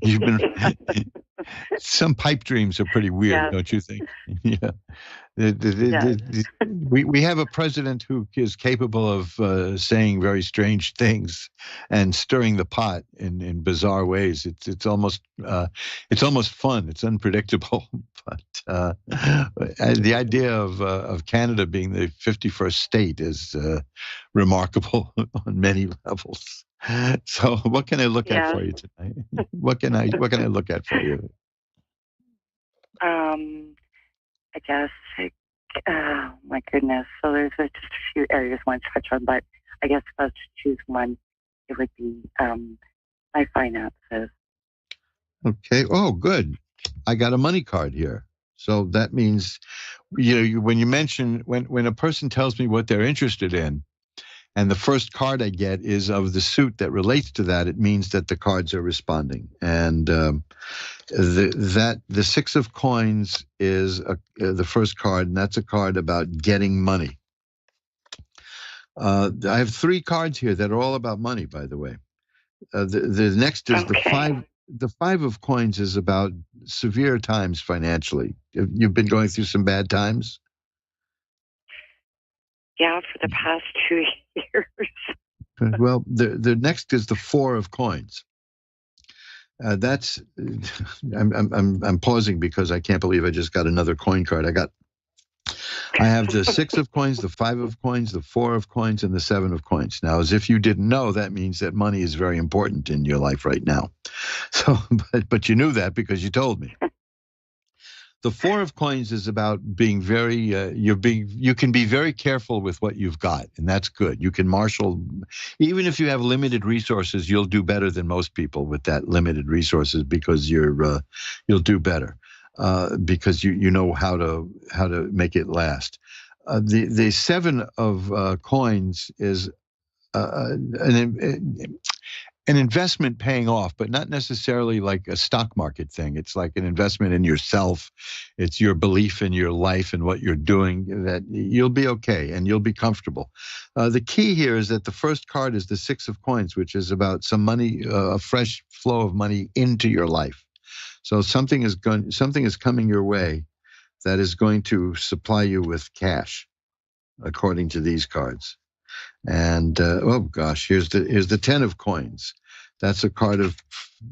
You've been some pipe dreams are pretty weird, don't you think? Yeah. We have a president who is capable of saying very strange things and stirring the pot in bizarre ways. It's almost fun. It's unpredictable, but the idea of Canada being the 51st state is remarkable on many levels. So, what can I look at for you tonight? What can I look at for you? I guess, my goodness. So there's just a few areas I want to touch on, but I guess if I was to choose one, it would be my finances. Okay. Oh, good. I got a money card here. So that means, when you mention, when a person tells me what they're interested in, and the first card I get is of the suit that relates to that, it means that the cards are responding. And the Six of Coins is the first card, and that's a card about getting money. I have 3 cards here that are all about money, by the way. The next is the five. The Five of Coins is about severe times financially. You've been going through some bad times? Yeah, for the past 2 years. Well, the next is the Four of Coins. That's I'm pausing because I can't believe I just got another coin card. I have the Six of Coins, the Five of Coins, the Four of Coins, and the Seven of Coins. Now, as if you didn't know, that means that money is very important in your life right now. So, but you knew that because you told me. The Four of Coins is about being very, you can be very careful with what you've got, and that's good. You can marshal, even if you have limited resources, you'll do better than most people with that limited resources because you'll do better because you know how to make it last. The Seven of Coins is an investment paying off, but not necessarily like a stock market thing. It's like an investment in yourself. It's your belief in your life and what you're doing, that you'll be okay and you'll be comfortable. The key here is that the first card is the Six of Coins, which is about some money, a fresh flow of money into your life. So something is coming your way that is going to supply you with cash, according to these cards. And oh gosh, here's the Ten of Coins. That's a card of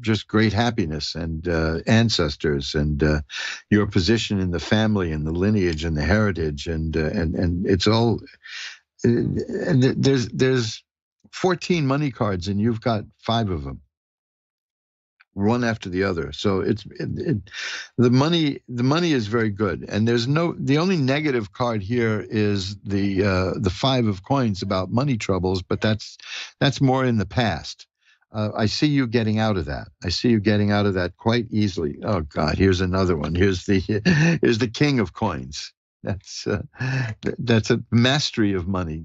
just great happiness and ancestors and your position in the family and the lineage and the heritage and it's all. And there's 14 money cards and you've got 5 of them, one after the other. So the money is very good. And the only negative card here is the Five of Coins about money troubles, but that's more in the past. I see you getting out of that. I see you getting out of that quite easily. Oh God, here's another one. Here's the King of Coins. That's a mastery of money.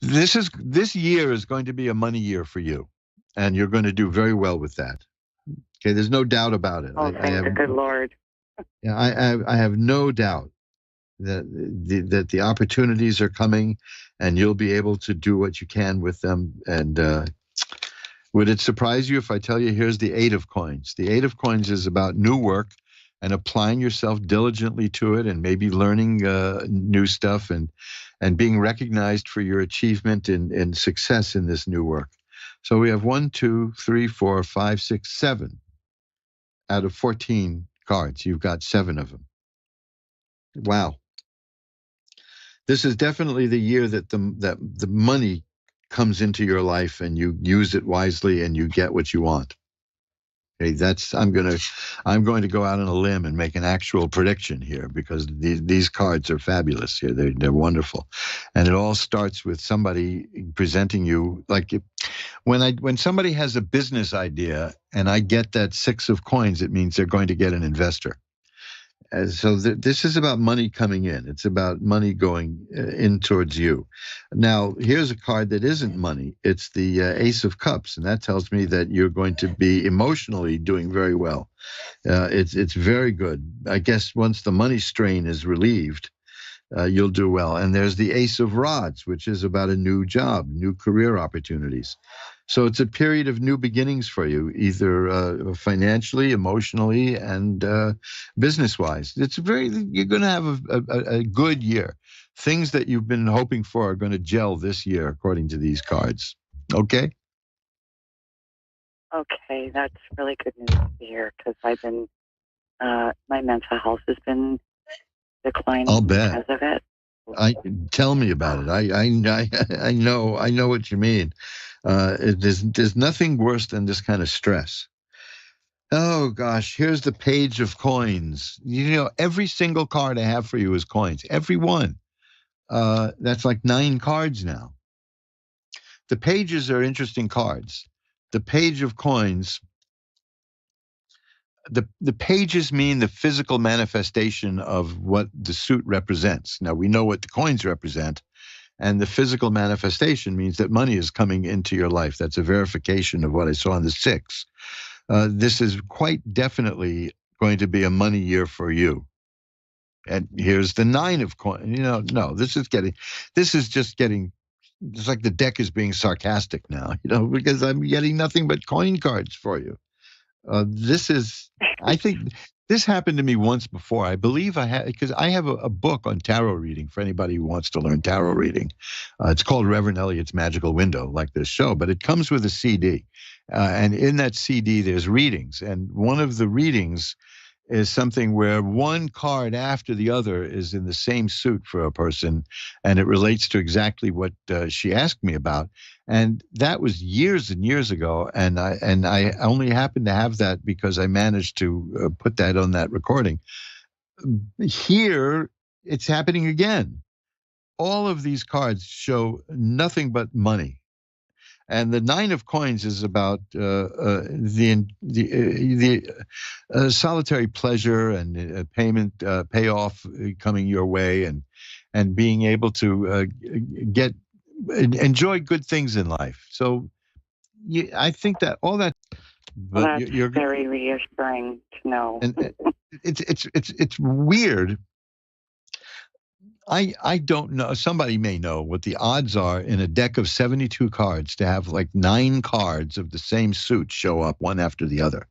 This year is going to be a money year for you. And you're going to do very well with that. Okay, there's no doubt about it. Oh, thank the good Lord. Yeah, I have no doubt that the opportunities are coming, and you'll be able to do what you can with them. And would it surprise you if I tell you here's the Eight of Coins? The Eight of Coins is about new work and applying yourself diligently to it, and maybe learning new stuff and being recognized for your achievement and success in this new work. So we have 1, 2, 3, 4, 5, 6, 7 out of 14 cards. You've got 7 of them. Wow. This is definitely the year that the money comes into your life and you use it wisely and you get what you want. Okay, I'm going to go out on a limb and make an actual prediction here, because these cards are fabulous here. They're wonderful, and it all starts with somebody presenting you when somebody has a business idea and I get that 6 of coins, it means they're going to get an investor. So this is about money coming in. It's about money going in towards you. Now, here's a card that isn't money. It's the Ace of Cups, and that tells me that you're going to be emotionally doing very well. It's very good. I guess once the money strain is relieved, you'll do well. And there's the Ace of Rods, which is about a new job, new career opportunities. So it's a period of new beginnings for you, either financially, emotionally, and business-wise. You're going to have a good year. Things that you've been hoping for are going to gel this year, according to these cards. Okay? Okay, that's really good news to hear, because I've been, my mental health has been declining I'll bet. because of it. Tell me about it. I know what you mean. There's nothing worse than this kind of stress. Oh gosh, here's the Page of Coins. Every single card I have for you is coins. Every one. That's like 9 cards now. The pages are interesting cards. The Page of Coins. The pages mean the physical manifestation of what the suit represents. Now we know what the coins represent. And the physical manifestation means that money is coming into your life. That's a verification of what I saw in the 6. This is quite definitely going to be a money year for you. And here's the 9 of coins. No, this is just getting, it's like the deck is being sarcastic now, because I'm getting nothing but coin cards for you. I think this happened to me once before. I believe I had, because I have a book on tarot reading for anybody who wants to learn tarot reading. It's called Reverend Elliott's Magical Window, like this show, but it comes with a CD. And in that CD, there's readings. And one of the readings is something where one card after the other is in the same suit for a person, and it relates to exactly what she asked me about. And that was years and years ago, and I only happened to have that because I managed to put that on that recording. Here, it's happening again. All of these cards show nothing but money. And the 9 of coins is about the solitary pleasure and payoff coming your way, and being able to enjoy good things in life. So I think that all that. But that's you're very reassuring to know. And it's weird. I don't know. Somebody may know what the odds are in a deck of 72 cards to have like 9 cards of the same suit show up one after the other.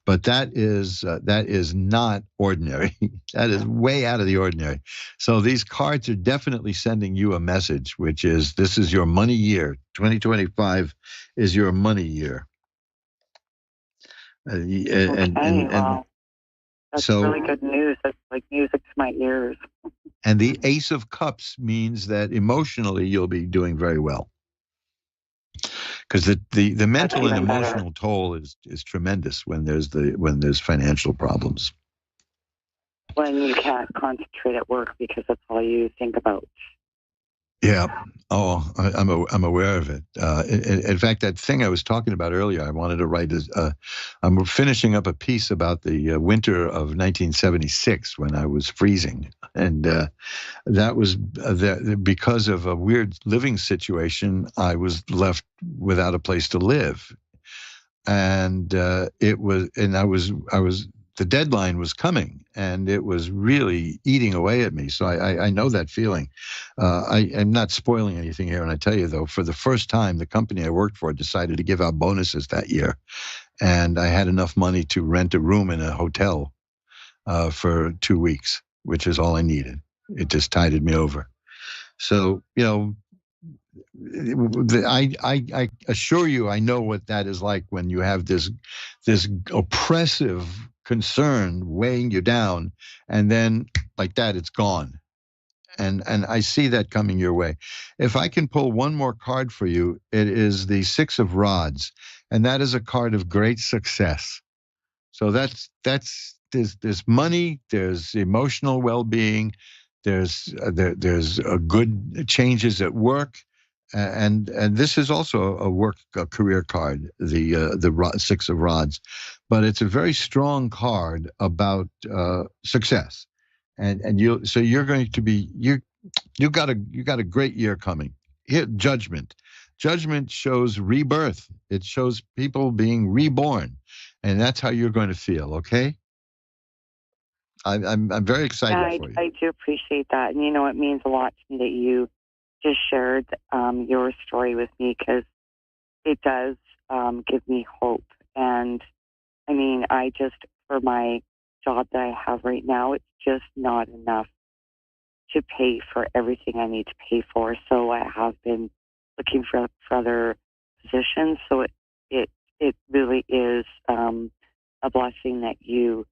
But that is not ordinary. That is way out of the ordinary. So these cards are definitely sending you a message, which is this is your money year. 2025 is your money year. Wow. That's really good news. That's like music to my ears. And the Ace of Cups means that emotionally you'll be doing very well. Because the mental and emotional toll is tremendous when there's financial problems. When you can't concentrate at work because that's all you think about. Yeah. Oh, I'm aware of it. In fact, that thing I was talking about earlier, I wanted to write. I'm finishing up a piece about the winter of 1976 when I was freezing, and that was because of a weird living situation. I was left without a place to live, and I was. The deadline was coming, and it was really eating away at me. So I know that feeling. I'm not spoiling anything here, and I tell you, though, for the first time, the company I worked for decided to give out bonuses that year, and I had enough money to rent a room in a hotel for 2 weeks, which is all I needed. It just tided me over. So, I assure you, I know what that is like when you have this oppressive concern weighing you down, and then like that, it's gone. And I see that coming your way. If I can pull one more card for you, it is the 6 of Rods, and that is a card of great success. So there's money, there's emotional well-being, there's good changes at work, and this is also a career card, the Six of Rods, but it's a very strong card about success, and you're going to be you got a great year coming. Here, Judgment. Judgment shows rebirth. It shows people being reborn, and that's how you're going to feel. Okay. I'm very excited for you. I do appreciate that, and it means a lot to me that you just shared your story with me, because it does give me hope. And I mean, for my job that I have right now, it's just not enough to pay for everything I need to pay for. So I have been looking for other positions. So it really is a blessing that you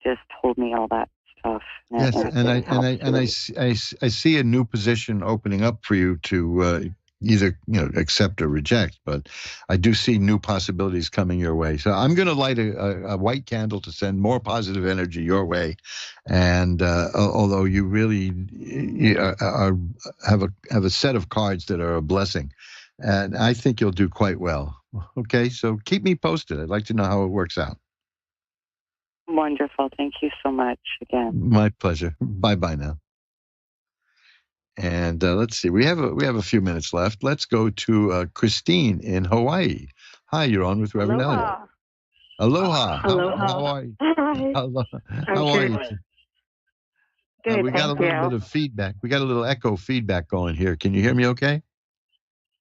just told me all that stuff. Yes, and I see a new position opening up for you to either accept or reject, but I do see new possibilities coming your way. So I'm going to light a white candle to send more positive energy your way. And although you really have a set of cards that are a blessing, and I think you'll do quite well. Okay, so keep me posted. I'd like to know how it works out. Wonderful. Thank you so much again. My pleasure. Bye-bye now. And let's see. We have a few minutes left. Let's go to Christine in Hawaii. Hi, you're on with Reverend Elliot. Aloha. Aloha. How are you? Hi. How are you? Good, we got a little bit of feedback. We got a little echo feedback going here. Can you hear me okay?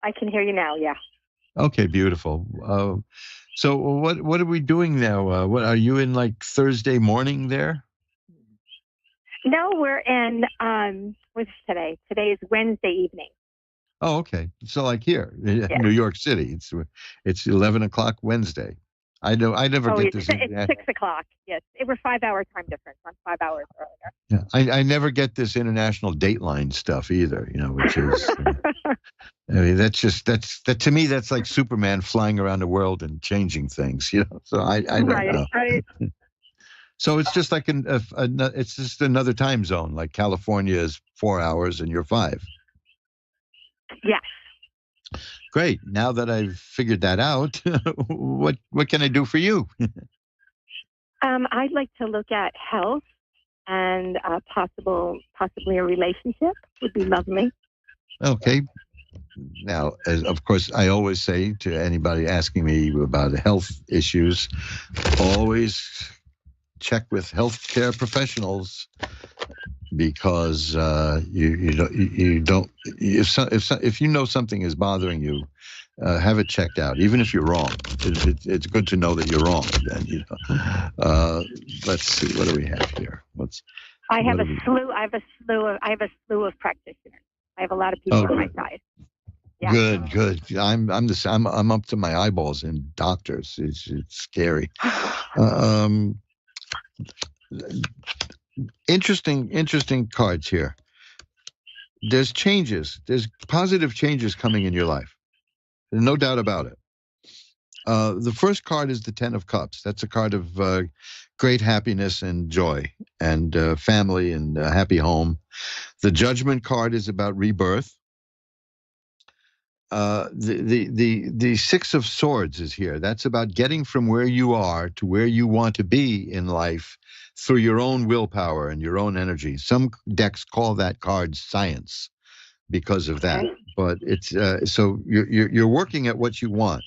I can hear you now, yeah. Okay, beautiful. So what are we doing now? What are you in, like Thursday morning there? No, we're in, what's today? Today is Wednesday evening. Oh, okay. So like here, New York City, it's 11 o'clock Wednesday. I never get this. It's 6 o'clock. Yes, we're 5 hour time difference. I'm 5 hours earlier. Yeah, I never get this international dateline stuff either. Which is. I mean, that to me, that's like Superman flying around the world and changing things. So I don't know. Right. So it's just like it's just another time zone. Like California is 4 hours and you're 5. Yes. Great. Now that I've figured that out, what can I do for you? I'd like to look at health and possibly a relationship would be lovely. Okay. Now, of course, I always say to anybody asking me about health issues, always check with healthcare professionals, because you don't if you know something is bothering you, have it checked out, even if you're wrong. It's good to know that you're wrong. Then let's see, what do we have here? I have a slew of practitioners. I have a lot of people on my side. Yeah. Good. I'm up to my eyeballs in doctors. It's scary. Interesting cards here. There's changes. There's positive changes coming in your life. There's no doubt about it. The first card is the 10 of Cups. That's a card of great happiness and joy and family and a happy home. The Judgment card is about rebirth. The Six of Swords is here. That's about getting from where you are to where you want to be in life through your own willpower and your own energy. Some decks call that card science because of that. But it's so you're working at what you want.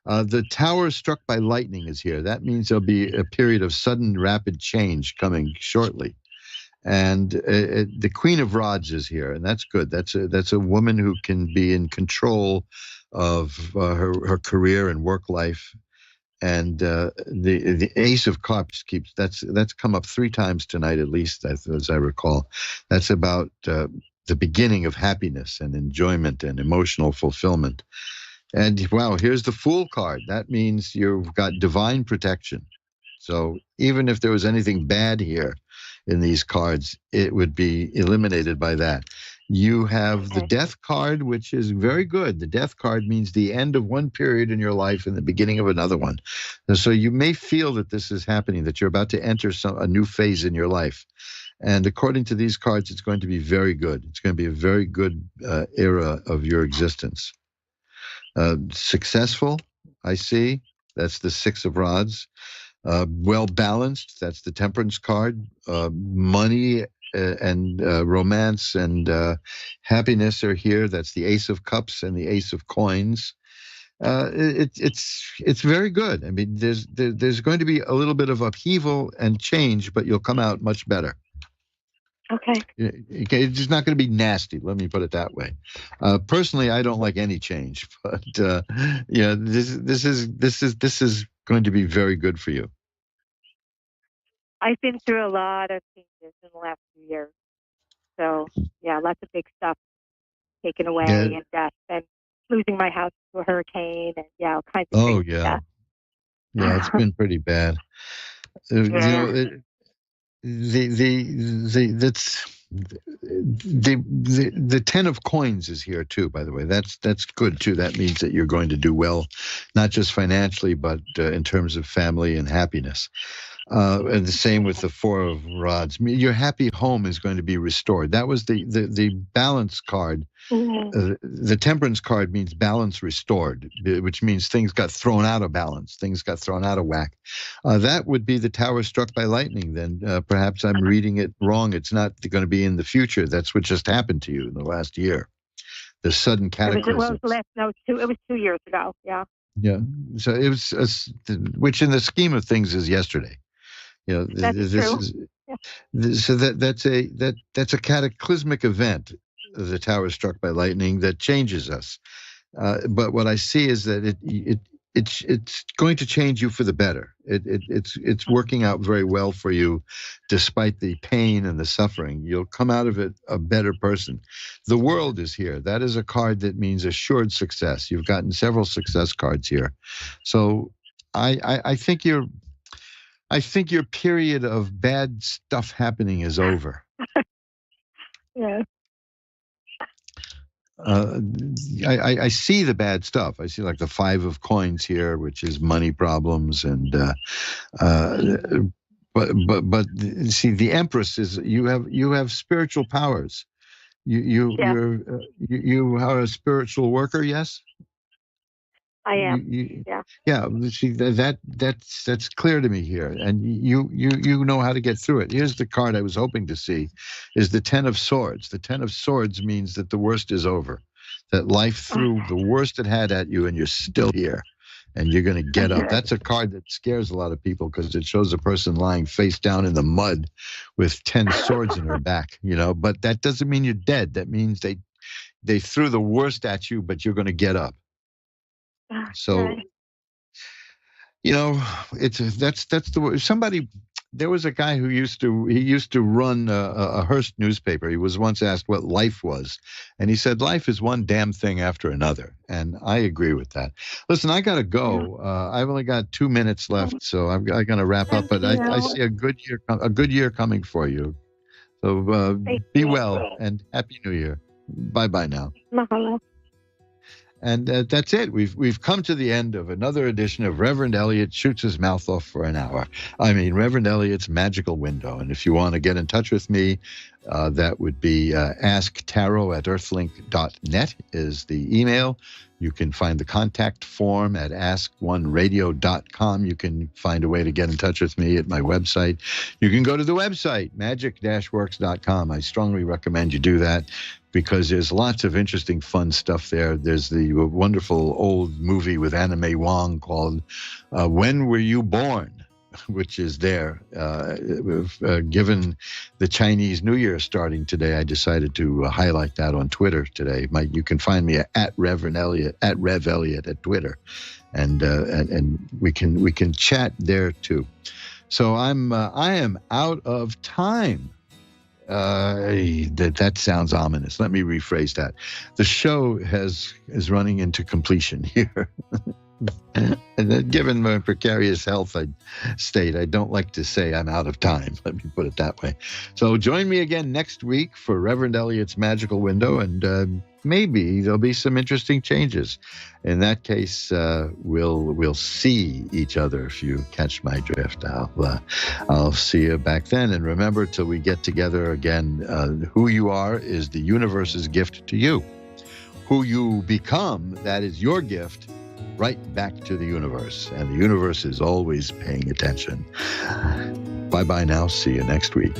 The Tower struck by lightning is here. That means there'll be a period of sudden, rapid change coming shortly. And the Queen of Rods is here, and that's good. That's a woman who can be in control of her career and work life. And the Ace of Cups that's come up 3 times tonight at least, as I recall. That's about the beginning of happiness and enjoyment and emotional fulfillment. And wow, here's the Fool card. That means you've got divine protection. So even if there was anything bad here in these cards, it would be eliminated by that. You have the death card, which is very good. The death card means the end of one period in your life and the beginning of another one. And so you may feel that this is happening, that you're about to enter a new phase in your life. And according to these cards, it's going to be very good. It's going to be a very good era of your existence. Successful, I see. That's the Six of Rods. Well-balanced, that's the Temperance card. Money and romance and happiness are here. That's the Ace of Cups and the Ace of Coins. It's very good. I mean, there's going to be a little bit of upheaval and change, but you'll come out much better. Okay. It's not going to be nasty. Let me put it that way. Personally, I don't like any change, but yeah, this is going to be very good for you. I've been through a lot of changes in the last few years. So, yeah, lots of big stuff taken away and death and losing my house to a hurricane and, all kinds of things. Yeah. Yeah, it's been pretty bad. You know, the Ten of Coins is here too, by the way. That's good too. That means that you're going to do well, not just financially, but in terms of family and happiness. And the same with the Four of Rods. Your happy home is going to be restored. That was the balance card. Mm-hmm. The Temperance card means balance restored, which means things got thrown out of balance. Things got thrown out of whack. That would be the tower struck by lightning. Then perhaps I'm reading it wrong. It's not going to be in the future. That's what just happened to you in the last year. The sudden cataclysm. It was 2 years ago. Yeah. Yeah. So it was, which in the scheme of things is yesterday. You know, that's true. So that's a cataclysmic event, the tower struck by lightning, that changes us. But what I see is that it's going to change you for the better. It's working out very well for you, despite the pain and the suffering. You'll come out of it a better person. The World is here. That is a card that means assured success. You've gotten several success cards here, so I think your period of bad stuff happening is over. Yeah. I see the bad stuff. I see like the Five of Coins here, which is money problems, and but see, the Empress is you have spiritual powers. You are a spiritual worker, yes. I am. Yeah. See, that's clear to me here, and you know how to get through it. Here's the card I was hoping to see, is the Ten of Swords. The Ten of Swords means that the worst is over, that life threw the worst it had at you, and you're still here, and you're going to get up. That's a card that scares a lot of people because it shows a person lying face down in the mud with 10 swords in her back. You know, but that doesn't mean you're dead. That means they threw the worst at you, but you're going to get up. So, you know, that's the somebody. There was a guy who used to run a Hearst newspaper. He was once asked what life was, and he said life is one damn thing after another. And I agree with that. Listen, I gotta go. I've only got 2 minutes left, so I'm gonna wrap up. But I see a good year coming for you. So be well and Happy New Year. Bye now. Mahalo. And that's it. We've come to the end of another edition of Reverend Elliot Shoots His Mouth Off for an Hour. I mean, Reverend Elliot's Magical Window. And if you want to get in touch with me, that would be asktarot@earthlink.net is the email. You can find the contact form at ask1radio.com. You can find a way to get in touch with me at my website. You can go to the website, magic-works.com. I strongly recommend you do that, because there's lots of interesting, fun stuff there. There's the wonderful old movie with Anna May Wong called When Were You Born?, which is there. Given the Chinese New Year starting today, I decided to highlight that on Twitter today. You can find me at Reverend Elliot, at Rev Elliot at Twitter, and we can chat there too. So I am out of time. That sounds ominous. Let me rephrase that. The show is running into completion here. And then given my precarious health state, I don't like to say I'm out of time. Let me put it that way. So join me again next week for Reverend Elliot's Magical Window, and maybe there'll be some interesting changes. In that case, we'll see each other, if you catch my drift. I'll see you back then. And remember, till we get together again, who you are is the universe's gift to you. Who you become, that is your gift right back to the universe. And the universe is always paying attention. Bye-bye now. See you next week.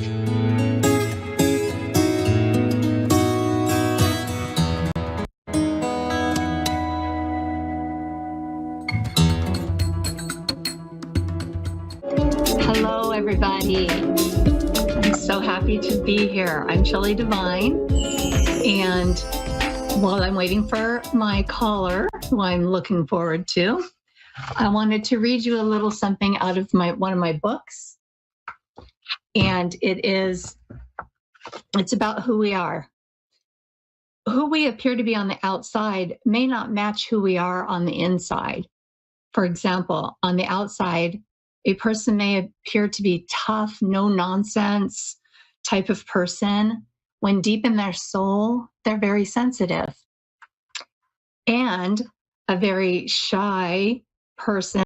Hello, everybody. I'm so happy to be here. I'm Shelley Devine, and while I'm waiting for my caller, who I'm looking forward to, I wanted to read you a little something out of one of my books. And it's about who we are. Who we appear to be on the outside may not match who we are on the inside. For example, on the outside, a person may appear to be tough, no-nonsense type of person, when deep in their soul, they're very sensitive. And a very shy person